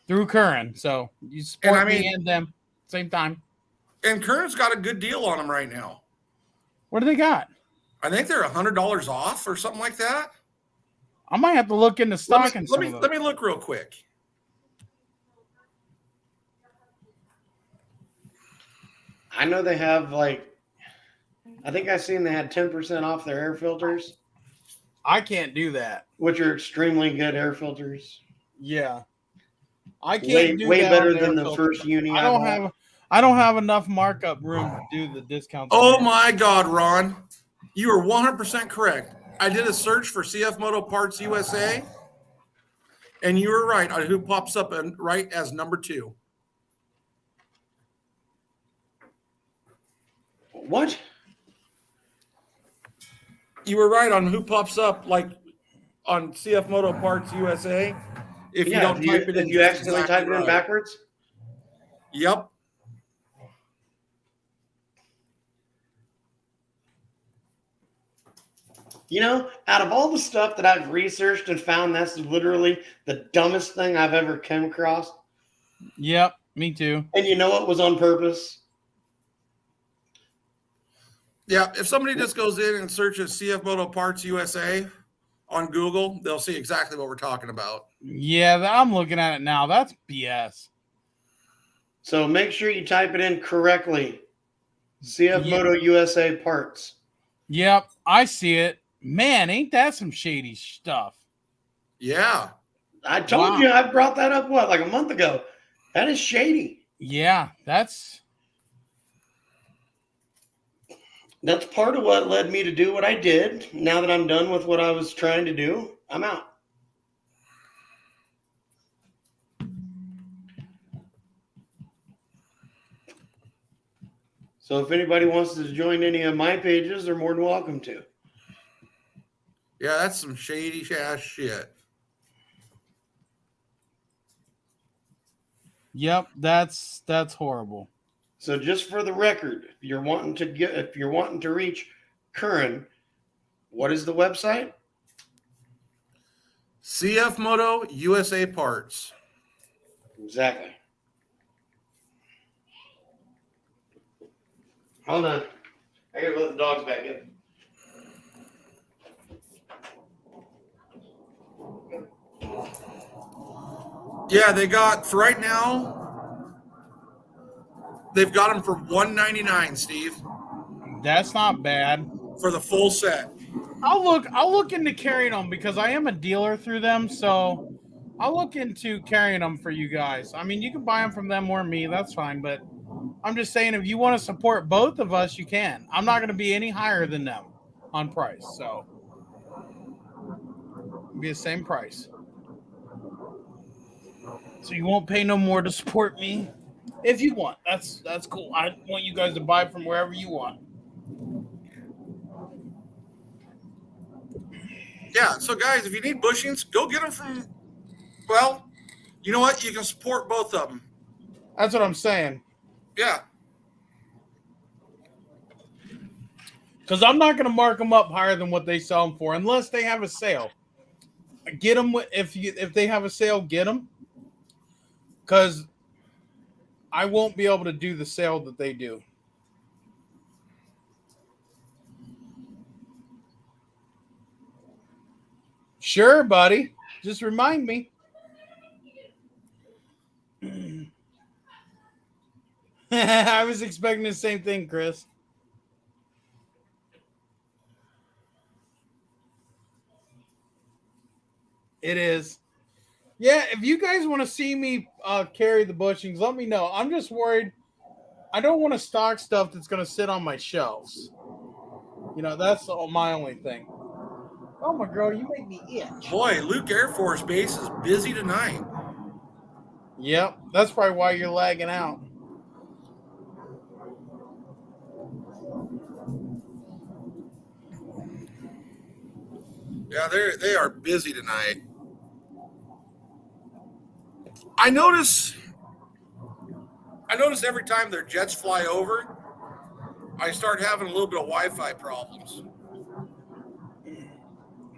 through Curran. So you support me and them same time. And Kern's got a good deal on them right now. What do they got? I think they're $100 off or something like that. I might have to look into stock. Let me look real quick. I know they have I think I seen they had 10% off their air filters. I can't do that. Which are extremely good air filters. Yeah. I can't do way that better than the first uni. I don't have enough markup room to do the discounts. Oh my God, Ron. You are 100% correct. I did a search for Cfmoto Parts USA, and you were right on who pops up right as number 2. What? You were right on who pops up on Cfmoto Parts USA. If you don't type it in, if you accidentally type it in backwards. Yep. You know, out of all the stuff that I've researched and found, that's literally the dumbest thing I've ever come across. Yep, me too. And you know it was on purpose? Yeah, if somebody just goes in and searches Cfmoto Parts USA on Google, they'll see exactly what we're talking about. Yeah, I'm looking at it now. That's BS. So make sure you type it in correctly. Cfmoto USA Parts. Yep, I see it. Man, ain't that some shady stuff? Yeah. I told you I brought that up, a month ago. That is shady. Yeah, that's part of what led me to do what I did. Now that I'm done with what I was trying to do, I'm out. So if anybody wants to join any of my pages, they're more than welcome to. Yeah, that's some shady ass shit. Yep, that's horrible. So just for the record, if you're wanting to reach Curran, what is the website? Cfmoto USA Parts. Exactly. Hold on. I gotta let the dogs back in. Yeah, they got for right now. They've got them for $199, Steve. That's not bad for the full set. I'll look into carrying them because I am a dealer through them, so I'll look into carrying them for you guys. I mean, you can buy them from them or me, that's fine, but I'm just saying if you want to support both of us, you can. I'm not going to be any higher than them on price, so it'll be the same price. So you won't pay no more to support me if you want. That's cool. I want you guys to buy from wherever you want. Yeah, so guys, if you need bushings, go get them from, well, you know what? You can support both of them. That's what I'm saying. Yeah. Because I'm not going to mark them up higher than what they sell them for unless they have a sale. Get them if they have a sale, get them. Because I won't be able to do the sale that they do. Sure, buddy. Just remind me. I was expecting the same thing, Chris. It is. Yeah, if you guys want to see me carry the bushings, let me know. I'm just worried. I don't want to stock stuff that's going to sit on my shelves. You know, that's my only thing. Oh, my girl, you make me itch. Boy, Luke Air Force Base is busy tonight. Yep, that's probably why you're lagging out. Yeah, they are busy tonight. I notice every time their jets fly over, I start having a little bit of Wi-Fi problems.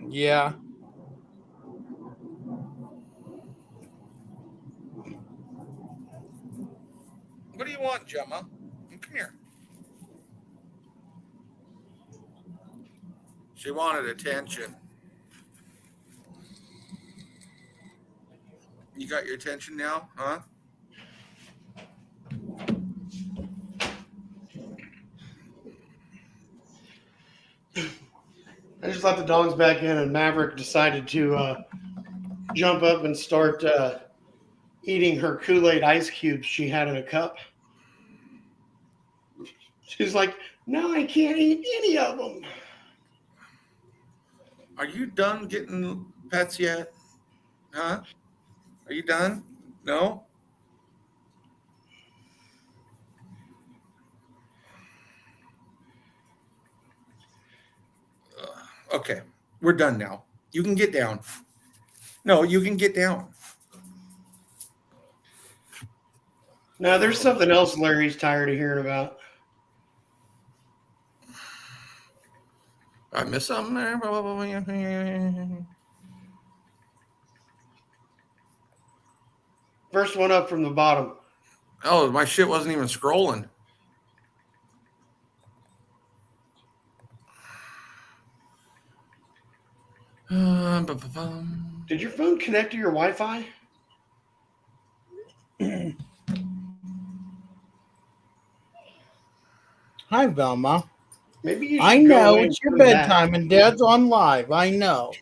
Yeah. What do you want, Gemma? Come here. She wanted attention. You got your attention now, huh? I just let the dogs back in, and Maverick decided to jump up and start eating her Kool-Aid ice cubes she had in a cup. She's like, no, I can't eat any of them. Are you done getting pets yet? Huh? Are you done? No? Okay, we're done now. You can get down. No, you can get down. Now, there's something else Larry's tired of hearing about. I missed something there. First one up from the bottom. Oh, my shit wasn't even scrolling. Did your phone connect to your Wi-Fi? Hi, Velma. Maybe you should I go know away it's and your come back. bedtime and Dad's on live. I know.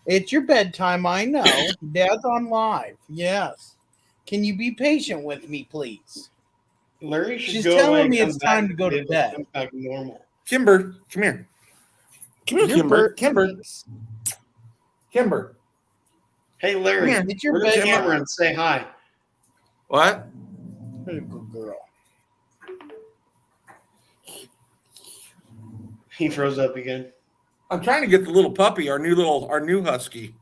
It's your bedtime. I know. Dad's on live. Yes. Can you be patient with me, please? Larry should She's go telling away and me come it's back time to go to until it bed. comes back to normal. Kimber, come here. Come here, Your Kimber. bird Kimber. stinks. Kimber. Hey, Larry, Come here. It's your where's the bed. camera and say hi. What? Good girl. He froze up again. I'm trying to get the little puppy, our new husky.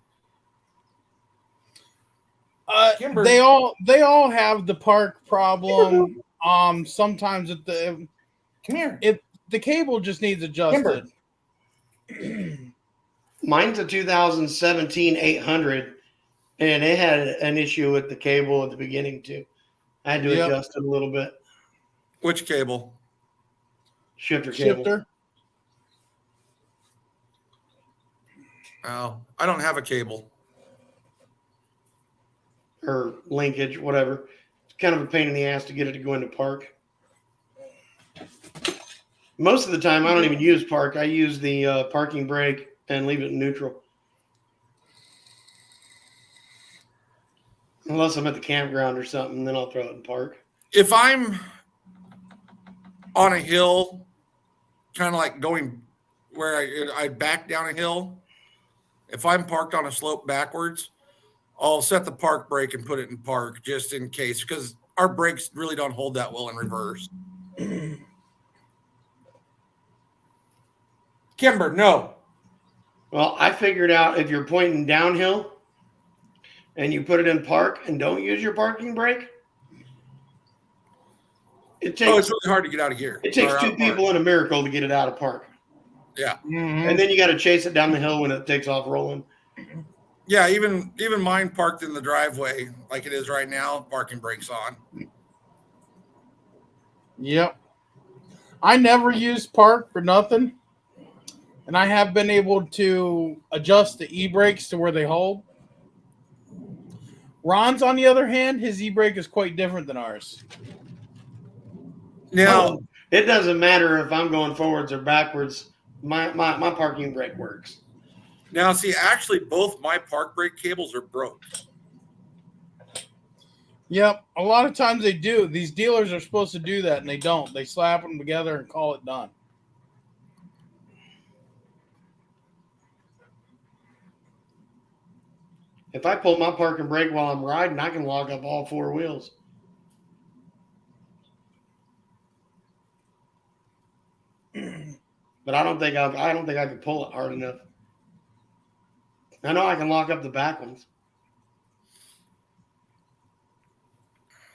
Kimber. They all have the park problem. Sometimes Come here. the cable just needs adjusted. Mine's a 2017 800, and it had an issue with the cable at the beginning, too. I had to adjust it a little bit. Which cable? Shifter cable. Shifter. Oh, I don't have a cable. Or linkage, whatever. It's kind of a pain in the ass to get it to go into park. Most of the time, I don't even use park. I use the parking brake and leave it in neutral. Unless I'm at the campground or something, then I'll throw it in park. If I'm on a hill, kind of like going where I back down a hill, if I'm parked on a slope backwards, I'll set the park brake and put it in park just in case, because our brakes really don't hold that well in reverse. Kimber, no. Well, I figured out if you're pointing downhill and you put it in park and don't use your parking brake, It's really hard to get out of gear. It takes two people and a miracle to get it out of park. Yeah. Mm-hmm. And then you got to chase it down the hill when it takes off rolling. Yeah, even mine parked in the driveway like it is right now, parking brakes on. Yep. I never use park for nothing. And I have been able to adjust the e-brakes to where they hold. Ron's, on the other hand, his e-brake is quite different than ours. Now, it doesn't matter if I'm going forwards or backwards. My parking brake works. Now, see, actually, both my park brake cables are broke. Yep. A lot of times they do. These dealers are supposed to do that, and they don't. They slap them together and call it done. If I pull my parking brake while I'm riding, I can lock up all four wheels. But I don't think I can pull it hard enough. I know I can lock up the back ones.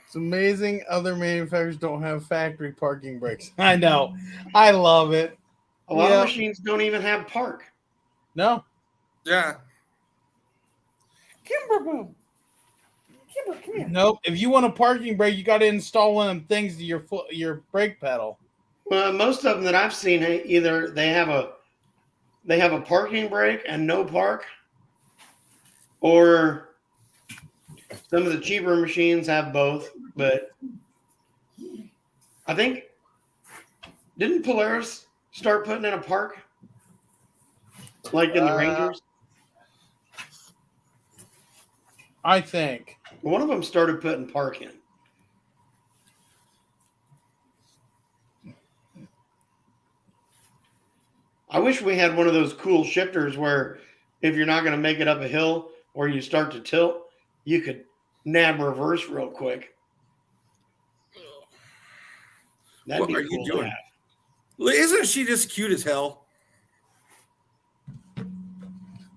It's amazing other manufacturers don't have factory parking brakes. I know. I love it. A lot of machines don't even have park. No. Yeah. Kimber, come here. Nope. If you want a parking brake, you got to install one of them things to your brake pedal. Well, most of them that I've seen, either they have a parking brake and no park, or some of the cheaper machines have both. But I think, didn't Polaris start putting in a park, like in the Rangers? I think One of them started putting park in. I wish we had one of those cool shifters where if you're not going to make it up a hill or you start to tilt, you could nab reverse real quick. That'd What be are cool you to doing? have. Isn't she just cute as hell?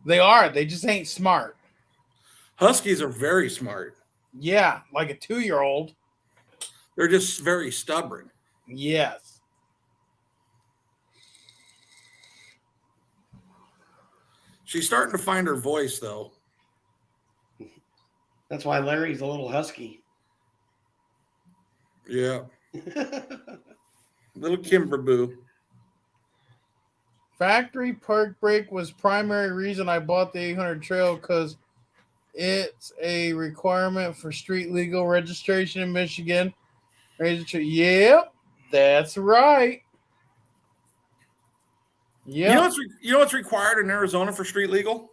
they are. They just ain't smart. Huskies are very smart. Yeah, like a 2-year-old. They're just very stubborn. Yes. She's starting to find her voice, though. That's why Larry's a little husky. Yeah. Little Kimberboo. Factory park brake was primary reason I bought the 800 Trail because it's a requirement for street legal registration in Michigan. Yep, that's right. Yep. You know what's required in Arizona for street legal?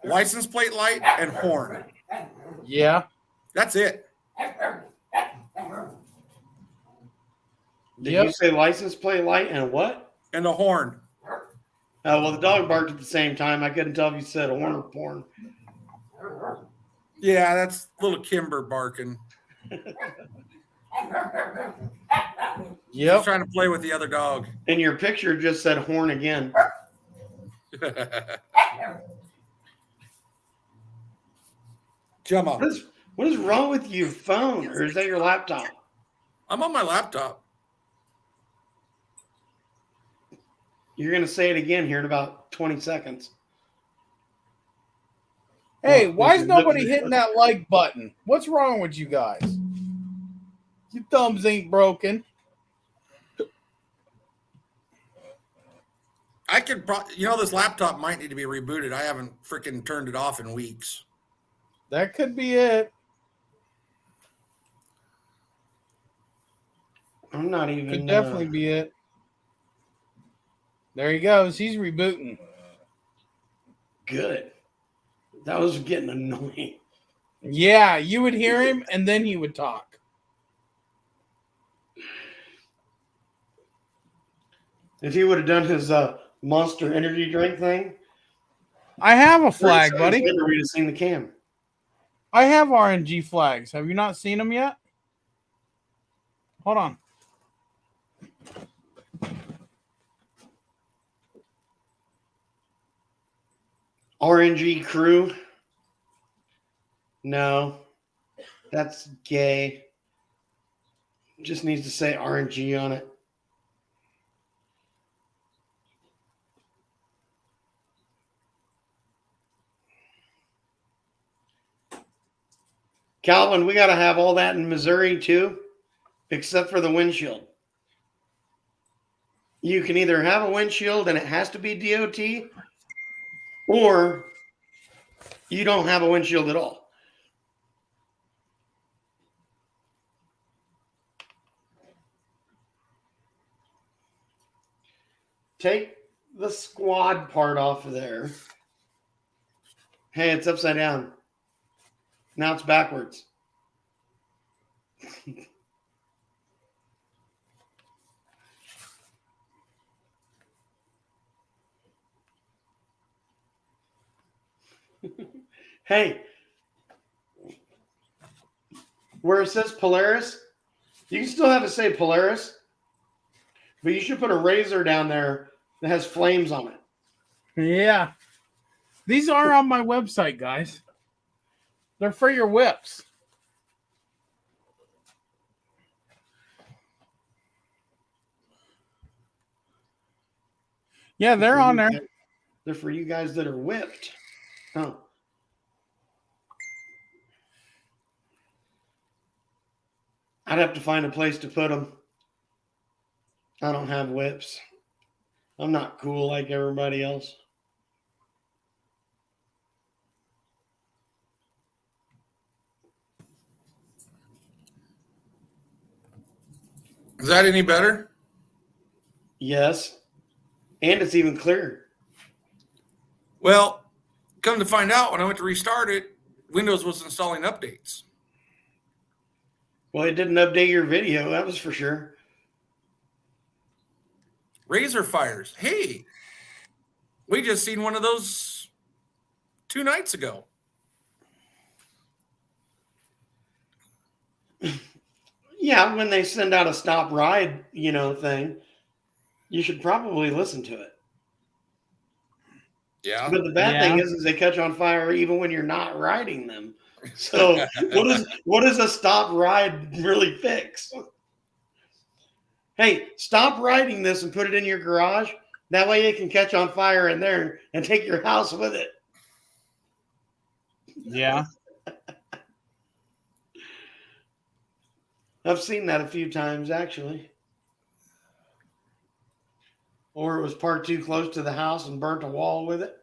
License plate light and horn. Yeah. That's it. Did you say license plate light and what? And a horn. Well, the dog barked at the same time. I couldn't tell if you said horn or porn. Yeah, that's little Kimber barking. Yep. He's trying to play with the other dog. And your picture just said horn again. Come on. What is wrong with your phone? Or is that your laptop? I'm on my laptop. You're going to say it again here in about 20 seconds. Hey, why is nobody hitting that like button? What's wrong with you guys? Your thumbs ain't broken. I could this laptop might need to be rebooted. I haven't freaking turned it off in weeks. That could be it. I'm not even. Could definitely be it. There he goes. He's rebooting. Good. That was getting annoying. Yeah, you would hear him and then he would talk. If he would have done his Monster energy drink thing, I have a flag, buddy. Later we'd have seen the cam. I have R.N.G flags. Have you not seen them yet? Hold on. R.N.G crew. No, that's gay. Just needs to say R.N.G on it. Calvin, we got to have all that in Missouri too, except for the windshield. You can either have a windshield and it has to be DOT, or you don't have a windshield at all. Take the squad part off of there. Hey, it's upside down. Now it's backwards. Hey, where it says Polaris, you can still have it say Polaris, but you should put a razor down there that has flames on Yeah. These are on my website, guys. They're for your whips. Yeah, they're on there. They're for you guys that are whipped. Oh. I'd have to find a place to put them. I don't have whips. I'm not cool like everybody else. Is that any better? Yes. And it's even clearer. Well, come to find out, when I went to restart it, Windows was installing updates. Well, it didn't update your video, that was for sure. Razor fires. Hey, we just seen one of those 2 nights ago. Yeah, when they send out a stop ride, thing, you should probably listen to it. Yeah. But the bad thing is they catch on fire even when you're not riding them. So what does a stop ride really fix? Hey, stop riding this and put it in your garage. That way it can catch on fire in there and take your house with it. Yeah. I've seen that a few times, actually. Or it was parked too close to the house and burnt a wall with it.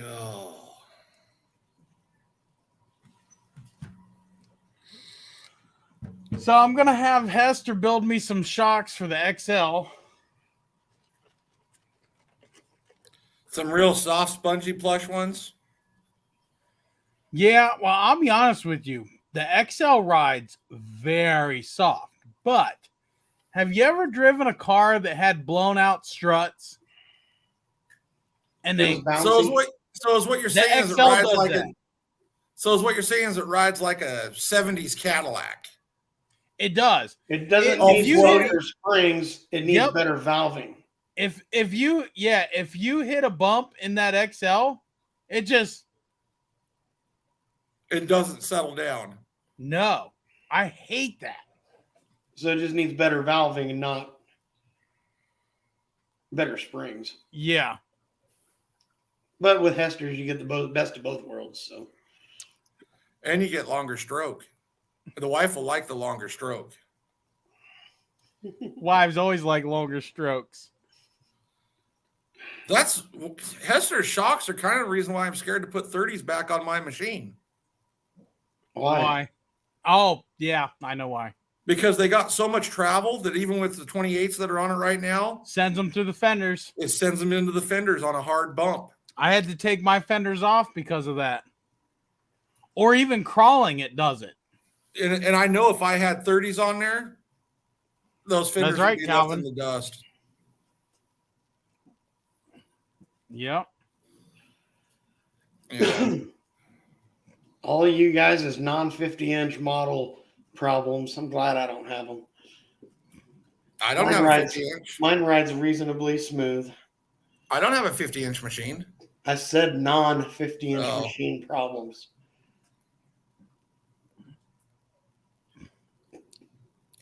Oh. So I'm going to have Hester build me some shocks for the XL. Some real soft, spongy plush ones. Yeah, well, I'll be honest with you. The XL ride's very soft. But have you ever driven a car that had blown out struts? And It was so is bouncy. what you're the saying is it XL rides does like that. So is what you're saying is it rides like a 70s Cadillac. It does. It doesn't If need you floater springs. It needs Yep. better valving. If you hit a bump in that XL, it just It doesn't settle down. no. I hate that. So it just needs better valving and not better springs. Yeah. But with Hester's, you get the best of both worlds. So, And you get longer stroke. The wife will like the longer stroke. Wives always like longer strokes. Hester's shocks are kind of the reason why I'm scared to put 30s back on my machine. why? Oh, yeah, I know why. Because they got so much travel that even with the 28s that are on it right now, Sends them through the fenders. it sends them into the fenders on a hard bump. I had to take my fenders off because of that. Or even crawling, it does it. And I know if I had 30s on there, those fenders That's right, would be Calvin. left in the dust. Yep. Yeah. All of you guys is non-50-inch model problems. I'm glad I don't have them. I don't Mine have a rides- 50-inch. Mine rides reasonably smooth. I don't have a 50-inch machine. I said non-50-inch Oh. machine problems.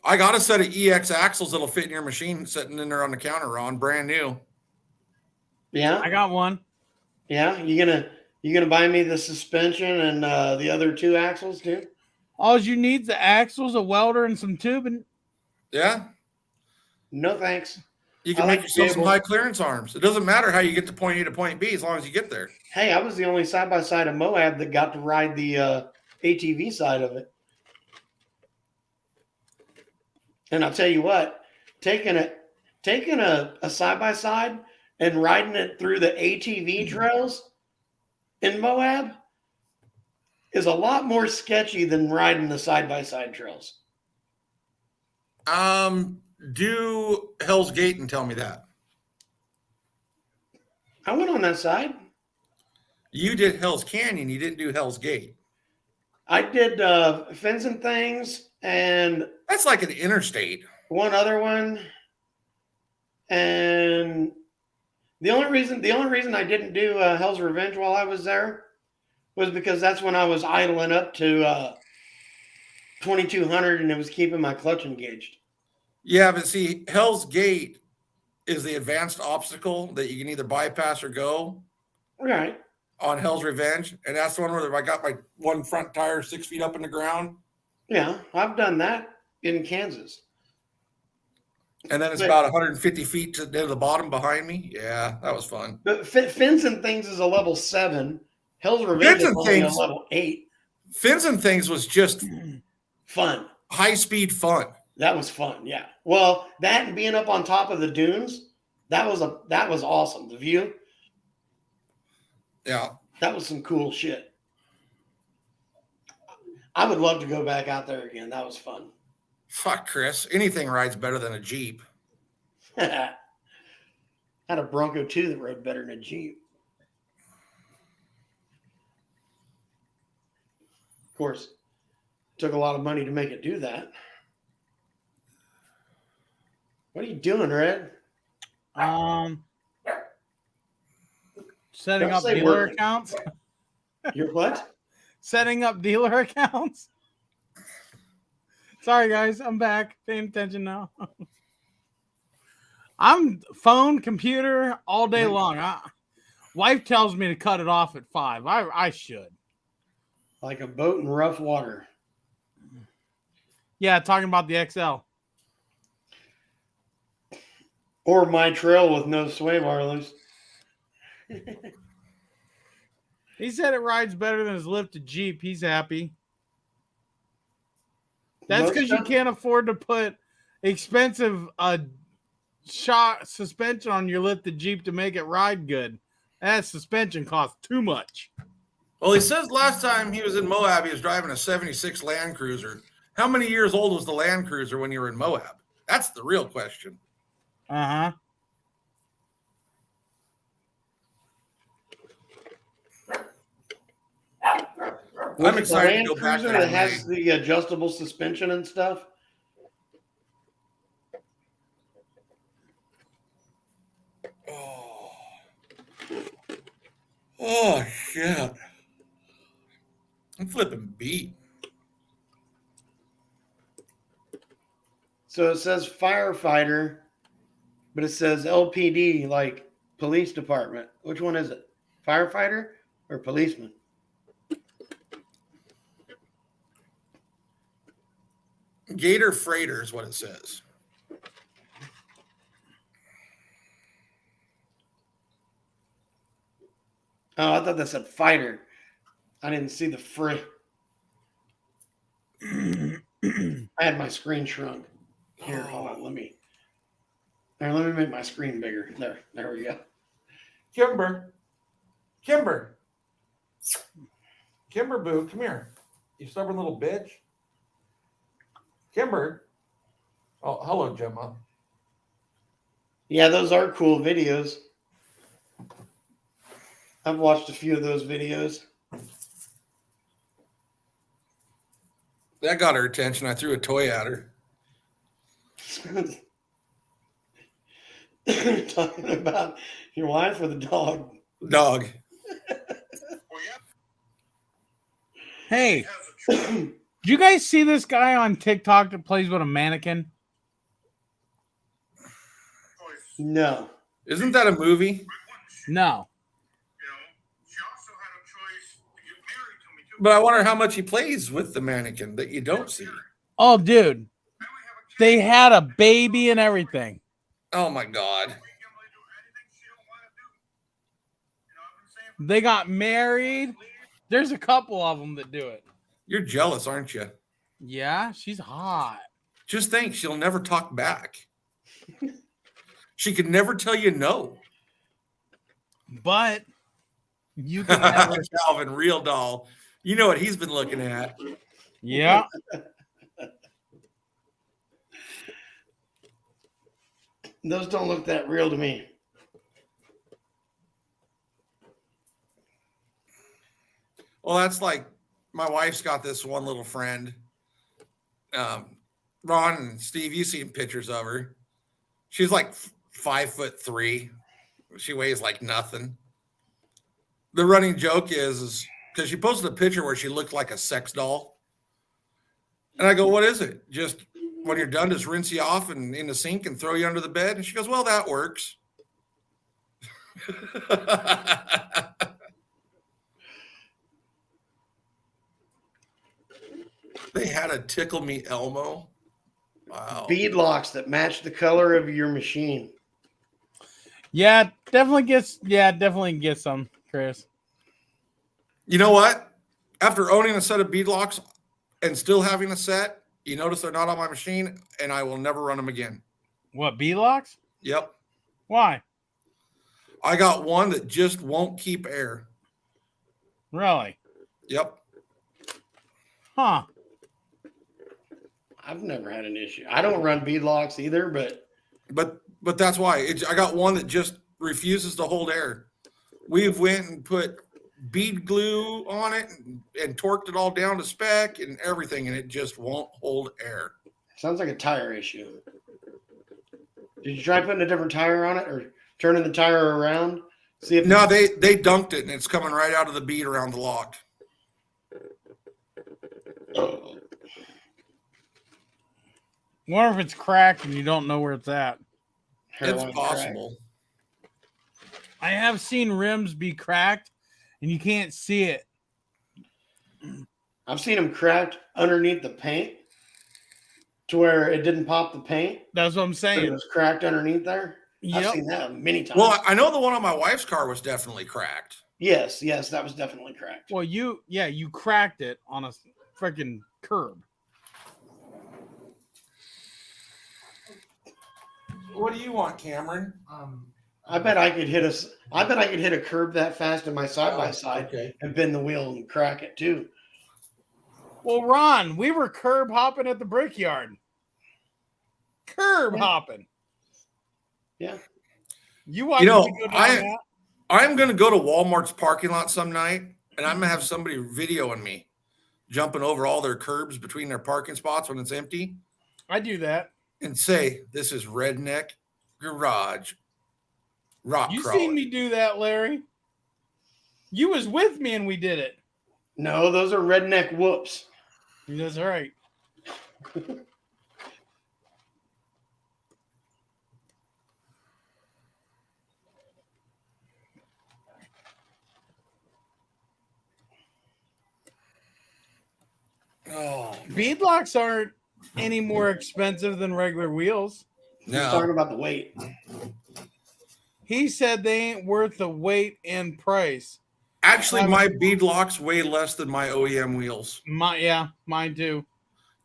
I got a set of EX axles that'll fit in your machine sitting in there on the counter, Ron, brand new. Yeah, I got one. yeah. You gonna buy me the suspension and the other two axles too? All you need is the axles, a welder, and some tubing. Yeah. No thanks. You can I make like yourself some cable. high clearance arms. It doesn't matter how you get to point A to point B as long as you get there. Hey, I was the only side-by-side of Moab that got to ride the ATV side of it. And I'll tell you what, taking a side-by-side and riding it through the ATV trails in Moab is a lot more sketchy than riding the side-by-side trails. Do Hell's Gate and tell me that. I went on that side. You did Hell's Canyon. You didn't do Hell's Gate. I did Fins and Things and That's like an interstate. one other one. And the only reason I didn't do Hell's Revenge while I was there was because that's when I was idling up to 2200 and it was keeping my clutch engaged. Yeah, but see, Hell's Gate is the advanced obstacle that you can either bypass or go Right. on Hell's Revenge. And that's the one where I got my one front tire 6 feet up in the ground. Yeah, I've done that in Kansas. And then it's about 150 feet to the bottom behind me. Yeah, that was fun. But Fins and Things is a level 7. Hell's Revenge is only a level 8. Fins and Things was just fun. High speed fun. That was fun, yeah. Well, that and being up on top of the dunes, that was awesome. The view. Yeah. That was some cool shit. I would love to go back out there again. That was fun. Fuck, Chris. Anything rides better than a Jeep. Had a Bronco too that rode better than a Jeep. Of course, took a lot of money to make it do that. What are you doing, Red? Setting Don't up say dealer working. accounts. You're what? Setting up dealer accounts. Sorry, guys. I'm back. Paying attention now. I'm phone, computer all day long. Wife tells me to cut it off at 5. I should. Like a boat in rough water. Yeah, talking about the XL. Or my trail with no sway bar loose. He said it rides better than his lifted Jeep. He's happy. That's because you can't afford to put expensive shock suspension on your lifted Jeep to make it ride good. That suspension costs too much. Well, he says last time he was in Moab, he was driving a 76 Land Cruiser. How many years old was the Land Cruiser when you were in Moab? That's the real question. Uh-huh. I'm excited to go back there. That has the adjustable suspension and stuff. Oh shit! I'm flipping beat. So it says firefighter, but it says LPD, like police department. Which one is it? Firefighter or policeman? Gator Freighter is what it says. Oh, I thought that said fighter. I didn't see the freight. I had my screen shrunk. Here, hold on. Let me make my screen bigger. There we go. Kimber, Boo, come here. You stubborn little bitch. Kimber. Oh, hello, Gemma. Yeah, those are cool videos. I've watched a few of those videos. That got her attention. I threw a toy at her. Talking about your wife or the dog? Dog. Hey, did you guys see this guy on TikTok that plays with a mannequin? No. Isn't that a movie? No. But I wonder how much he plays with the mannequin that you don't see. Oh, dude. They had a baby and everything. Oh, my God. They got married. There's a couple of them that do it. You're jealous, aren't you? Yeah, she's hot. Just think, she'll never talk back. She could never tell you no. But you can never. Calvin, real doll. You know what he's been looking at. Yeah. Those don't look that real to me. Well, that's like my wife's got this one little friend. Ron and Steve, you've seen pictures of her. She's like 5'3". She weighs like nothing. The running joke is because she posted a picture where she looked like a sex doll. And I go, what is it? Just when you're done, just rinse you off and in the sink and throw you under the bed? And she goes, well, that works. They had a Tickle Me Elmo. Wow. Bead locks that match the color of your machine. Yeah, definitely get some, Chris. You know what? After owning a set of beadlocks and still having a set, you notice they're not on my machine, and I will never run them again. What, beadlocks? Yep. Why? I got one that just won't keep air. Really? Yep. Huh. I've never had an issue. I don't run bead locks either, But that's why. I got one that just refuses to hold air. We've went and put bead glue on it and torqued it all down to spec and everything, and it just won't hold air. sounds like a tire issue. Did you try putting a different tire on it or turning the tire around? See if No, they dunked it, and it's coming right out of the bead around the lock. Wonder if it's cracked and you don't know where it's at. hairline It's possible. I have seen rims be cracked and you can't see it. I've seen them cracked underneath the paint to where it didn't pop the paint. That's what I'm But it saying. was cracked underneath there. I've Yep. seen that many times. Well, I know the one on my wife's car was definitely cracked. yes, that was definitely cracked. Well, you cracked it on a freaking curb. What do you want, Cameron? I bet I could hit a curb that fast in my side by side Okay. and bend the wheel and crack it too. Well, Ron, we were curb hopping at the brickyard. Curb hopping. Yeah. You watch You know, me go down that? I'm going to go to Walmart's parking lot some night, and I'm going to have somebody videoing me jumping over all their curbs between their parking spots when it's empty I do that. and say, this is redneck garage rock You crawling. seen me do that, Larry? You was with me and we did it. No, those are redneck whoops. That's right. Oh, Beadlocks aren't any more expensive than regular wheels. He's talking no. about the weight. He said they ain't worth the weight and price. Actually, my beadlocks weigh less than my OEM wheels. Mine too.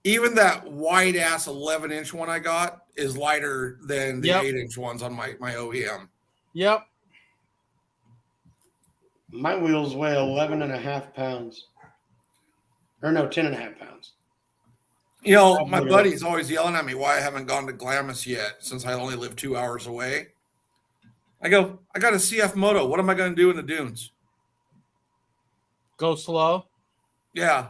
Even that wide ass 11-inch one I got is lighter than the Yep. 8-inch ones on my OEM. Yep. My wheels weigh 11 and a half pounds. Or no, 10 and a half pounds. You know, my buddy's always yelling at me why I haven't gone to Glamis yet since I only live 2 hours away. I go, I got a Cfmoto. What am I going to do in the dunes? Go slow. Yeah.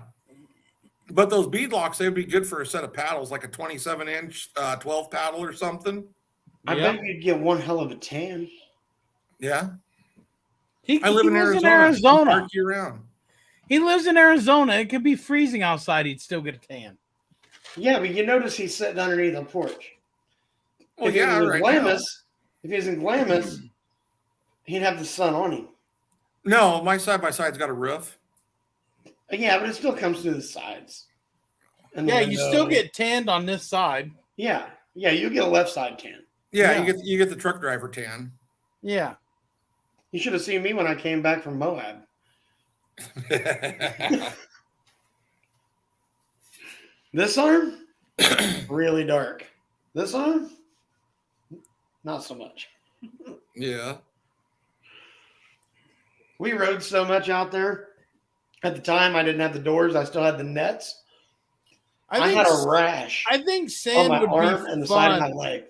But those beadlocks, they'd be good for a set of paddles, like a 27-inch 12 paddle or something. I bet you'd get one hell of a tan. Yeah. He I live in lives Arizona. Park year round. He lives in Arizona. It could be freezing outside. He'd still get a tan. Yeah, but you notice he's sitting underneath a porch. Well, If he yeah, was in right Glamis, if he was in Glamis, he'd have the sun on him. No, my side-by-side's got a roof. Yeah, but it still comes through the sides. And the Yeah, you window. still get tanned on this side. Yeah, you get a left side tan. Yeah, Yeah. you get the truck driver tan. Yeah. You should have seen me when I came back from Moab. This arm, really dark. This arm, not so much. Yeah. We rode so much out there. At the time, I didn't have the doors. I still had the nets. I had a rash I think on sand my would arm be and the side of my fun. leg.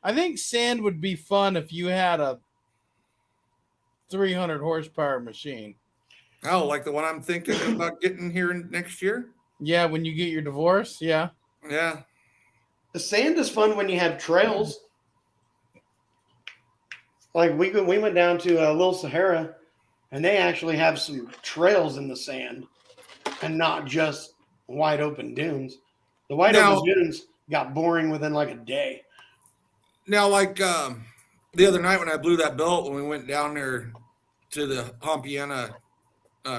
I think sand would be fun if you had a 300 horsepower machine. Oh, like the one I'm thinking about getting here next year? Yeah, when you get your divorce. Yeah. Yeah. The sand is fun when you have trails. Like we went down to Little Sahara, and they actually have some trails in the sand, and not just wide open dunes. The wide open dunes got boring within like a day. Now, like the other night when I blew that belt, when we went down there to the Pompiana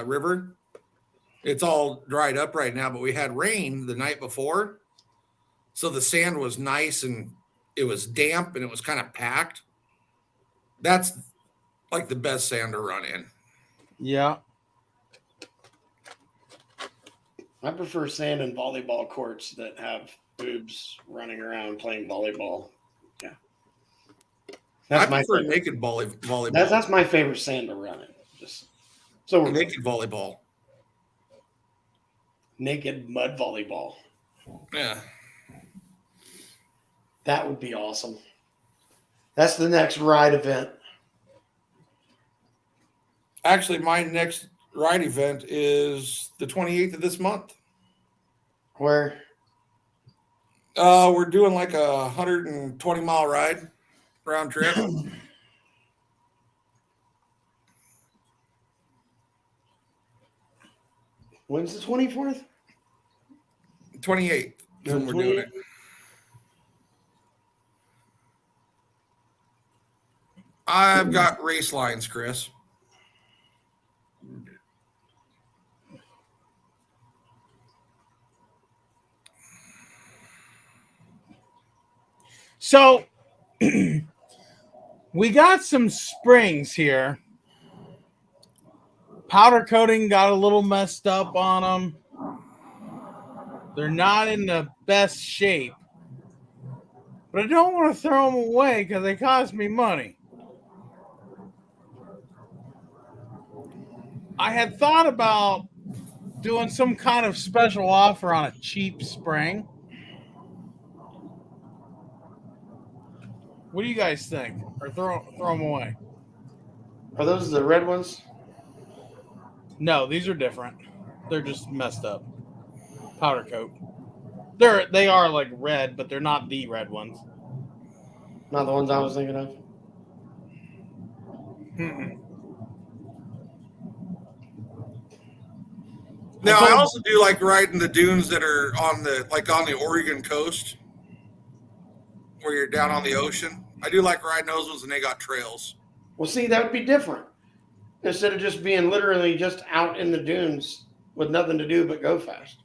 River, it's all dried up right now, but we had rain the night before. So the sand was nice and it was damp and it was kind of packed. That's like the best sand to run in. Yeah. I prefer sand and volleyball courts that have boobs running around playing volleyball. Yeah. I prefer naked volleyball. That's my favorite sand to run in. Just so we're naked volleyball. Naked mud volleyball. Yeah. That would be awesome. That's the next ride event. Actually, my next ride event is the 28th of this month. Where? We're doing like a 120-mile ride round trip. When's the 24th? 28th is when we're doing it. I've got race lines, Chris. So we got some springs here. Powder coating got a little messed up on them. They're not in the best shape. But I don't want to throw them away because they cost me money. I had thought about doing some kind of special offer on a cheap spring. What do you guys think? Or throw them away? Are those the red ones? No, these are different. They're just messed up. Powder coat. They are like red, but they're not the red ones. Not the ones I was thinking of. Now I also do like riding the dunes that are on the Oregon coast, where you're down on the ocean. I do like riding those ones, and they got trails. Well, see, that would be different. Instead of just being literally just out in the dunes with nothing to do but go fast.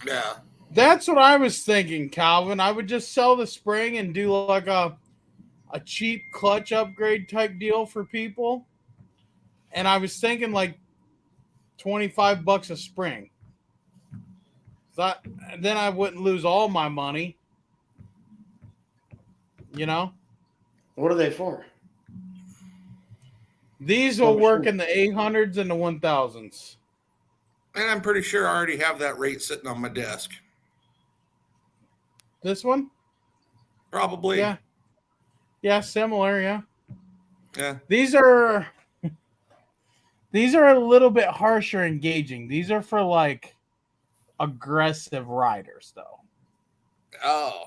Yeah. That's what I was thinking, Calvin. I would just sell the spring and do like a cheap clutch upgrade type deal for people. And I was thinking like $25 a spring. Then I wouldn't lose all my money. You know? What are they for? These will work in the 800s and the 1000s. And I'm pretty sure I already have that rate sitting on my desk. This one? Probably. Yeah. Yeah, similar, yeah. Yeah. These are a little bit harsher engaging. These are for like aggressive riders though. Oh.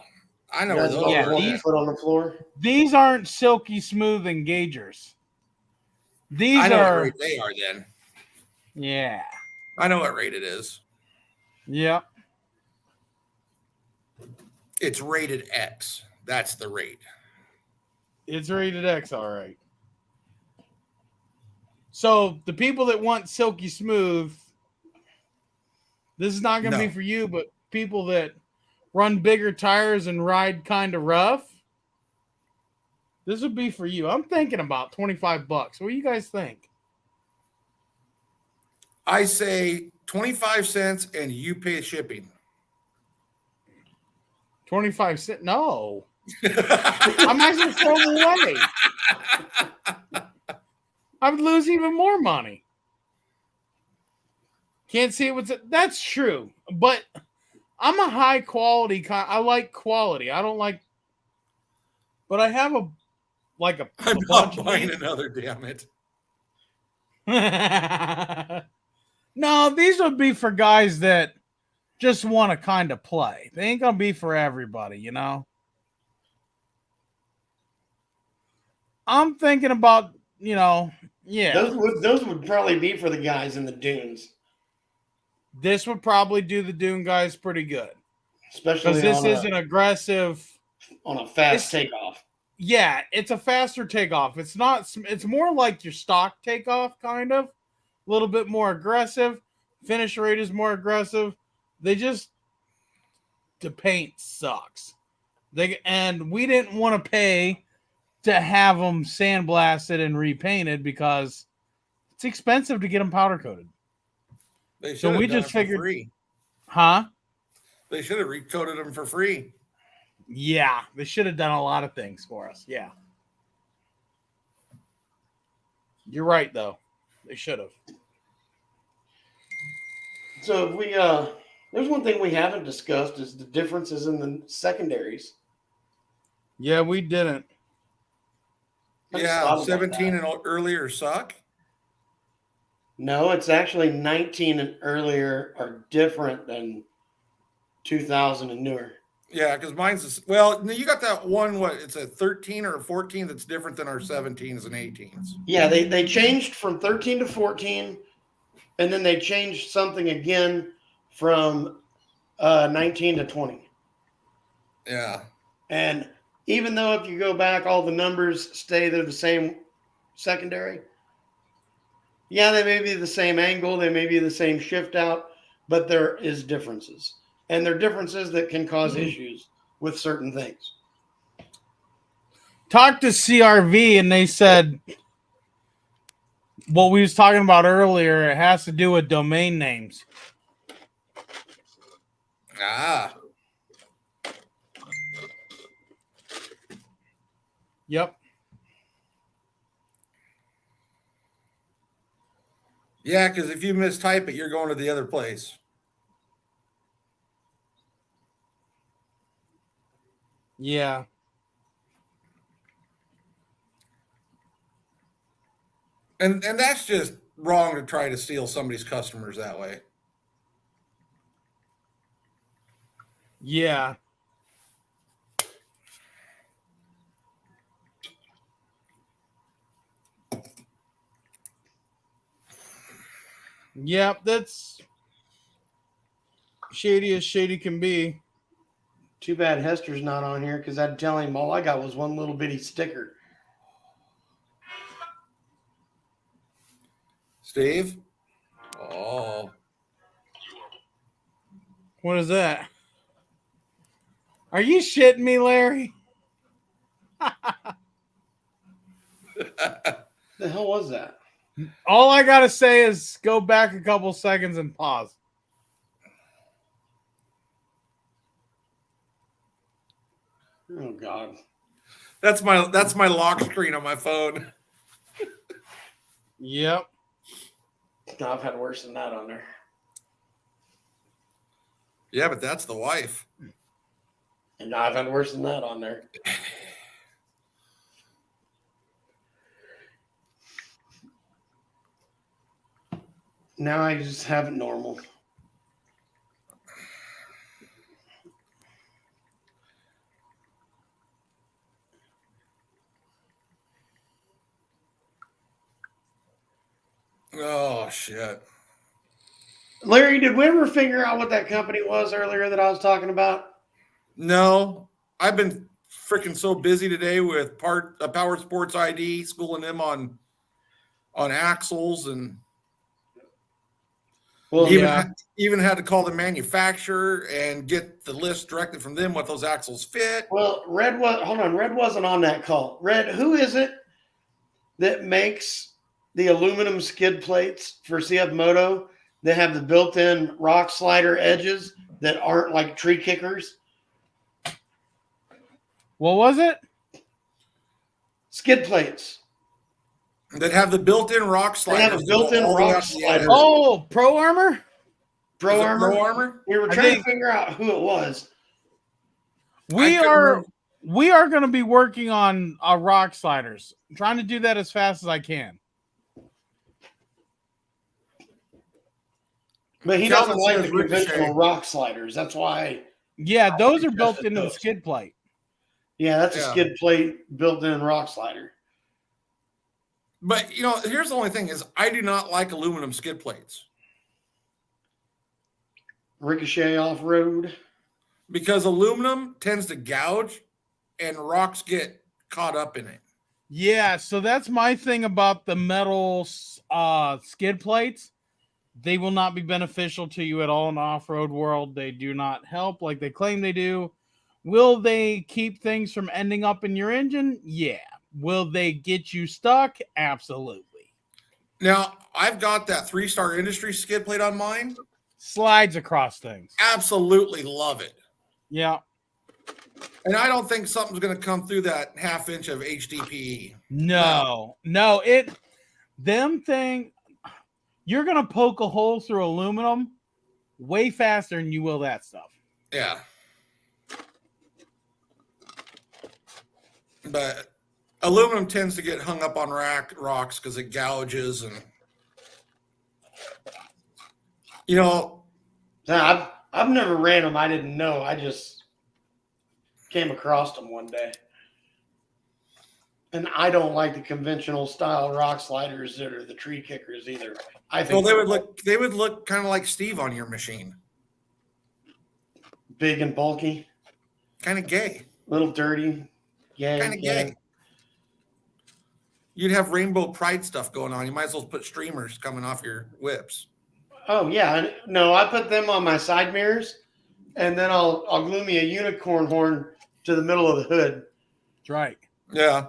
I know where those are. These foot on the floor. These aren't silky smooth engagers. These I know are what rate they are then. Yeah. I know what rate it is. Yep. It's rated X. That's the rate. It's rated X, all right. So the people that want silky smooth, this is not going to be for you, but people that run bigger tires and ride kind of rough, this would be for you. I'm thinking about $25. What do you guys think? I say 25 cents and you pay shipping. 25 cents? No. I might as well throw them away. I would lose even more money. Can't see it. That's true. But I'm a high quality. I like quality. I don't like. But I have I'm not buying another, damn it. No, these would be for guys that just want to kind of play. They ain't going to be for everybody, you know? I'm thinking about, yeah. Those would probably be for the guys in the dunes, This would probably do the Dune guys pretty good. Because especially this is an aggressive. on a fast takeoff. Yeah, it's a faster takeoff. It's not. It's more like your stock takeoff, kind of. A little bit more aggressive. Finish rate is more aggressive. The paint sucks. And we didn't want to pay to have them sandblasted and repainted because it's expensive to get them powder coated. So we just figured, free. Huh? They should have recoated them for free. Yeah, they should have done a lot of things for us. Yeah. You're right, though. They should have. So if we there's one thing we haven't discussed is the differences in the secondaries. Yeah, we didn't. Yeah, 17 and earlier suck. No, it's actually 19 and earlier are different than 2000 and newer. Yeah, because mine's you got that one. What? It's a 13 or a 14 that's different than our 17s and 18s. Yeah, they changed from 13 to 14, and then they changed something again from 19 to 20. Yeah, and even though if you go back, all the numbers they're the same secondary. Yeah, they may be the same angle, they may be the same shift out, but there is differences. And there are differences that can cause issues with certain things. Talked to CRV and they said what we was talking about earlier, it has to do with domain names. Ah. Yep. Yeah, because if you mistype it, you're going to the other place. Yeah. And that's just wrong to try to steal somebody's customers that way. Yeah. Yep, that's shady as shady can be. Too bad Hester's not on here because I'd tell him all I got was one little bitty sticker. Steve? Oh. What is that? Are you shitting me, Larry? The hell was that? All I gotta say is go back a couple seconds and pause. Oh God. That's my lock screen on my phone. Yep. No, I've had worse than that on there. Yeah, but that's the wife. And I've had worse than that on there. Now I just have it normal. Oh, shit. Larry, did we ever figure out what that company was earlier that I was talking about? No, I've been freaking so busy today with Power Sports ID, schooling them on axles, and even had to call the manufacturer and get the list directly from them what those axles fit. Well, Red wasn't on that call. Red, who is it that makes the aluminum skid plates for Cfmoto that have the built-in rock slider edges that aren't like tree kickers? What was it? Skid plates. That have the built-in rock slider. They have a built-in rock slider. Oh, Pro Armor? Pro Armor? Pro Armor? We were trying to figure out who it was. We are going to be working on rock sliders. I'm trying to do that as fast as I can. But he doesn't like the conventional rock sliders. That's why. Yeah, those are built into the skid plate. Yeah, that's a skid plate built-in rock slider. But here's the only thing is I do not like aluminum skid plates. Ricochet off-road. Because aluminum tends to gouge and rocks get caught up in it. Yeah, so that's my thing about the metal skid plates. They will not be beneficial to you at all in the off-road world. They do not help like they claim they do. Will they keep things from ending up in your engine? Yeah. Will they get you stuck? Absolutely. Now, I've got that 3-Star Industry skid plate on mine. Slides across things. Absolutely love it. Yeah. And I don't think something's going to come through that 1/2 inch of HDPE. No. You're going to poke a hole through aluminum way faster than you will that stuff. Yeah. But aluminum tends to get hung up on rocks because it gouges and I've never ran them. I didn't know. I just came across them one day. And I don't like the conventional style rock sliders that are the tree kickers either. I think they would look kind of like Steve on your machine. Big and bulky. Kind of gay. Little dirty. Yeah. Kind of gay. You'd have rainbow pride stuff going on. You might as well put streamers coming off your whips. Oh yeah. No, I put them on my side mirrors, and then I'll glue me a unicorn horn to the middle of the hood. That's right. Yeah.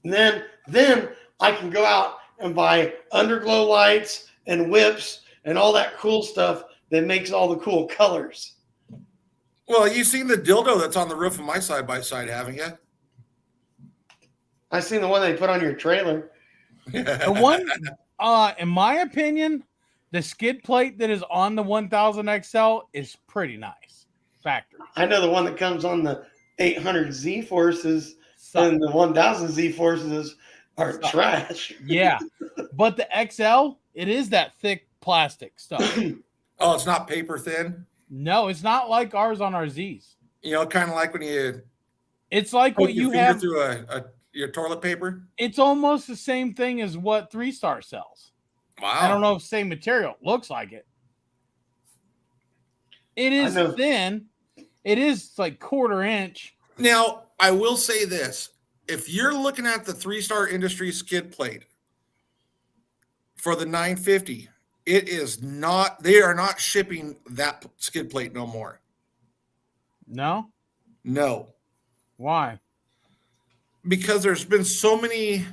And then I can go out and buy underglow lights and whips and all that cool stuff that makes all the cool colors. Well, you've seen the dildo that's on the roof of my side-by-side, haven't you? I seen the one they put on your trailer. The one, in my opinion, the skid plate that is on the 1000 XL is pretty nice. Factory. I know the one that comes on the 800 Z Forces and the 1000 Z Forces are trash. Yeah. But the XL, it is that thick plastic stuff. Oh, it's not paper thin? No, it's not like ours on our Zs. Kind of like when you it's like what you have through your toilet paper. It's almost the same thing as what 3-Star sells. Wow. I don't know if same material. Looks like it. It is thin. It is like 1/4 inch. Now, I will say this. If you're looking at the 3-Star Industry skid plate for the 950, they are not shipping that skid plate no more. No? No. Why? Because there's been so many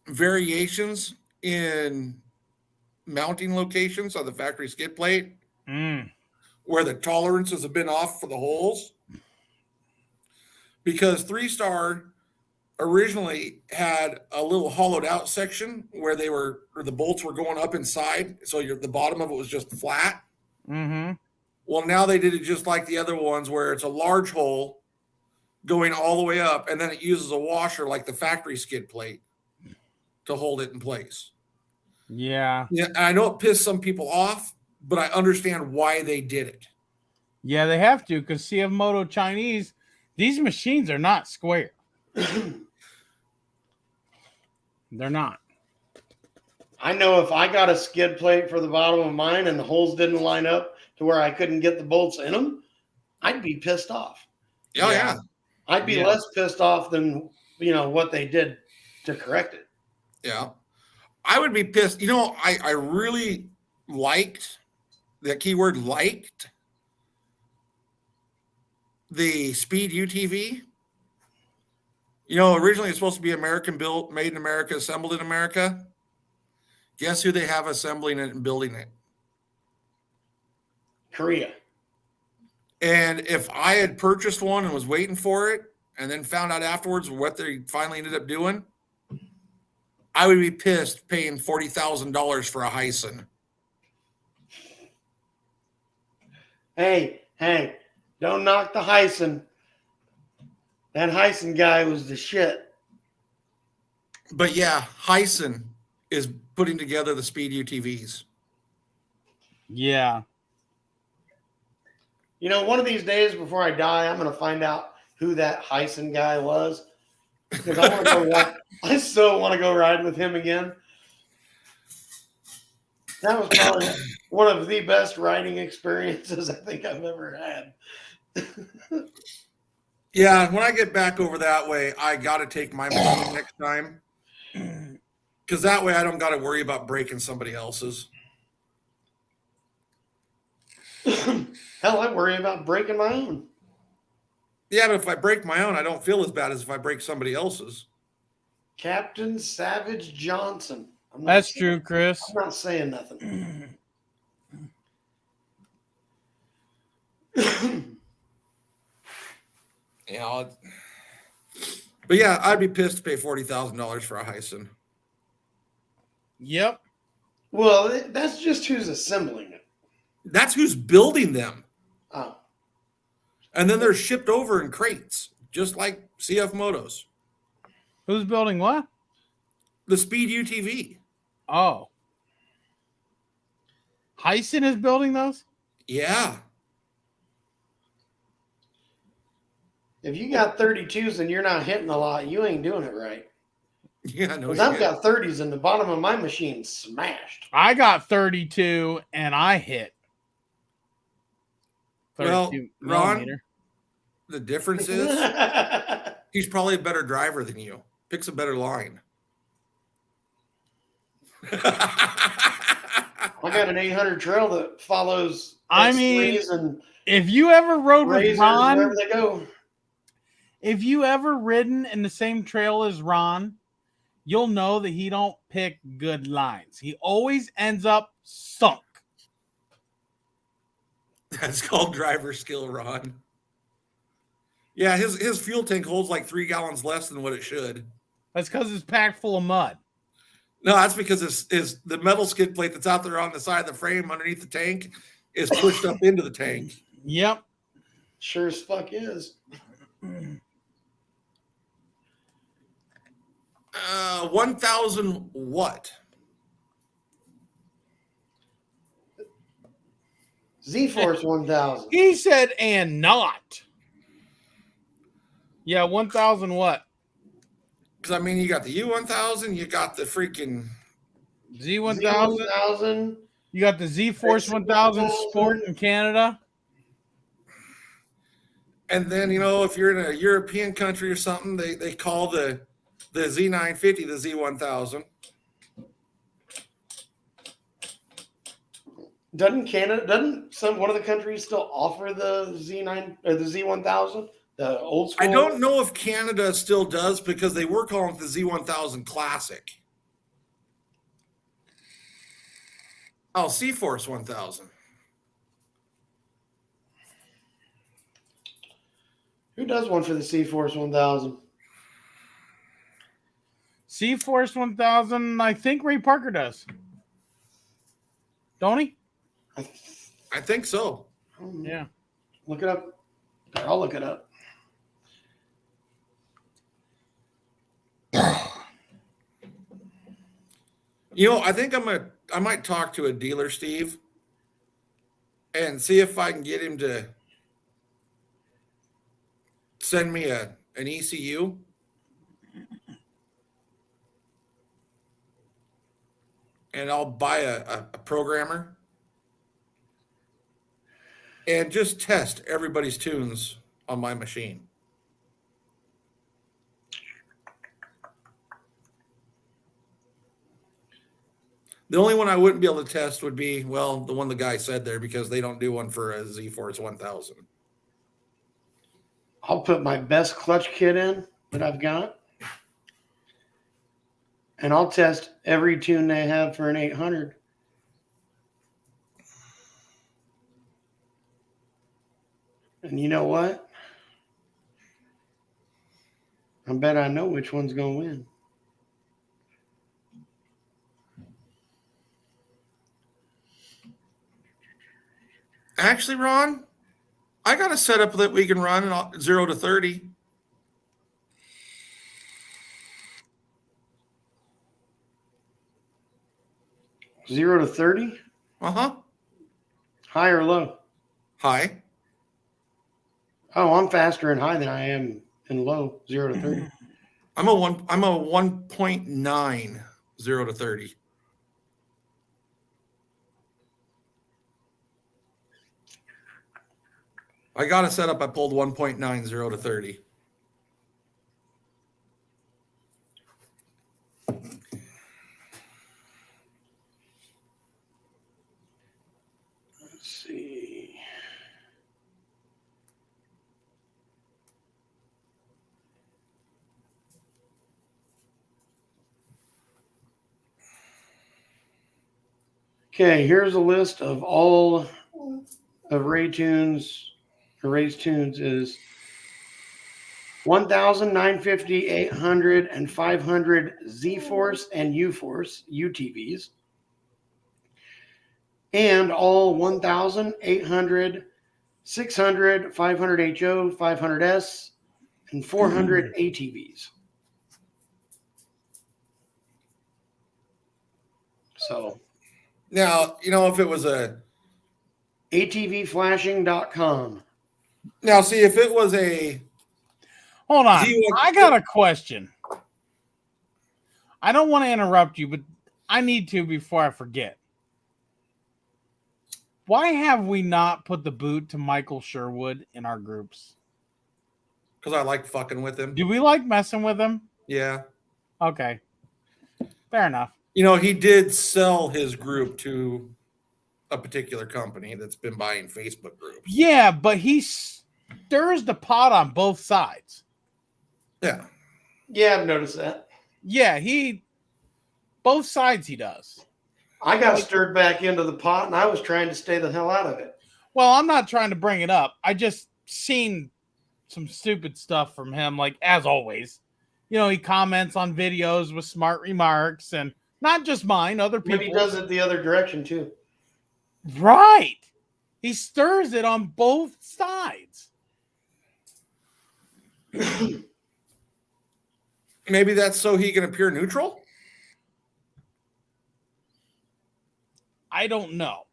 variations in mounting locations on the factory skid plate where the tolerances have been off for the holes. Because 3-Star originally had a little hollowed out section where the bolts were going up inside, so the bottom of it was just flat. Mm-hmm. Well, now they did it just like the other ones where it's a large hole going all the way up, and then it uses a washer like the factory skid plate to hold it in place. Yeah. Yeah, I know it pissed some people off, but I understand why they did it. Yeah, they have to, because Cfmoto Chinese, these machines are not square. They're not. I know if I got a skid plate for the bottom of mine and the holes didn't line up to where I couldn't get the bolts in them, I'd be pissed off. Oh, yeah. I'd be less pissed off than, what they did to correct it. Yeah. I would be pissed. I really liked that keyword liked the Speed UTV. Originally it's supposed to be American built, made in America, assembled in America. Guess who they have assembling it and building it? Korea. And if I had purchased one and was waiting for it and then found out afterwards what they finally ended up doing, I would be pissed paying $40,000 for a Hyson. Hey, don't knock the Hyson. That Hyson guy was the shit. But yeah, Hyson is putting together the Speed UTVs. Yeah. One of these days before I die, I'm going to find out who that Hyson guy was. Because I still want to go ride with him again. That was probably one of the best riding experiences I think I've ever had. Yeah, when I get back over that way, I got to take my machine next time. Because that way I don't got to worry about breaking somebody else's. Hell, I worry about breaking my own. Yeah, but if I break my own, I don't feel as bad as if I break somebody else's. Captain Savage Johnson. That's true, Chris. I'm not saying nothing. Yeah, but yeah, I'd be pissed to pay $40,000 for a Hyson. Yep. Well, that's just who's assembling it. That's who's building them. Oh. And then they're shipped over in crates, just like Cfmotos. Who's building what? The Speed UTV. Oh. Hyson is building those? Yeah. If you got 32s and you're not hitting a lot, you ain't doing it right. Yeah, no. Because I've got 30s and the bottom of my machine smashed. I got 32 and I hit. Well, 32 Ron, millimeter. the difference is he's probably a better driver than you. Picks a better line. I got an 800 trail that follows. I mean, and if you ever rode with razors Ron, wherever they go. if you ever ridden in the same trail as Ron, you'll know that he don't pick good lines. He always ends up sunk. That's called driver skill, Ron. Yeah, his fuel tank holds like 3 gallons less than what it should. That's because it's packed full of mud. No, that's because it's the metal skid plate that's out there on the side of the frame underneath the tank is pushed up into the tank. Yep. Sure as fuck is. 1,000 what? Z-Force 1000. He said, and not. Yeah, 1,000 what? Because, I mean, you got the U1000, you got the freaking Z1000. Z1000. You got the Z-Force 1000 Sport in Canada. And then, you know, if you're in a European country or something, they call the Z950 the Z1000. Doesn't one of the countries still offer the Z9 or the Z1000, the old school? I don't know if Canada still does because they were calling it the Z1000 Classic. Oh, C-Force 1000. Who does one for the C-Force 1000? C-Force 1000, I think Ray Parker does. Don't he? I think so. Yeah. Look it up. I'll look it up. You know, I think I might talk to a dealer, Steve, and see if I can get him to send me an ECU. And I'll buy a programmer and just test everybody's tunes on my machine. The only one I wouldn't be able to test would be, well, the one the guy said there, because they don't do one for a Z-Force 1000. I'll put my best clutch kit in that I've got. And I'll test every tune they have for an 800. And you know what? I bet I know which one's going to win. Actually, Ron, I got a setup that we can run 0 to 30. Zero to 30? Uh-huh. High or low? High. Oh, I'm faster in high than I am in low. 0 to 30. I'm a 1.9 0 to 30. I got a setup. I pulled 1.9 0 to 30. Let's see. Okay, here's a list of all of Ray's tunes is 1,000, 950, 800, and 500 Z-Force and U-Force UTVs. And all 1,000, 800, 600, 500 HO, 500S, and 400 ATVs. So Now, if it was ATVflashing.com. now see, if it was a, Hold on. I got a question. I don't want to interrupt you, but I need to before I forget. Why have we not put the boot to Michael Sherwood in our groups? because I like fucking with him. Do we like messing with him? Yeah. Okay. Fair enough. He did sell his group to a particular company that's been buying Facebook groups. Yeah, but he stirs the pot on both sides. Yeah. Yeah, I've noticed that. Yeah, both sides he does. I got stirred back into the pot, and I was trying to stay the hell out of it. Well, I'm not trying to bring it up. I just seen some stupid stuff from him, like, as always. He comments on videos with smart remarks, and not just mine, other people. Maybe he does it the other direction, too. Right. He stirs it on both sides. Maybe that's so he can appear neutral? I don't know.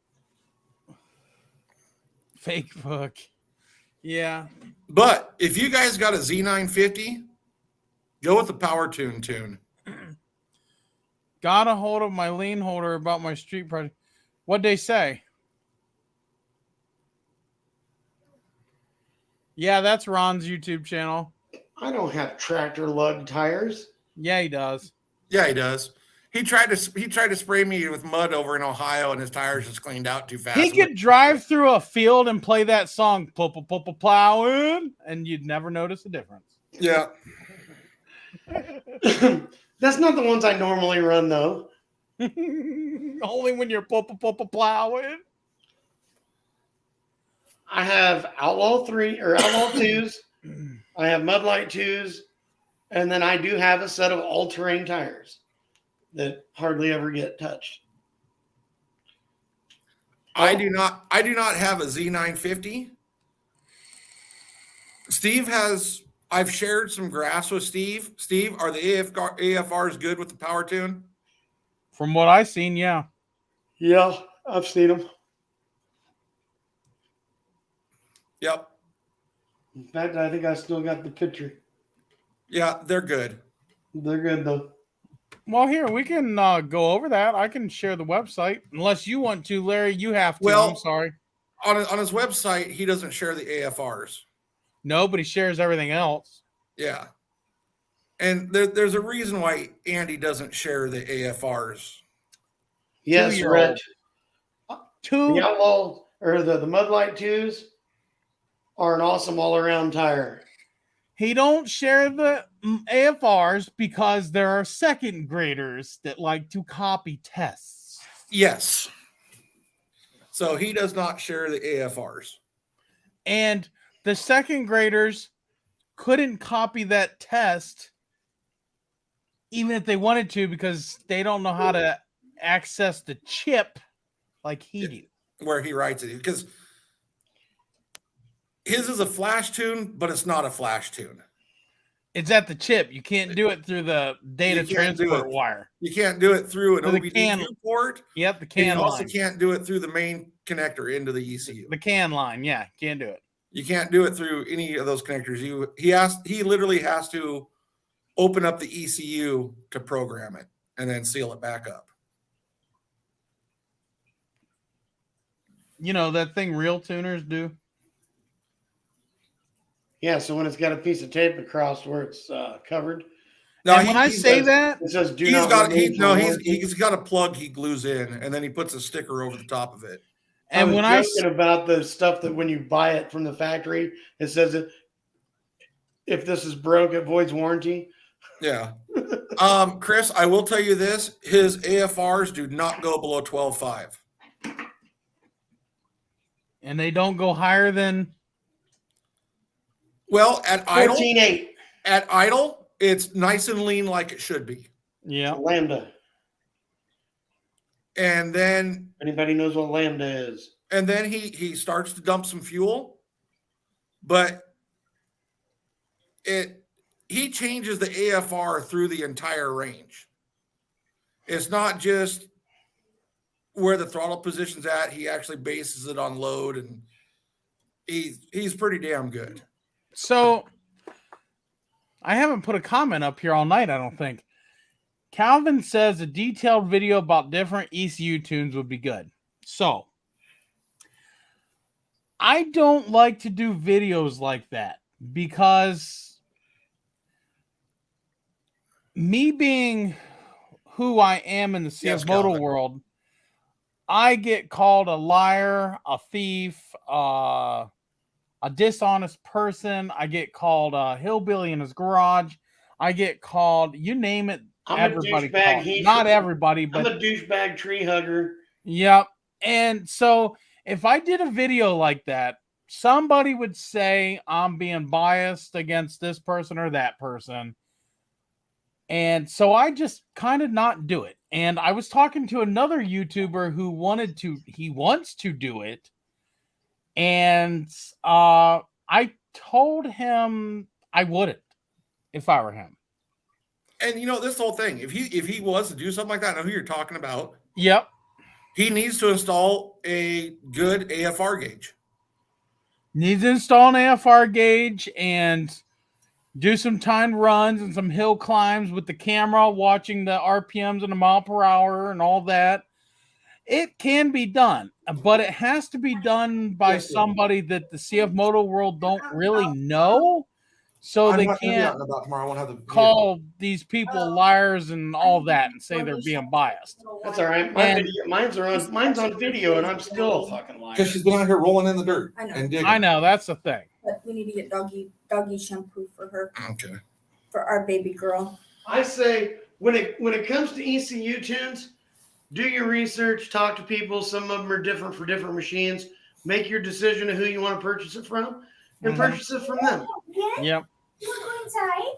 Fake book. Yeah. But if you guys got a Z950, go with the Power tune. Got a hold of my lien holder about my street project. What'd they say? Yeah, that's Ron's YouTube channel. I don't have tractor lug tires. Yeah, he does. Yeah, he does. He tried to spray me with mud over in Ohio, and his tires just cleaned out too fast. He could drive through a field and play that song, plowing, and you'd never notice the difference. Yeah. That's not the ones I normally run, though. Only when you're plowing. I have Outlaw 3 or Outlaw 2s. I have Mudlight 2s. And then I do have a set of all-terrain tires that hardly ever get touched. I do not have a Z950. Steve has. I've shared some graphs with Steve. Steve, are the AFRs good with the Power tune? From what I've seen, yeah. Yeah, I've seen them. Yep. In fact, I think I still got the picture. Yeah, they're good. They're good, though. Well, here, we can go over that. I can share the website. Unless you want to, Larry, you have to. Well, I'm sorry. On his website, he doesn't share the AFRs. No, but he shares everything else. Yeah. And there's a reason why Andy doesn't share the AFRs. Yes, Rich. The Outlaw or the Mudlight 2s are an awesome all-around tire. He don't share the AFRs because there are second graders that like to copy tests. Yes. So he does not share the AFRs. And the second graders couldn't copy that test even if they wanted to because they don't know how to access the chip like he did. Where he writes it. Because his is a flash tune, but it's not a flash tune. It's at the chip. You can't do it through the data transport wire. You can't do it through an OBD2 port. Yep, the CAN line. You also can't do it through the main connector into the ECU. The CAN line, yeah, can't do it. You can't do it through any of those connectors. He literally has to open up the ECU to program it, and then seal it back up. You know that thing real tuners do. Yeah, so when it's got a piece of tape across where it's covered, Now, And when I say says- that, it says do he's not got remove for warranty. he's got a plug he glues in, and then he puts a sticker over the top of it. I was and when I joking about the stuff that when you buy it from the factory, it says that if this is broke, it voids warranty. Yeah. Chris, I will tell you this: his AFRs do not go below 12.5. and they don't go higher than Well, at idle, 14.8 it's nice and lean like it should be. yeah. Lambda. And then Anybody knows what Lambda is? he starts to dump some fuel, but he changes the AFR through the entire range. It's not just where the throttle position's at. He actually bases it on load, and he's pretty damn good. So I haven't put a comment up here all night, I don't think. Calvin says a detailed video about different ECU tunes would be good. So I don't like to do videos like that because me being who I am in the Yes, Cfmoto Calvin. world, I get called a liar, a thief, a dishonest person. I get called a hillbilly in his garage. I get called, you name it. I'm Everybody a douchebag. calls it. Not everybody, but I'm a douchebag tree hugger. yep. And so if I did a video like that, somebody would say I'm being biased against this person or that person. And so I just kind of not do it. And I was talking to another YouTuber who he wants to do it. And I told him I wouldn't if I were him. And you know, this whole thing, if he was to do something like that, I know who you're talking about. Yep. He needs to install a good AFR gauge. Needs to install an AFR gauge and do some timed runs and some hill climbs with the camera, watching the RPMs and the mile per hour and all that. It can be done, but it has to be done by somebody that the Cfmoto world don't really know. So they can't call these people liars and all that and say they're being biased. That's all right. Mine's on video, and I'm still a fucking liar. Because she's been out here rolling in the dirt I know. and digging. I know, that's the thing. But we need to get doggy shampoo for her, Okay. for our baby girl. I say when it comes to ECU tunes, do your research, talk to people. Some of them are different for different machines. Make your decision of who you want to purchase it from, and purchase it from them. Yep.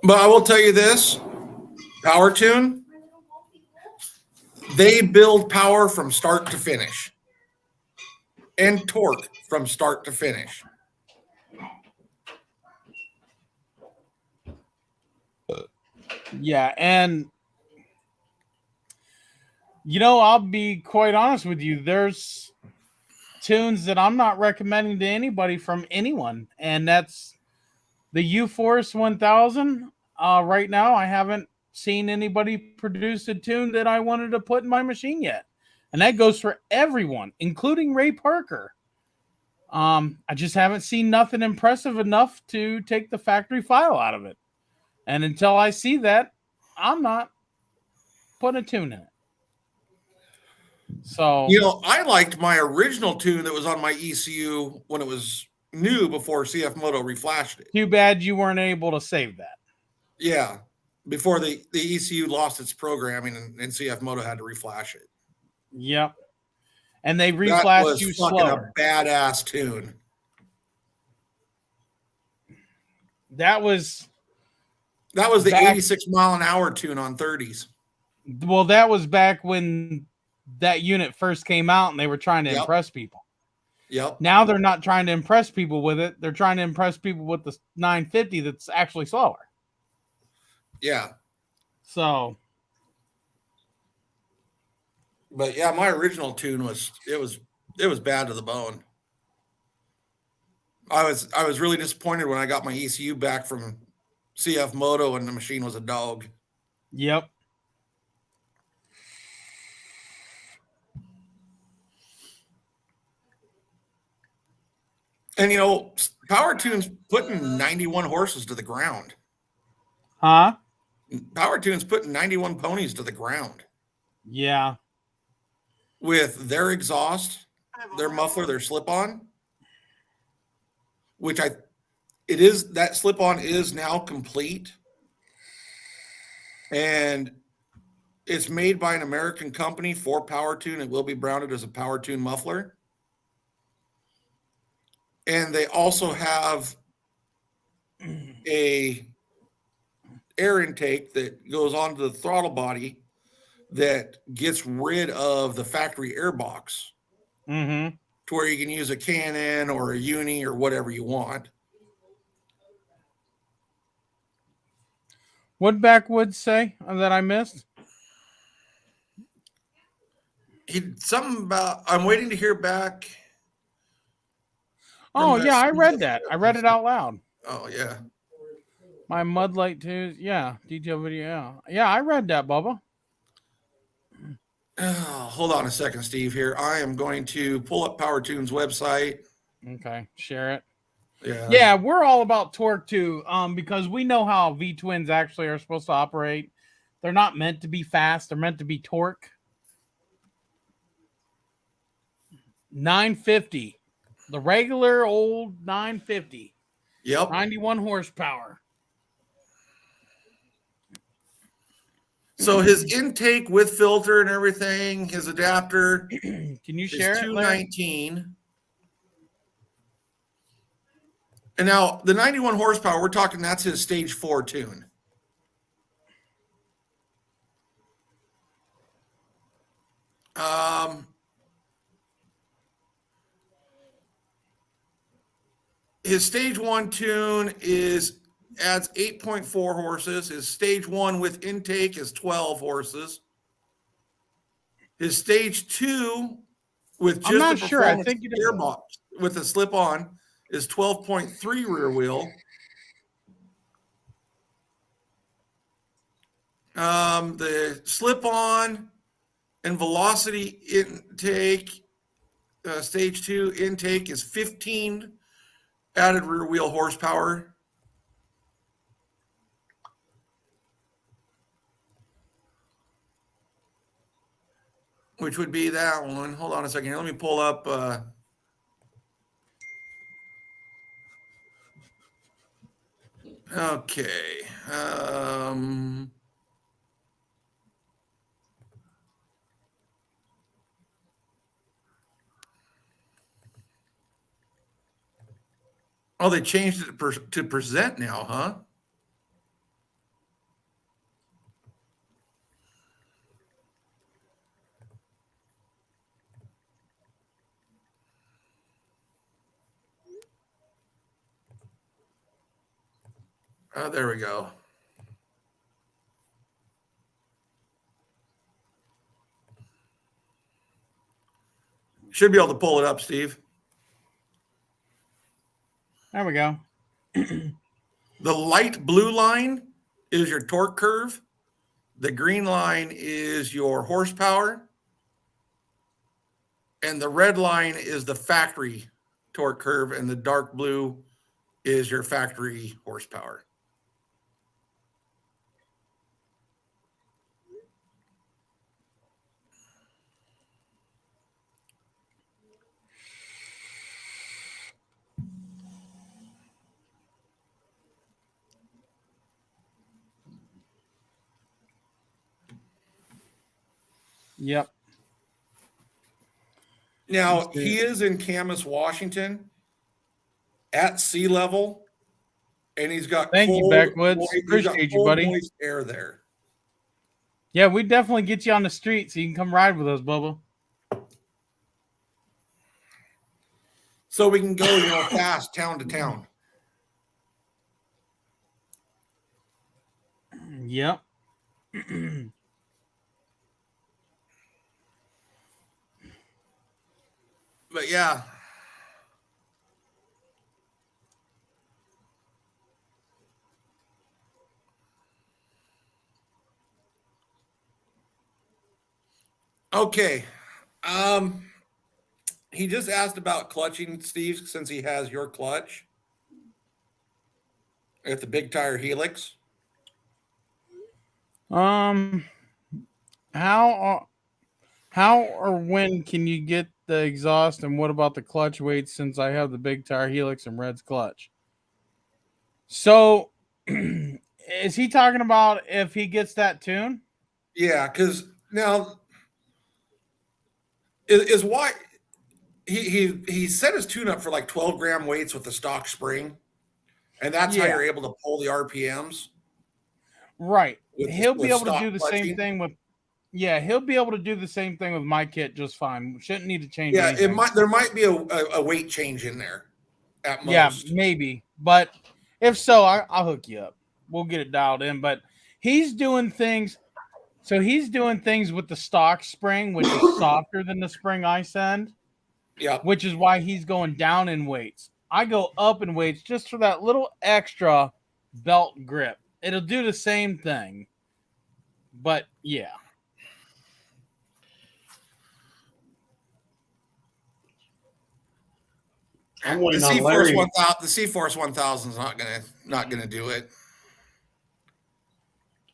But I will tell you this, Power Tune, they build power from start to finish and torque from start to finish. Yeah, and you know, I'll be quite honest with you. There's tunes that I'm not recommending to anybody from anyone, and that's the U-Force 1000. Right now, I haven't seen anybody produce a tune that I wanted to put in my machine yet, and that goes for everyone, including Ray Parker. I just haven't seen nothing impressive enough to take the factory file out of it, and until I see that, I'm not putting a tune in it. So, You know, I liked my original tune that was on my ECU when it was new before Cfmoto reflashed it. too bad you weren't able to save that. Yeah, before the ECU lost its programming and Cfmoto had to reflash it. Yep. And they That reflashed was you fucking slower. a badass tune. That was the back- 86 mile an hour tune on 30s. Well, that was back when that unit first came out and they were trying to Yep. impress people. Yep. Now they're not trying to impress people with it. They're trying to impress people with the 950 that's actually slower. Yeah. So, But yeah, my original tune was bad to the bone. I was really disappointed when I got my ECU back from Cfmoto and the machine was a dog. Yep. And you know, Power Tune's putting 91 horses to the ground. Huh? Power Tune's putting 91 ponies to the ground Yeah. with their exhaust, their muffler, their slip-on, which that slip-on is now complete. And it's made by an American company for Power Tune. It will be branded as a Power Tune muffler. And they also have a air intake that goes onto the throttle body that gets rid of the factory air box Mm-hmm. to where you can use a Canon or a Uni or whatever you want. What Backwoods say that I missed? Something about I'm waiting to hear back. Oh, yeah, I read that. I read it out loud. Oh, yeah. My Mud Light 2, yeah, detail video. Yeah, yeah, I read that, Bubba. Hold on a second, Steve, here. I am going to pull up Power Tune's website. Okay, share it. Yeah. Yeah, we're all about torque too, because we know how V-twins actually are supposed to operate. They're not meant to be fast. They're meant to be torque. 950. The regular old 950. Yep. 91 horsepower. So his intake with filter and everything, his adapter Can you is share it, Larry? 219. And now the 91 horsepower, we're talking that's his stage 4 tune. His stage 1 tune adds 8.4 horses. His stage 1 with intake is 12 horses. His stage 2 with just I'm not the sure. I performance think it is. gearbox with the slip-on is 12.3 rear wheel. The slip-on and velocity intake, stage 2 intake is 15 added rear wheel horsepower. Which would be that one. Hold on a second here. Let me pull up. Okay. Oh, they changed it to present now, huh? Oh, there we go. Should be able to pull it up, Steve. There we go. The light blue line is your torque curve. The green line is your horsepower. And the red line is the factory torque curve. And the dark blue is your factory horsepower. Yep. Now, he is in Camas, Washington at sea level, and he's got Thank you, Backwoods. Appreciate you, buddy. moist air there. Yeah, we definitely get you on the street so you can come ride with us, Bubba. So we can go, fast town to town. Yep. But yeah. Okay. He just asked about clutching, Steve, since he has your clutch at the big tire helix. How or when can you get the exhaust, and what about the clutch weights since I have the big tire helix and Red's clutch? So is he talking about if he gets that tune? Yeah, because now is why he set his tune up for like 12-gram weights with the stock spring, and that's how Yeah. you're able to pull the RPMs. Right. With He'll be able to stock do the clutching. same thing with he'll be able to do the same thing with my kit just fine. Shouldn't need to change Yeah, anything. there might be a weight change in there at Yeah, most. maybe. But if so, I'll hook you up. We'll get it dialed in. But he's doing things. So he's doing things with the stock spring, which is softer than the spring I send. Yeah. Which is why he's going down in weights. I go up in weights just for that little extra belt grip. It'll do the same thing. But yeah. I'm The waiting on C-Force Larry. 1000. The C-Force 1000 is not gonna do it.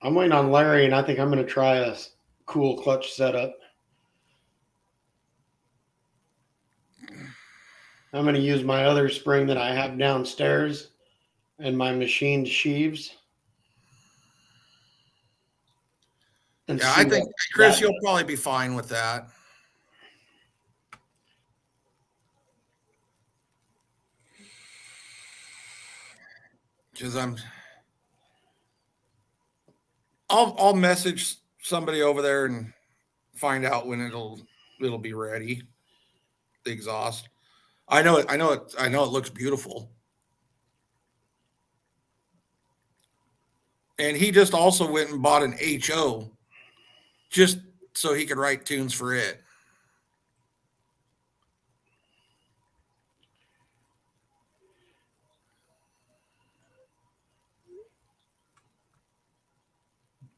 I'm waiting on Larry, and I think I'm going to try a cool clutch setup. I'm going to use my other spring that I have downstairs and my machined sheaves. And Yeah, see I think what Chris, that you'll does. probably be fine with that. Because I'll message somebody over there and find out when it'll be ready. The exhaust. I know it looks beautiful. And he just also went and bought an HO just so he could write tunes for it.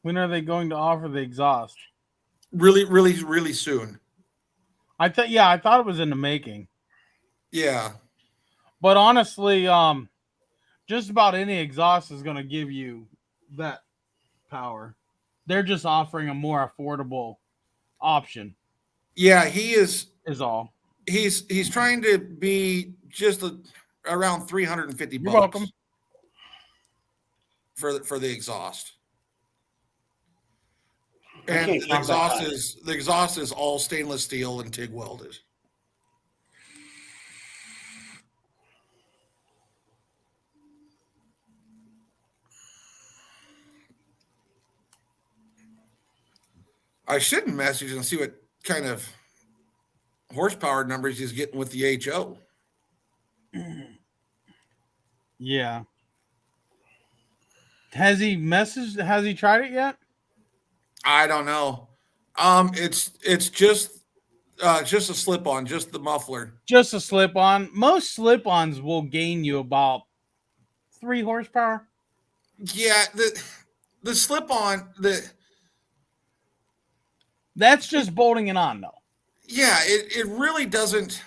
When are they going to offer the exhaust? Really, really, really soon. I thought it was in the making. Yeah. But honestly, just about any exhaust is going to give you that power. They're just offering a more affordable option. Yeah, he is All. he's trying to be just around 350 You're bucks welcome. for the exhaust. I And can't the count that exhaust is all stainless steel and TIG welded. I shouldn't message and see what kind of horsepower numbers he's getting with the HO. Yeah. Has he tried it yet? I don't know. It's just a slip on, just the muffler. Just a slip on. Most slip ons will gain you about 3 horsepower. Yeah, the slip on That's just bolting it on, though. yeah, it really doesn't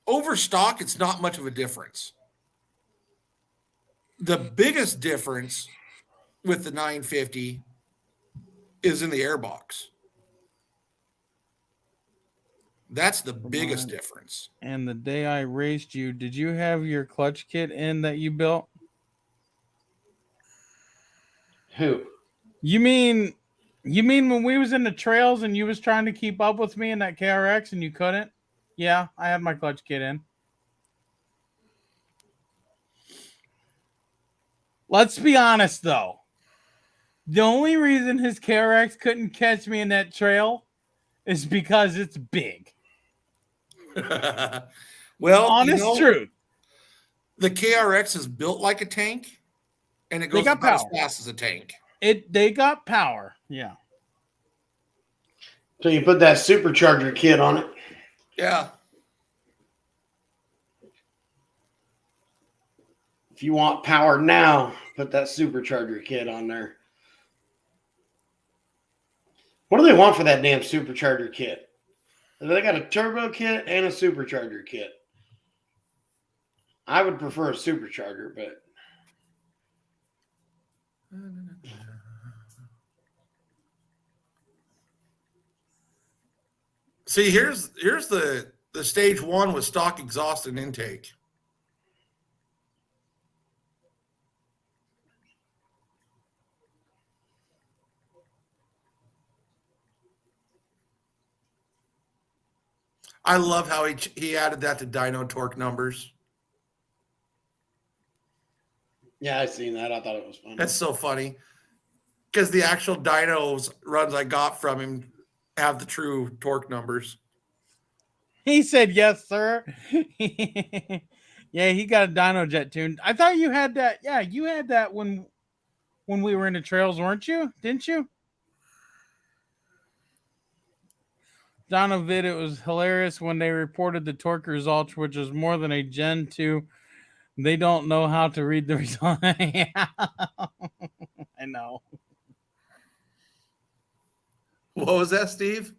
overstock. It's not much of a difference. The biggest difference with the 950 is in the airbox. That's the biggest difference. And the day I raced you, did you have your clutch kit in that you built? Who? You mean when we was in the trails and you was trying to keep up with me in that KRX and you couldn't? Yeah, I had my clutch kit in. Let's be honest though. The only reason his KRX couldn't catch me in that trail is because it's big. Well, Honest truth. The KRX is built like a tank, and it goes about as fast as a tank. They got power, yeah. So you put that supercharger kit on it. Yeah. If you want power now, put that supercharger kit on there. What do they want for that damn supercharger kit? They got a turbo kit and a supercharger kit. I would prefer a supercharger, but see, here's the stage 1 with stock exhaust and intake. I love how he added that to dyno torque numbers. yeah, I seen that. I thought it was funny. That's so funny because the actual dynos runs I got from him have the true torque numbers. He said, yes, sir. Yeah, he got a dyno jet tuned. I thought you had that. Yeah, you had that when we were in the trails, weren't you? Didn't you? Dyno vid, it was hilarious when they reported the torque results, which is more than a Gen 2. They don't know how to read the result. Yeah. I know. What was that, Steve?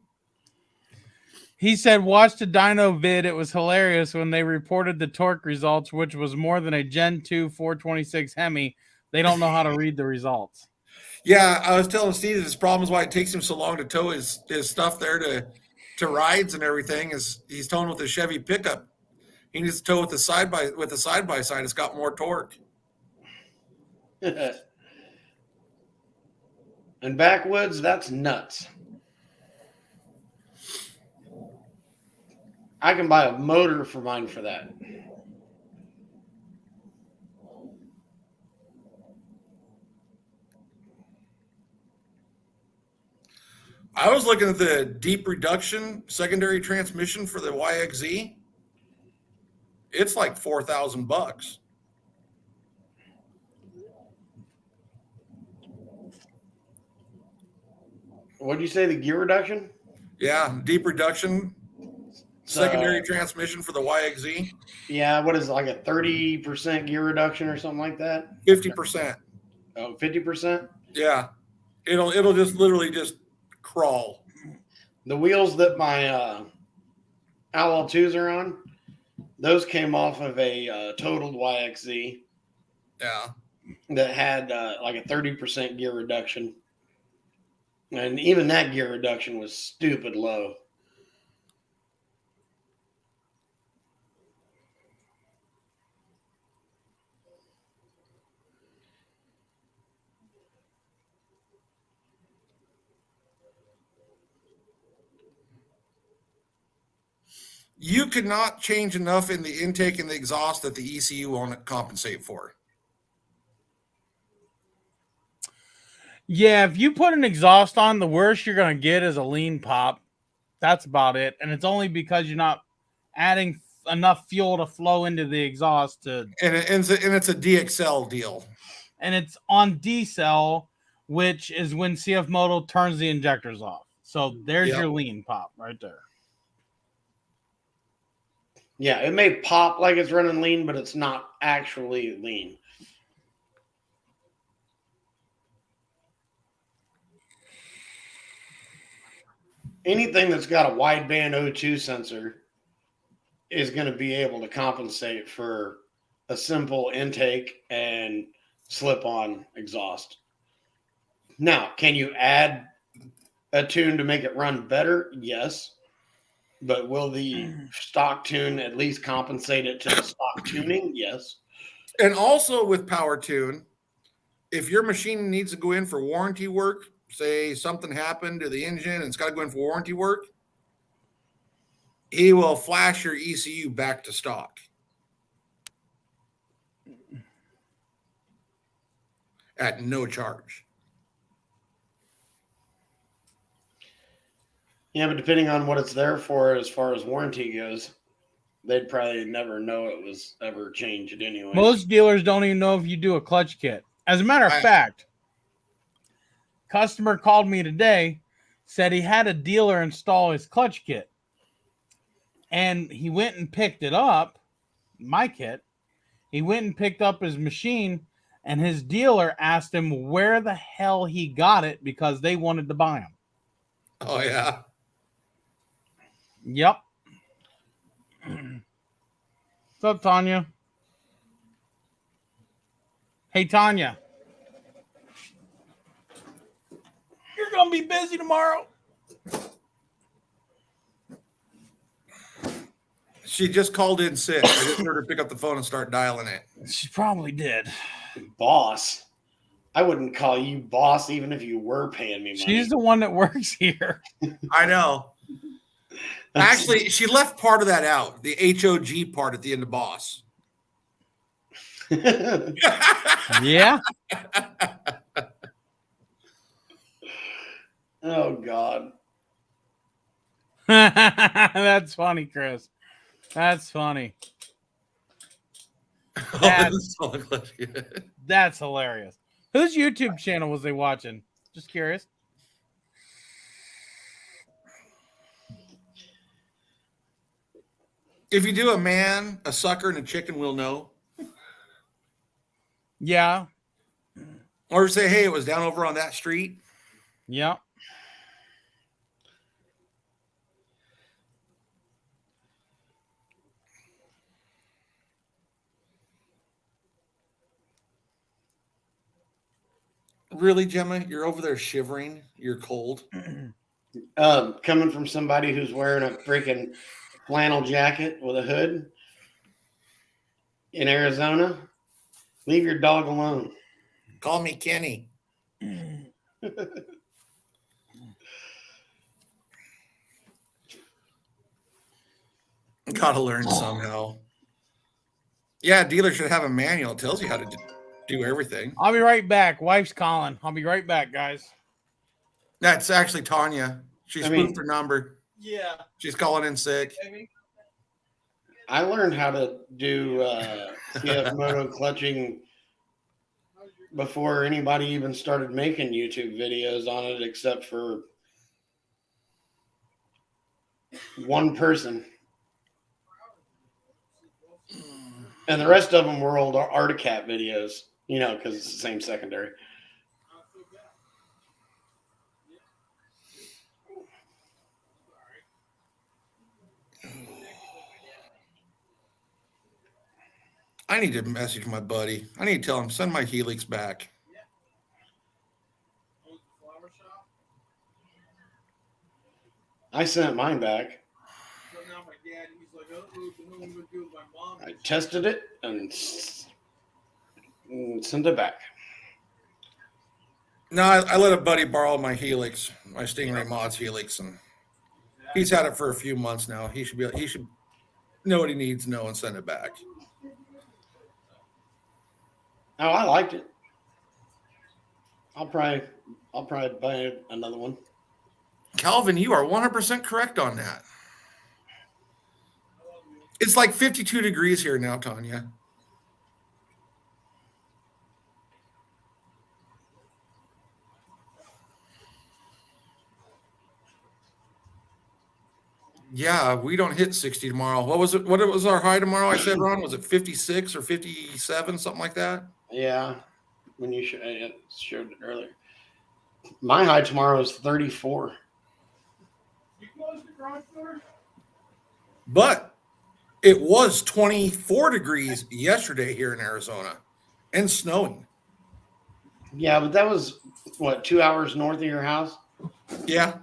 He said, watch the dyno vid. It was hilarious when they reported the torque results, which was more than a Gen 2 426 Hemi. They don't know how to read the results. Yeah, I was telling Steve his problem is why it takes him so long to tow his stuff there to rides and everything is he's towing with the Chevy pickup. He needs to tow with the side by side. It's got more torque. And backwoods, that's nuts. I can buy a motor for mine for that. I was looking at the deep reduction secondary transmission for the YXZ. It's like $4,000. What did you say? The gear reduction? Yeah, deep reduction secondary transmission for the YXZ. Yeah, what is it, like a 30% gear reduction or something like that? 50%. Oh, 50%? Yeah, it'll just literally just crawl. The wheels that my Outlaw 2s are on, those came off of a totaled YXZ. Yeah. That had like a 30% gear reduction. And even that gear reduction was stupid low. You could not change enough in the intake and the exhaust that the ECU won't compensate for. Yeah, if you put an exhaust on, the worst you're going to get is a lean pop. That's about it. And it's only because you're not adding enough fuel to flow into the exhaust to. And it's a DXL deal. And it's on D-cell, which is when Cfmoto turns the injectors off. So there's your lean pop right there. Yeah, it may pop like it's running lean, but it's not actually lean. Anything that's got a wideband O2 sensor is going to be able to compensate for a simple intake and slip-on exhaust. Now, can you add a tune to make it run better? Yes. But will the stock tune at least compensate it to the stock tuning? Yes. And also with Power Tune, if your machine needs to go in for warranty work, say something happened to the engine and it's got to go in for warranty work, he will flash your ECU back to stock at no charge. Yeah, but depending on what it's there for as far as warranty goes, they'd probably never know it was ever changed anyway. Most dealers don't even know if you do a clutch kit. As a matter of fact, customer called me today, said he had a dealer install his clutch kit. And he went and picked it up, my kit. He went and picked up his machine, and his dealer asked him where the hell he got it because they wanted to buy him. Oh yeah. Yep. What's up, Tanya? Hey, Tanya. You're going to be busy tomorrow. She just called in sick. I just heard her pick up the phone and start dialing it. She probably did. Boss. I wouldn't call you boss even if you were paying me money. She's the one that works here. I know. Actually, she left part of that out. The HOG part at the end of boss. Yeah. Oh, God. That's funny, Chris. That's funny. That's hilarious. Whose YouTube channel was they watching? Just curious. If you do a man, a sucker, and a chicken, we'll know. Yeah. Or say, hey, it was down over on that street. Yeah. Really, Gemma? You're over there shivering. You're cold. Coming from somebody who's wearing a freaking flannel jacket with a hood in Arizona, leave your dog alone. Call me Kenny. Gotta learn somehow. Yeah, dealer should have a manual. It tells you how to do everything. I'll be right back. Wife's calling. I'll be right back, guys. That's actually Tanya. She spoofed her number. Yeah. She's calling in sick. I learned how to do Cfmoto clutching before anybody even started making YouTube videos on it, except for one person. And the rest of them were old Articat videos, you know, because it's the same secondary. I need to message my buddy. I need to tell him, send my Helix back. I sent mine back. I tested it and sent it back. No, I let a buddy borrow my Helix, my Stingray Mods Helix, and he's had it for a few months now. He should know what he needs to know and send it back. Oh, I liked it. I'll probably buy another one. Calvin, you are 100% correct on that. It's like 52 degrees here now, Tanya. Yeah, we don't hit 60 tomorrow. What was it? What was our high tomorrow? I said, Ron, was it 56 or 57, something like that? Yeah, when you showed it earlier. My high tomorrow is 34. You closed the garage door? But it was 24 degrees yesterday here in Arizona and snowing. Yeah, but that was, what, 2 hours north of your house? Yeah.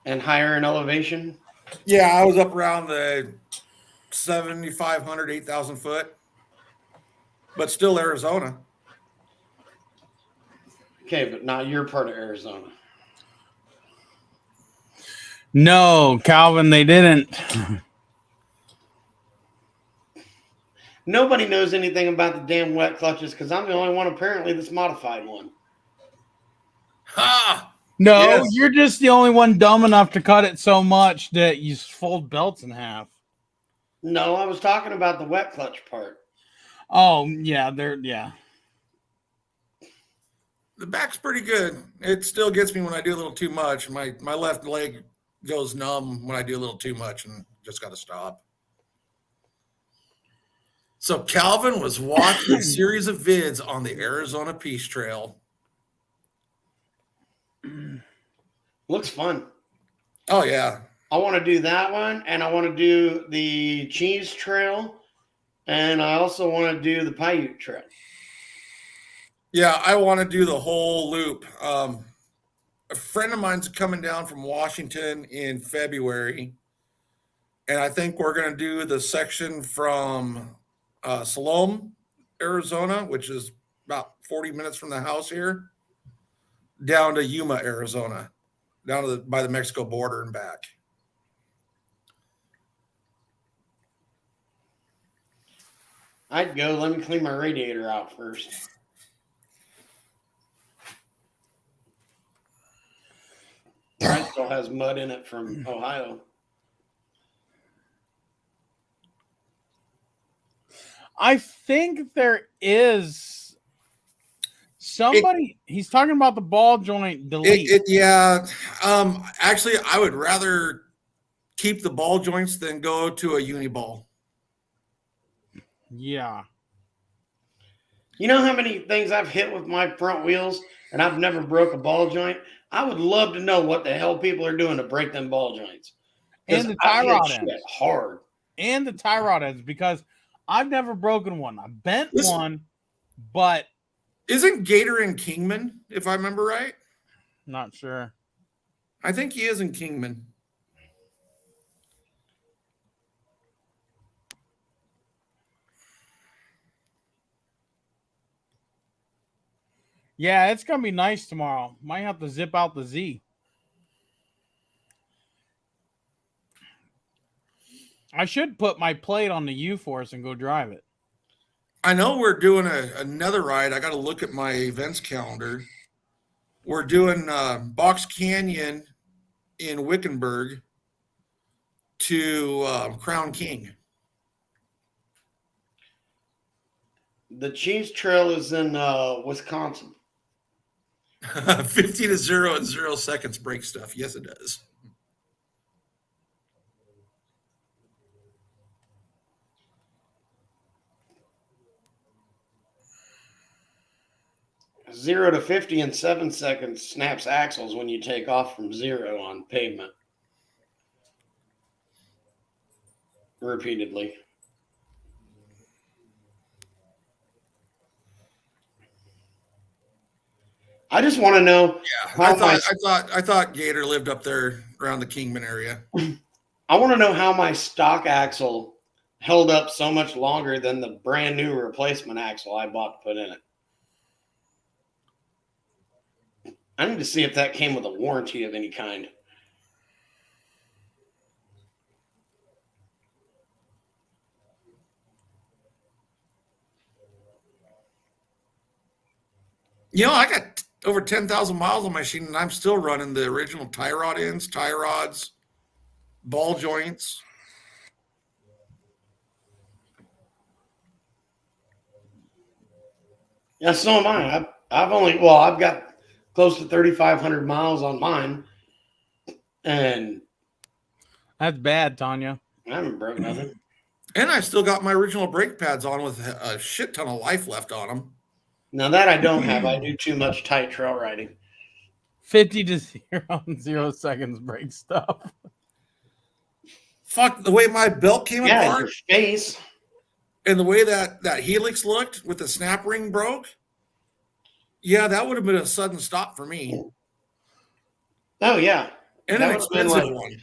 And higher in elevation? Yeah, I was up around the 7,500, 8,000 foot, but still Arizona. Okay, but not your part of Arizona. No, Calvin, they didn't. Nobody knows anything about the damn wet clutches because I'm the only one apparently that's modified one. Ha! No, Yes. You're just the only one dumb enough to cut it so much that you fold belts in half. No, I was talking about the wet clutch part. Oh, yeah, yeah. The back's pretty good. It still gets me when I do a little too much. My left leg goes numb when I do a little too much and just got to stop. So Calvin was watching a series of vids on the Arizona Peace Trail. Looks fun. Oh yeah. I want to do that one, and I want to do the cheese trail, and I also want to do the Paiute trail. Yeah, I want to do the whole loop. A friend of mine's coming down from Washington in February, and I think we're going to do the section from Salome, Arizona, which is about 40 minutes from the house here, down to Yuma, Arizona, down to by the Mexico border and back. I'd go. Let me clean my radiator out first. It still has mud in it from Ohio. I think there is somebody. He's talking about the ball joint delete. Actually, I would rather keep the ball joints than go to a uni ball. Yeah. You know how many things I've hit with my front wheels and I've never broke a ball joint? I would love to know what the hell people are doing to break them ball joints. And the tie rod ends. Hard. And the tie rod ends, because I've never broken one. I bent one, but isn't Gator in Kingman, if I remember right? Not sure. I think he is in Kingman. Yeah, it's gonna be nice tomorrow. Might have to zip out the Z. I should put my plate on the U-Force and go drive it. I know we're doing another ride. I got to look at my events calendar. We're doing Box Canyon in Wickenburg to Crown King. The cheese trail is in Wisconsin. 50 to 0 in 0 seconds break stuff. Yes, it does. 0 to 50 in 7 seconds snaps axles when you take off from 0 on pavement. Repeatedly. I just want to know. Yeah, I thought Gator lived up there around the Kingman area. I want to know how my stock axle held up so much longer than the brand new replacement axle I bought to put in it. I need to see if that came with a warranty of any kind. You know, I got over 10,000 miles on my machine, and I'm still running the original tie rod ends, tie rods, ball joints. Yeah, so am I. I've got close to 3,500 miles on mine, and that's bad, Tanya. I haven't broke nothing. And I still got my original brake pads on with a shit ton of life left on them. Now that I don't have, I do too much tight trail riding. 50 to 0 in 0 seconds break stuff. Fuck, the way my belt came apart. Your face. And the way that helix looked with the snap ring broke. Yeah, that would have been a sudden stop for me. Oh, yeah. And that an expensive one.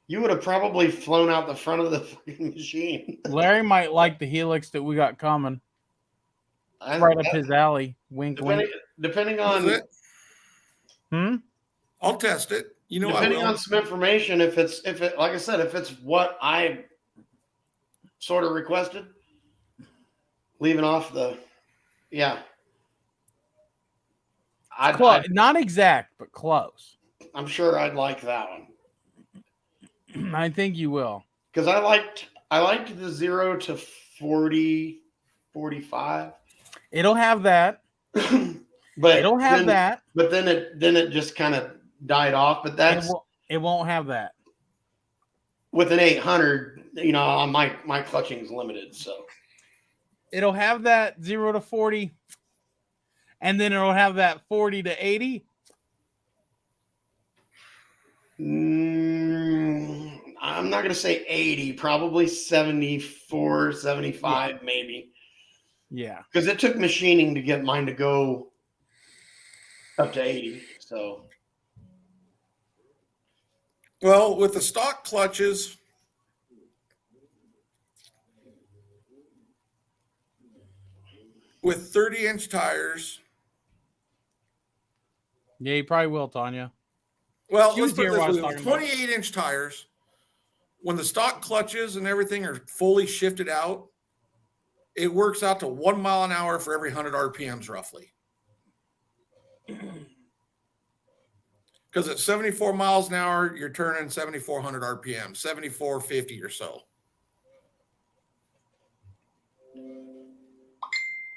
You would have probably flown out the front of the fucking machine. Larry might like the helix that we got coming. Right up his alley. Wink, wink. Depending on... I'll test it. You know, depending on some information, if it like I said, if it's what I sort of requested, leaving off the, not exact, but close. I'm sure I'd like that one. I think you will, because I liked the 0 to 40, 45. It'll have that, but it'll have that. But then it just kind of died off. But it won't have that with an 800. You know, my clutching is limited, so it'll have that 0 to 40, and then it'll have that 40 to 80, I'm not going to say 80, probably 74, 75, maybe. Yeah. Because it took machining to get mine to go up to 80. So, Well, with the stock clutches, with 30-inch tires. Yeah, you probably will, Tanya. Well, She let's was put it here this while I was way. With talking about 28-inch tires, when the stock clutches and everything are fully shifted out, it works out to 1 mile an hour for every 100 RPMs, roughly. Because at 74 miles an hour, you're turning 7,400 RPM, 7,450 or so.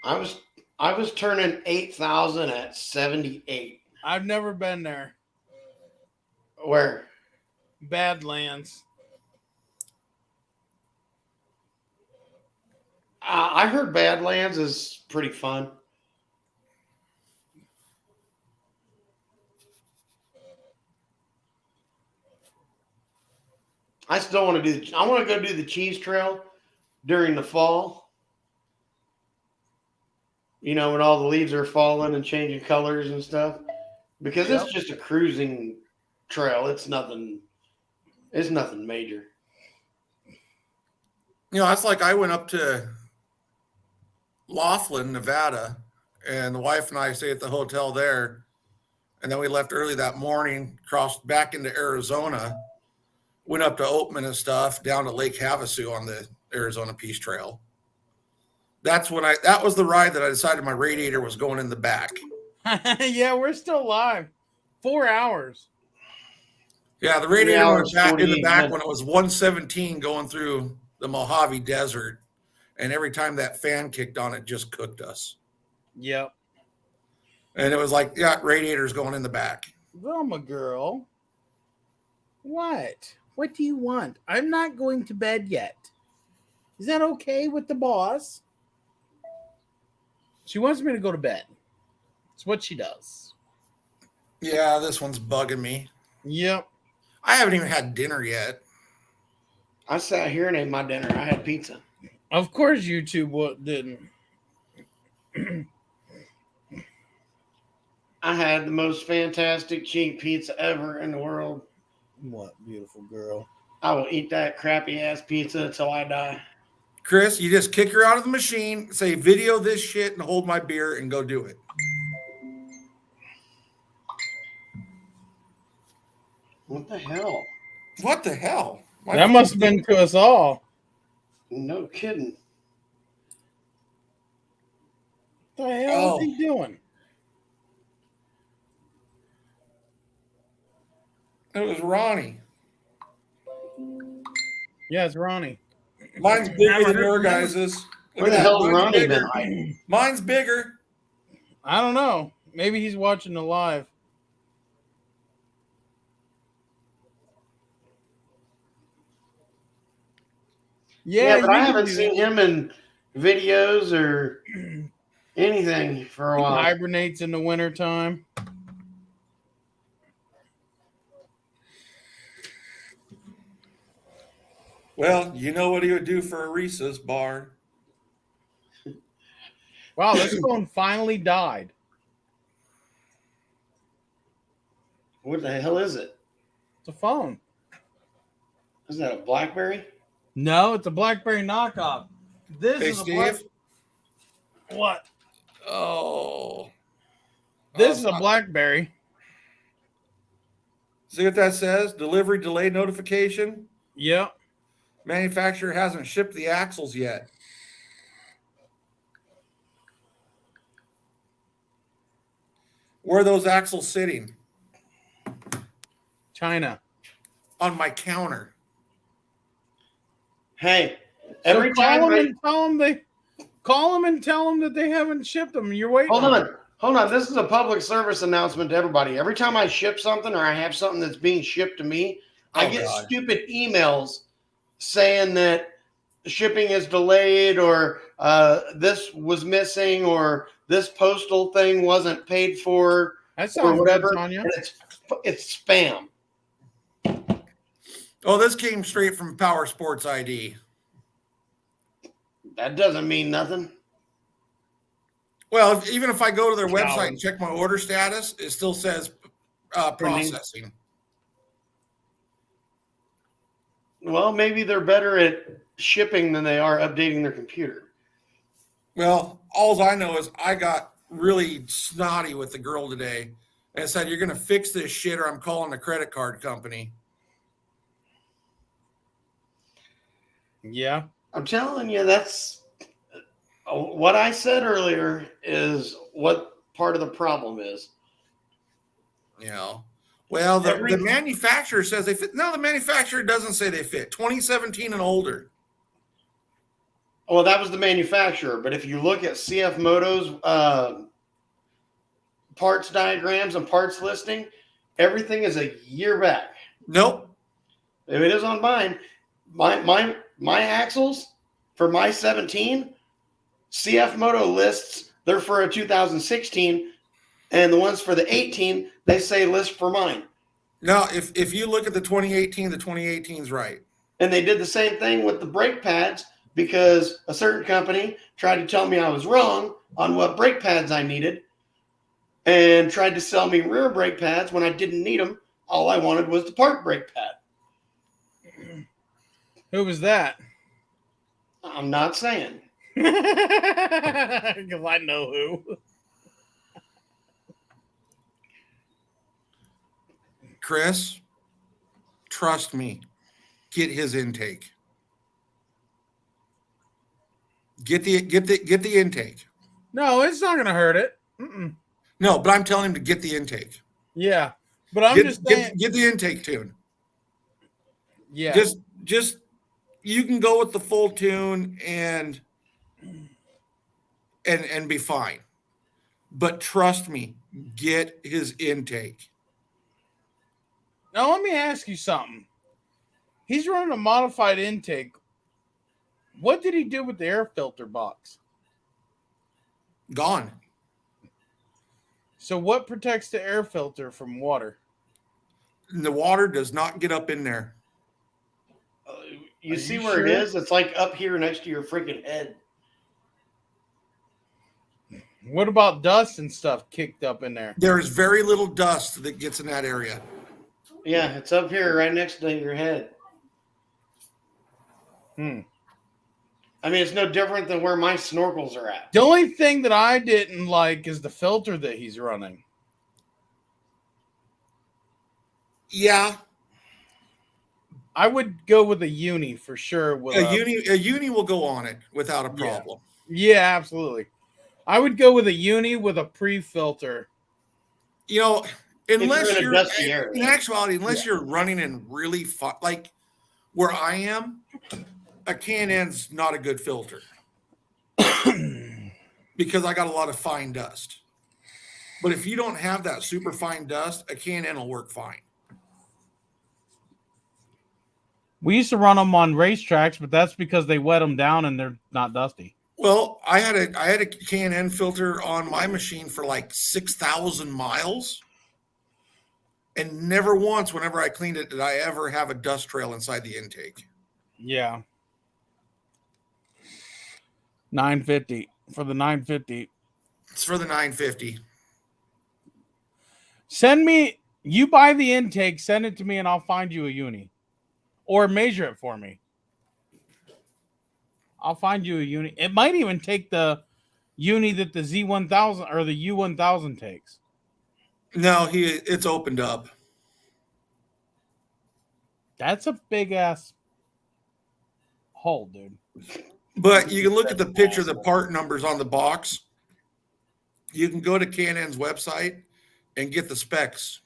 I was turning 8,000 at 78. I've never been there. Where? Badlands. I heard Badlands is pretty fun. I still want to do. I want to go do the cheese trail during the fall. You know, when all the leaves are falling and changing colors and stuff, because Yep. it's just a cruising trail. It's nothing. It's nothing major. You know, that's like I went up to Laughlin, Nevada, and the wife and I stayed at the hotel there. And then we left early that morning, crossed back into Arizona, went up to Oatman and stuff, down to Lake Havasu on the Arizona Peace Trail. That was the ride that I decided my radiator was going in the back. Yeah, we're still live. 4 hours. Yeah, the radiator went back in the 48 back minutes. when it was 117 going through the Mojave Desert. And every time that fan kicked on, it just cooked us. Yep. And it was like, yeah, radiator's going in the back. Velma girl. What? What do you want? I'm not going to bed yet. Is that okay with the boss? She wants me to go to bed. It's what she does. Yeah, this one's bugging me. Yep. I haven't even had dinner yet. I sat here and ate my dinner. I had pizza. Of course YouTube didn't. I had the most fantastic cheap pizza ever in the world. What, beautiful girl? I will eat that crappy ass pizza until I die. Chris, you just kick her out of the machine, say video this shit and hold my beer and go do it. What the hell? What the hell? That must have been to us all. No kidding. What the hell is he doing? It was Ronnie. Yeah, it's Ronnie. Mine's bigger than your guys's. Where the hell's Mine's Ronnie bigger. been hiding? Mine's bigger. I don't know. Maybe he's watching the live. Yeah, but you I can haven't do seen that. him in videos or anything for a He while. hibernates in the wintertime. Well, you know what he would do for a Reese's bar. Wow, this phone finally died. What the hell is it? It's a phone. Is that a BlackBerry? No, it's a BlackBerry knockoff. This Hey, is a Steve. what? Oh. This is a BlackBerry. See what that says? Delivery delay notification. Yep. Manufacturer hasn't shipped the axles yet. Where are those axles sitting? China. On my counter. Hey, every So call time them I and tell them and tell them that they haven't shipped them. You're waiting. hold on. This is a public service announcement to everybody. Every time I ship something or I have something that's being shipped to me, I get God. stupid emails saying that shipping is delayed or this was missing or this postal thing wasn't paid for That or sounds whatever. good, Tanya. And it's spam. Oh, this came straight from Power Sports ID. That doesn't mean nothing. Well, even if I go to their website and Cowards. check my order status, it still says Printing. processing. Well, maybe they're better at shipping than they are updating their computer. Well, all I know is I got really snotty with the girl today and said, "You're going to fix this shit or I'm calling the credit card company." Yeah. I'm telling you, that's what I said earlier is what part of the problem is. You know, well, the Every- manufacturer says they fit. No, the manufacturer doesn't say they fit. 2017 and older. Well, that was the manufacturer, but if you look at Cfmoto's parts diagrams and parts listing, everything is a year back. Nope. If it is on mine, my axles for my 17, Cfmoto lists they're for a 2016, and the ones for the 18 they say list for mine. No, if you look at the 2018, the 2018 is right. And they did the same thing with the brake pads because a certain company tried to tell me I was wrong on what brake pads I needed and tried to sell me rear brake pads when I didn't need them. All I wanted was the park brake pad. Who was that? I'm not saying. Because I know who. Chris, trust me, get his intake. Get the intake. No, it's not going to hurt it. Mm-mm. No, but I'm telling him to get the intake. Yeah, but I'm Get, just saying. get the intake tune. Yeah, Just you can go with the full tune and be fine. But trust me, get his intake. now let me ask you something. He's running a modified intake. What did he do with the air filter box? Gone. So what protects the air filter from water? The water does not get up in there. You Are see you where sure? it is? It's like up here next to your freaking head. What about dust and stuff kicked up in there? There is very little dust that gets in that area. Yeah, it's up here right next to your head. I mean, it's no different than where my snorkels are at. The only thing that I didn't like is the filter that he's running. Yeah, I would go with a uni for sure. With a uni will go on it without a problem. Yeah, absolutely. I would go with a uni with a pre-filter. You know, unless you're in a dusty area. in actuality, unless you're running in really like where I am, a K&N's not a good filter because I got a lot of fine dust. But if you don't have that super fine dust, a K&N will work fine. We used to run them on racetracks, but that's because they wet them down and they're not dusty. Well, I had a K&N filter on my machine for like 6,000 miles. And never once, whenever I cleaned it, did I ever have a dust trail inside the intake. Yeah. 950 for the 950. It's for the 950. Send me, you buy the intake, send it to me, and I'll find you a uni. Or measure it for me. I'll find you a uni. It might even take the uni that the Z1000 or the U1000 takes. No, it's opened up. That's a big ass hole, dude. But you can look at the picture of the part numbers on the box. You can go to K&N's website and get the specs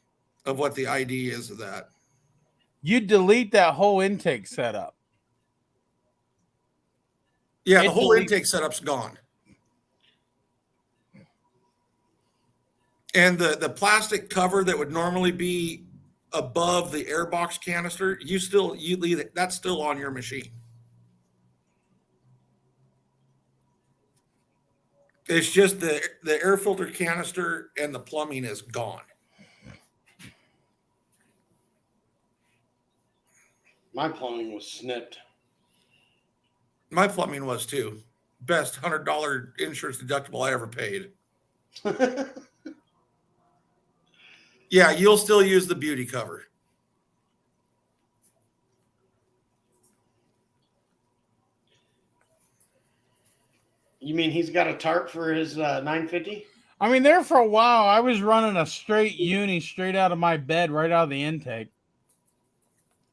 of what the ID is of that. You delete that whole intake setup. Yeah, the It whole deletes- intake setup's gone. And the plastic cover that would normally be above the airbox canister, you leave it, that's still on your machine. It's just the air filter canister and the plumbing is gone. My plumbing was snipped. My plumbing was too. Best $100 insurance deductible I ever paid. Yeah, you'll still use the beauty cover. You mean he's got a tarp for his 950? I mean, there for a while, I was running a straight uni straight out of my bed, right out of the intake.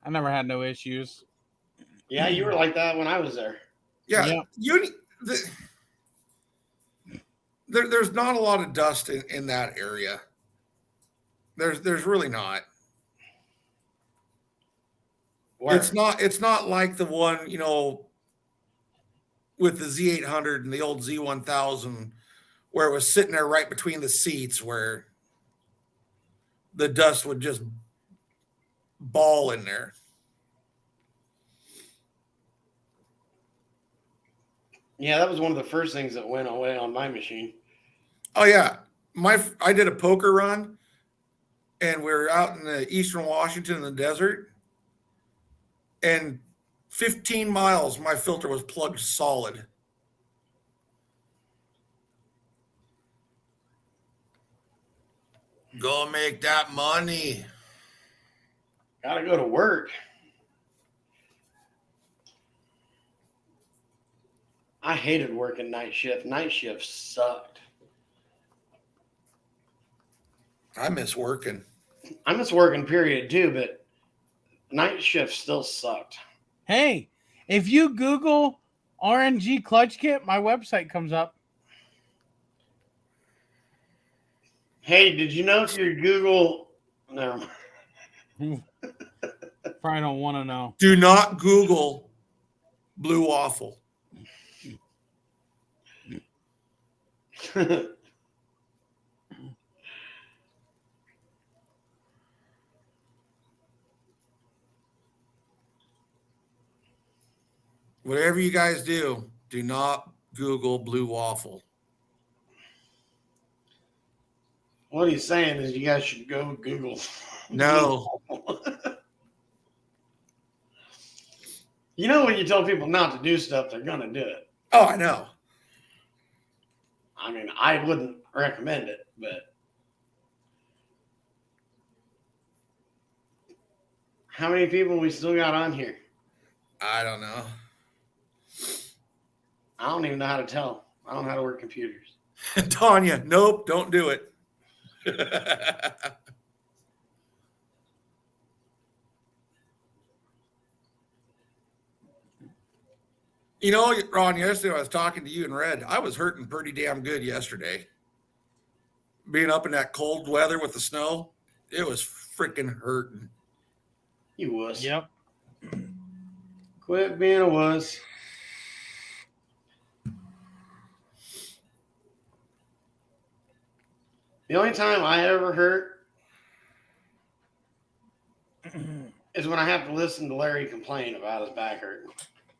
I never had no issues. Yeah, you were like that when I was there. Yeah, Yep. There's not a lot of dust in that area. There's really not. Where? It's not like the one, you know, with the Z800 and the old Z1000 where it was sitting there right between the seats where the dust would just ball in there. Yeah, that was one of the first things that went away on my machine. Oh yeah, I did a poker run, and we were out in the eastern Washington in the desert, and 15 miles my filter was plugged solid. Go make that money. Gotta go to work. I hated working night shift. Night shift sucked. I miss working. I miss working, period, too, but night shift still sucked. Hey, if you Google R.N.G clutch kit, my website comes up. Hey, did you know if you Google... Never mind. Probably don't want to know. Do not Google blue waffle. Whatever you guys do not Google blue waffle. What he's saying is you guys should go Google. No. You know, when you tell people not to do stuff, they're going to do it. Oh, I know. I mean, I wouldn't recommend it, but how many people we still got on here? I don't know. I don't even know how to tell. I don't know how to work computers. Tanya, nope, don't do it. You know, Ron, yesterday I was talking to you and Red. I was hurting pretty damn good yesterday. Being up in that cold weather with the snow, it was freaking hurting. You wuss. Yep. Quit being a wuss. The only time I ever hurt is when I have to listen to Larry complain about his back hurting.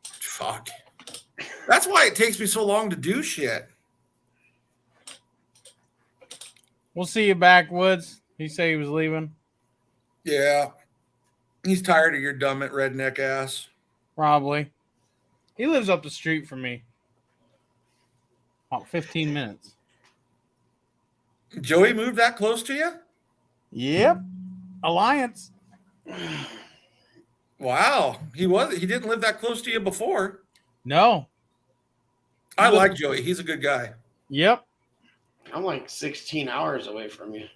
Fuck. That's why it takes me so long to do shit. We'll see you back, Woods. He said he was leaving. Yeah. He's tired of your dumb redneck ass. Probably. He lives up the street from me. About 15 minutes. Joey moved that close to you? Yep. Alliance. Wow. He didn't live that close to you before. No. I like Joey. He's a good guy. Yep. I'm like 16 hours away from you.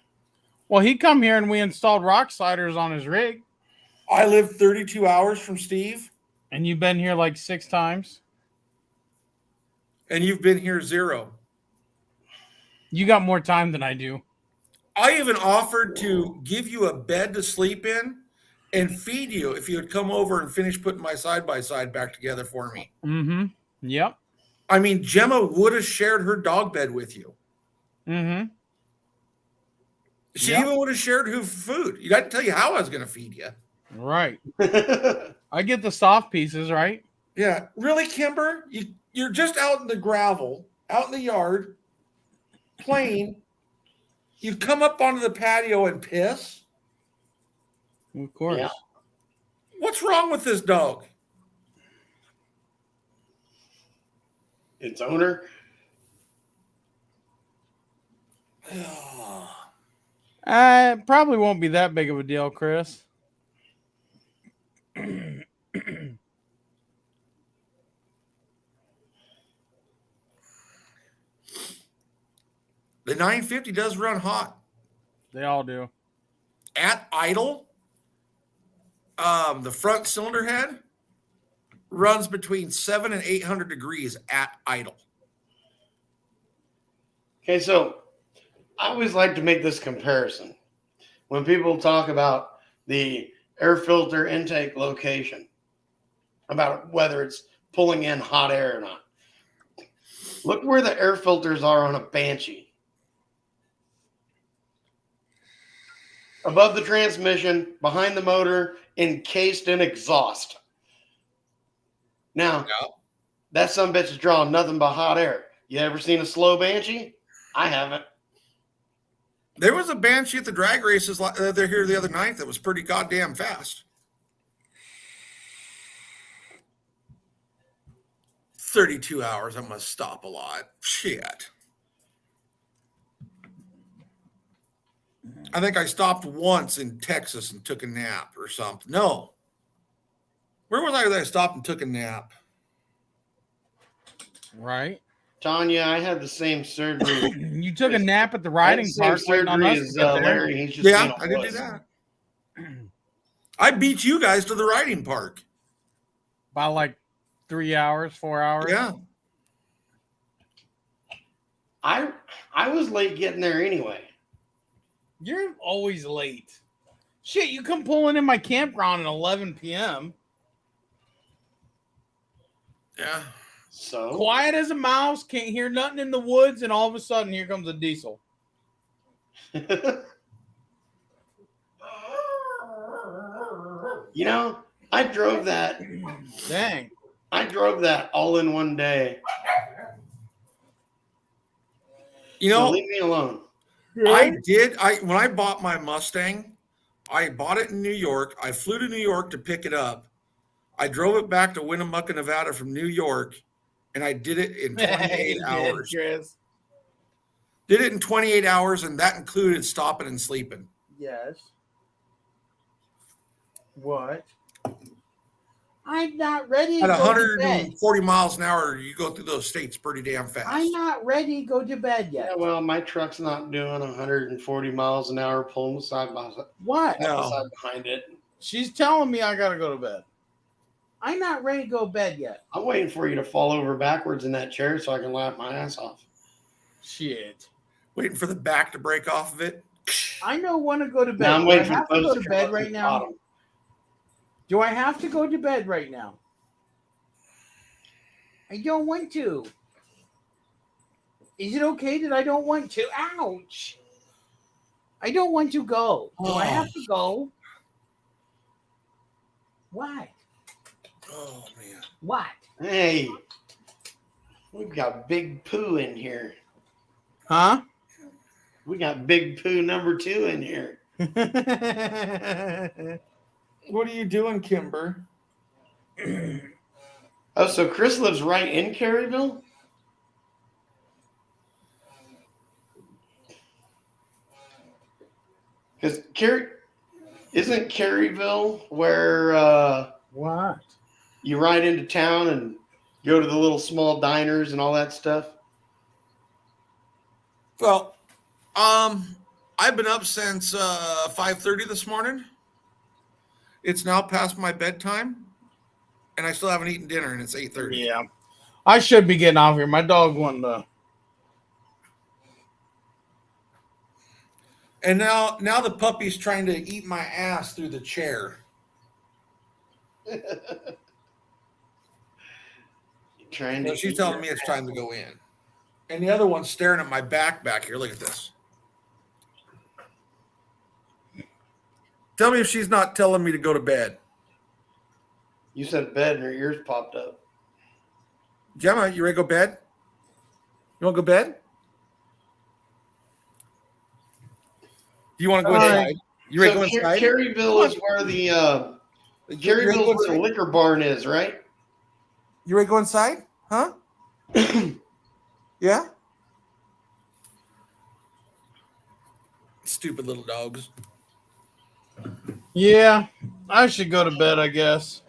Well, he come here and we installed rock sliders on his rig. I live 32 hours from Steve. And you've been here like 6 times. And you've been here 0. You got more time than I do. I even offered to give you a bed to sleep in and feed you if you would come over and finish putting my side-by-side back together for me. Mm-hmm. Yep. I mean, Gemma would have shared her dog bed with you. Mm-hmm. She even would have shared her food. I didn't tell you how I was going to feed you. Right. I get the soft pieces, right? Yeah. Really, Kimber? You're just out in the gravel, out in the yard, playing. You come up onto the patio and piss? Of course. Yeah. What's wrong with this dog? Its owner. It probably won't be that big of a deal, Chris. The 950 does run hot. They all do. At idle, the front cylinder head runs between 700 and 800 degrees at idle. Okay, so I always like to make this comparison. When people talk about the air filter intake location, about whether it's pulling in hot air or not. Look where the air filters are on a Banshee. Above the transmission, behind the motor, encased in exhaust. Now, that sumbitch is drawing nothing but hot air. You ever seen a slow Banshee? I haven't. There was a Banshee at the drag races they're here the other night that was pretty goddamn fast. 32 hours. I must stop a lot. Shit. I think I stopped once in Texas and took a nap or something. No. Where was I that I stopped and took a nap? Right. Tanya, I had the same surgery. You took a nap at the I had the riding same park waiting on surgery us to as get there. Larry. He's just Yeah, being a I did do wuss. that. I beat you guys to the riding park. By like 3 hours, 4 hours. Yeah. I was late getting there anyway. You're always late. Shit, you come pulling in my campground at 11 p.m. Yeah. So Quiet as a mouse, can't hear nothing in the woods, and all of a sudden, here comes a diesel. You know, I drove that. Dang. I drove that all in one day. You So know, leave me alone. I did. When I bought my Mustang, I bought it in New York. I flew to New York to pick it up. I drove it back to Winnemucca, Nevada from New York, and I did it in 28 hours. Chris. Did it in 28 hours, and that included stopping and sleeping. Yes. What? I'm not ready At to go to bed. 140 miles an hour, you go through those states pretty damn fast. I'm not ready to go to bed yet. Yeah, well, my truck's not doing 140 miles an hour pulling side by side, What? No. side behind it. She's telling me I gotta go to bed. I'm not ready to go to bed yet. I'm waiting for you to fall over backwards in that chair so I can laugh my ass off. Shit. Waiting for the back to break off of it. I don't want to go to bed. Now I'm Do waiting I for have the to go post to to bed come up right to the now? bottom. Do I have to go to bed right now? I don't want to. Is it okay that I don't want to? Ouch. I don't want to go. Do I have to go? What? Oh, man. What? Hey, we've got Big Pooh in here. Huh? We got Big Pooh number 2 in here. What are you doing, Kimber? Oh, so Chris lives right in Caryville? Because isn't Caryville where What? you ride into town and go to the little small diners and all that stuff? Well, I've been up since 5:30 this morning. It's now past my bedtime, and I still haven't eaten dinner, and it's 8:30. Yeah. I should be getting off here. My dog wanted to. And now the puppy's trying to eat my ass through the chair. Trying So to she's eat telling your me it's ass. time to go in. And the other one's staring at my back here. Look at this. Tell me if she's not telling me to go to bed. You said bed and her ears popped up. Gemma, you ready to go to bed? You want to go to bed? Do you want to go inside? You ready to go inside? Caryville is where the Cherryville's where the liquor barn is, right? You ready to go inside? Huh? Yeah? Stupid little dogs. Yeah, I should go to bed, I guess.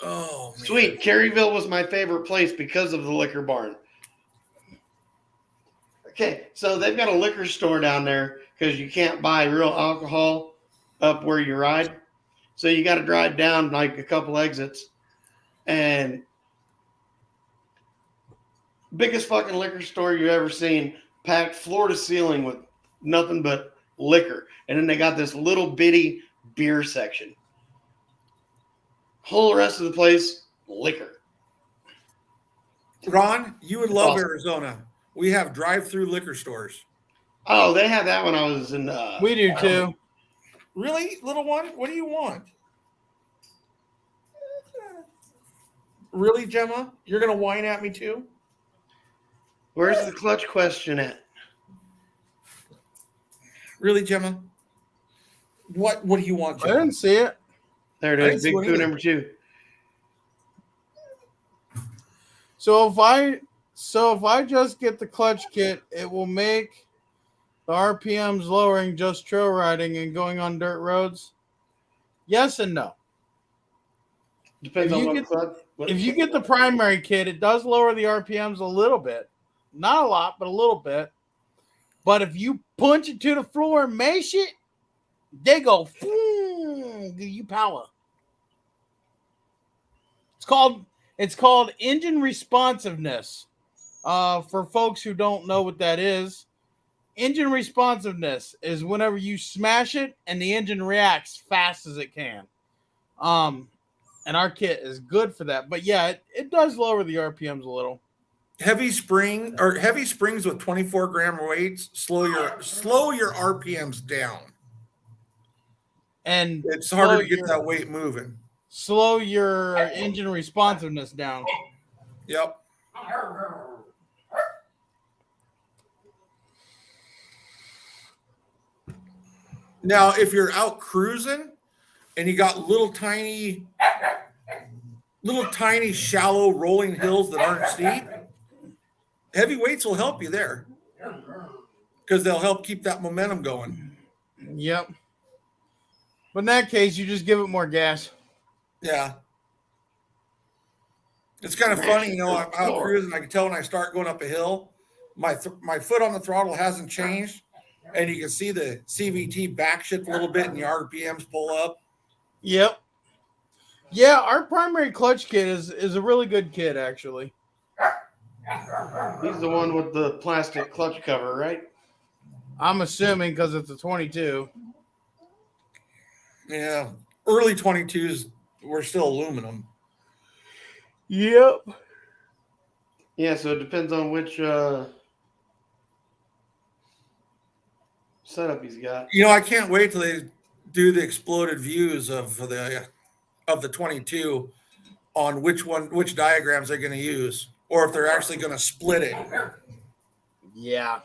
Oh, man. Sweet. Caryville was my favorite place because of the liquor barn. Okay, so they've got a liquor store down there because you can't buy real alcohol up where you ride. So you got to drive down like a couple exits. And biggest fucking liquor store you've ever seen, packed floor to ceiling with nothing but liquor. And then they got this little bitty beer section. Whole rest of the place, liquor. Ron, you would love Awesome. Arizona. We have drive-through liquor stores. Oh, they had that when I was in. We do too. Really, little one? What do you want? Really, Gemma? You're gonna whine at me too? Where's the clutch question at? Really, Gemma? What do you want, I Gemma? didn't see it. There it I didn't is. see Big one poo either. number 2. So if I just get the clutch kit, it will make the RPMs lowering just trail riding and going on dirt roads. Yes and no. Depends If on you what get- clutch. If you get the primary kit, it does lower the RPMs a little bit. Not a lot, but a little bit. But if you punch it to the floor and mash it, they go, give you power. It's called engine responsiveness. For folks who don't know what that is, engine responsiveness is whenever you smash it and the engine reacts fast as it can. And our kit is good for that. But yeah, it does lower the RPMs a little. Heavy springs with 24-gram weights slow your RPMs down. And It's harder to get that weight moving. slow your engine responsiveness down. Yep. Now, if you're out cruising and you got little tiny shallow rolling hills that aren't steep, heavy weights will help you there because they'll help keep that momentum going. Yep. But in that case, you just give it more gas. Yeah. It's kind of funny, I'm out cruising. I can tell when I start going up a hill, my foot on the throttle hasn't changed, and you can see the CVT back shift a little bit and the RPMs pull up. Yep. Yeah, our primary clutch kit is a really good kit, actually. He's the one with the plastic clutch cover, right? I'm assuming because it's a 22. Yeah. Early 22s were still aluminum. Yep. Yeah, so it depends on which setup he's got. I can't wait till they do the exploded views of the 22 on which diagrams they're going to use, or if they're actually going to split it. Yeah.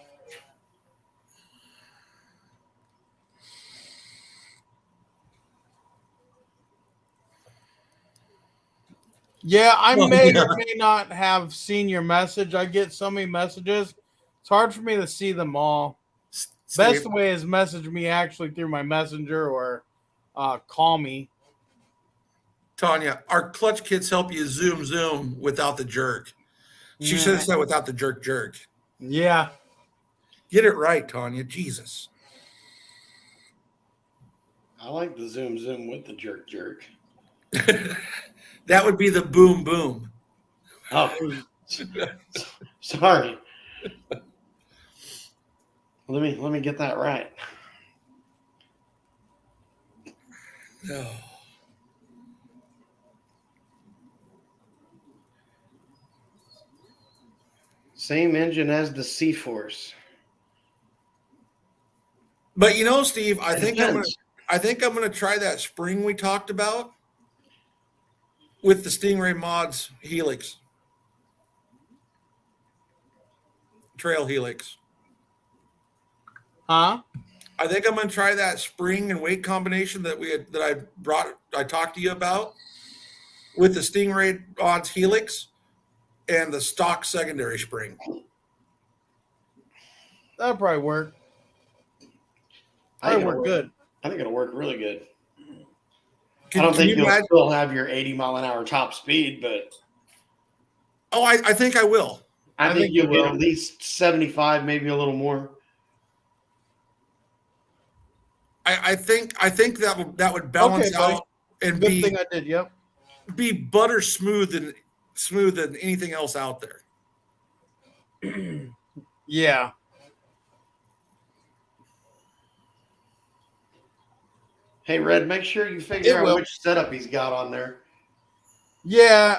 Yeah, I may or may not have seen your message. I get so many messages. It's hard for me to see them all. Best way is message me actually through my messenger or call me. Tanya, our clutch kits help you zoom without the jerk. She says that without the jerk. Yeah. Get it right, Tanya. Jesus. I like the zoom with the jerk. That would be the boom. Oh, sorry. Let me get that right. No. Same engine as the C-Force. But Steve, I think I'm gonna try that spring we talked about with the Stingray Mods Helix. Trail Helix. Huh? I think I'm going to try that spring and weight combination that I talked to you about with the Stingray rods Helix and the stock secondary spring. That'll probably work. I think Probably it'll work good. I think it'll work really good. Can, I don't can think you you'll imagine? still have your 80-mile-an-hour top speed, but Oh, I think I will. I think think you you'll get will. at least 75, maybe a little more. I think that would balance Okay, buddy. out and Good thing I did. Yep. be butter smooth than anything else out there. Yeah. Hey, Red, make sure you figure It out will. which setup he's got on there. Yeah.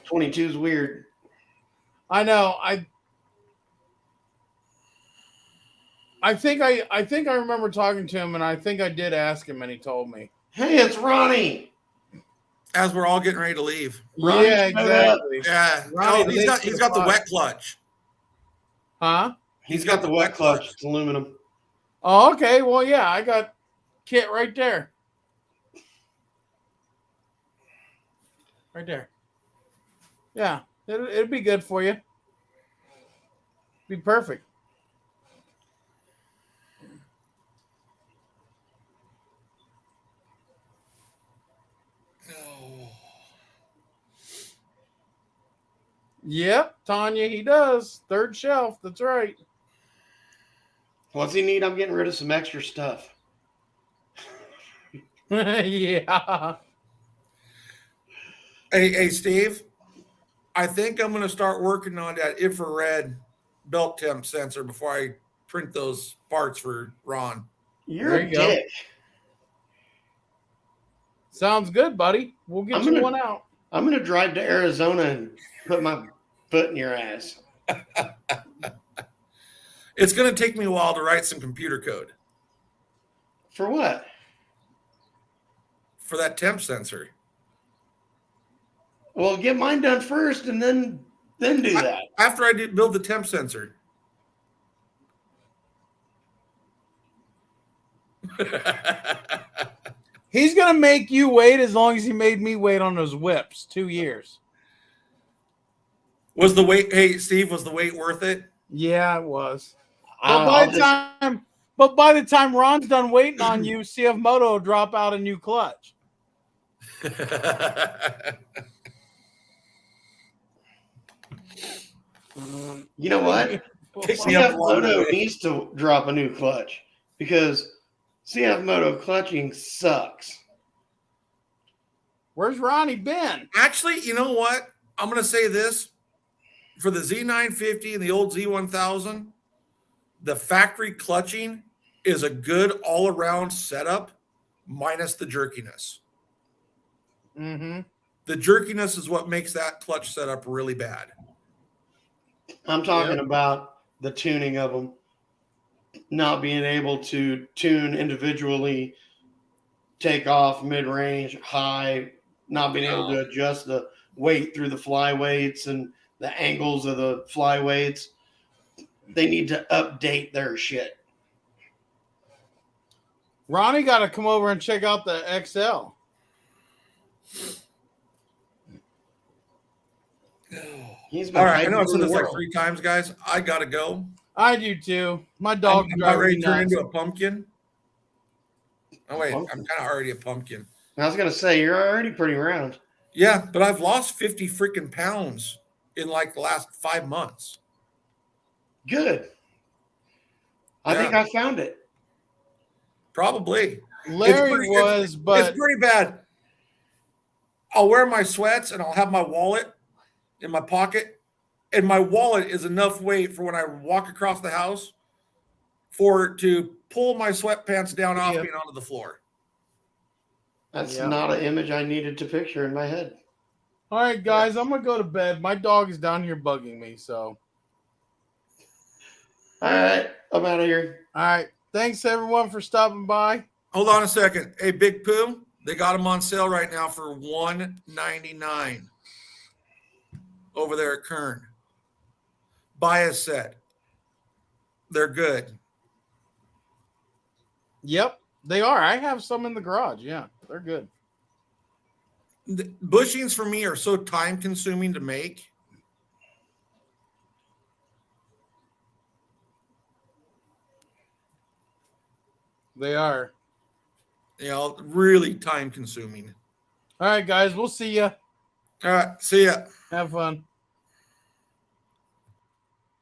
22 is weird. I know. I think I remember talking to him, and I think I did ask him, and he told me. Hey, it's Ronnie. As we're all getting ready to leave. Ronnie Yeah, showed up. exactly. Yeah. Ronnie Oh, he's late to got the the party. wet clutch. Huh? He's got the wet clutch. It's aluminum. Oh, okay. Well, yeah, I got kit right there. Right there. Yeah, it'll be good for you. Be perfect. Oh. Yep, Tanya, he does. Third shelf. That's right. What's he need? I'm getting rid of some extra stuff. Yeah. Hey, Steve, I think I'm going to start working on that infrared belt temp sensor before I print those parts for Ron. You're There a you go. dick. Sounds good, buddy. We'll get I'm you gonna- one out. I'm going to drive to Arizona and put my foot in your ass. It's going to take me a while to write some computer code For what? for that temp sensor. Well, get mine done first and then do that. After I build the temp sensor. He's gonna make you wait as long as he made me wait on those whips. 2 years. Was the wait? Hey, Steve, was the wait worth it? Yeah, it was. I'll But by the time Ron's done waiting on you, Cfmoto will drop out a new clutch. You know what? Pick me up along the Cfmoto way. needs to drop a new clutch because Cfmoto clutching sucks. Where's Ronnie been? Actually, you know what? I'm going to say this. For the Z950 and the old Z1000, the factory clutching is a good all-around setup minus the jerkiness. Mm-hmm. The jerkiness is what makes that clutch setup really bad. I'm talking about the tuning of them, not being able to tune individually, take off, mid-range, high, not being able to adjust the weight through the flyweights and the angles of the flyweights. They need to update their shit. Ronnie got to come over and check out the XL. He's been All right, I know hiding I've said from the this like world. 3 times, guys. I got to go. I do too. My dog I'm not ready driving to turn nuts. into a pumpkin. Oh, wait, Pumpkin? I'm kind of already a pumpkin. I was going to say, you're already pretty round. Yeah, but I've lost 50 freaking pounds in like the last 5 months. Good. I think I found it. Probably. Larry was, but It's pretty bad. I'll wear my sweats and I'll have my wallet in my pocket, and my wallet is enough weight for when I walk across the house for it to pull my sweatpants down off me and onto the floor. That's Yeah. not an image I needed to picture in my head. all right, guys, I'm gonna go to bed. My dog is down here bugging me. So, All right, I'm out of here. all right. Thanks everyone for stopping by. Hold on a second. Hey, Big Pooh, they got them on sale right now for $199 over there at Kern. Buy a set. They're good. Yep, they are. I have some in the garage. Yeah, they're good. The bushings for me are so time consuming to make. They are. You know, really time consuming. All right, guys, we'll see ya. All right, see ya. Have fun.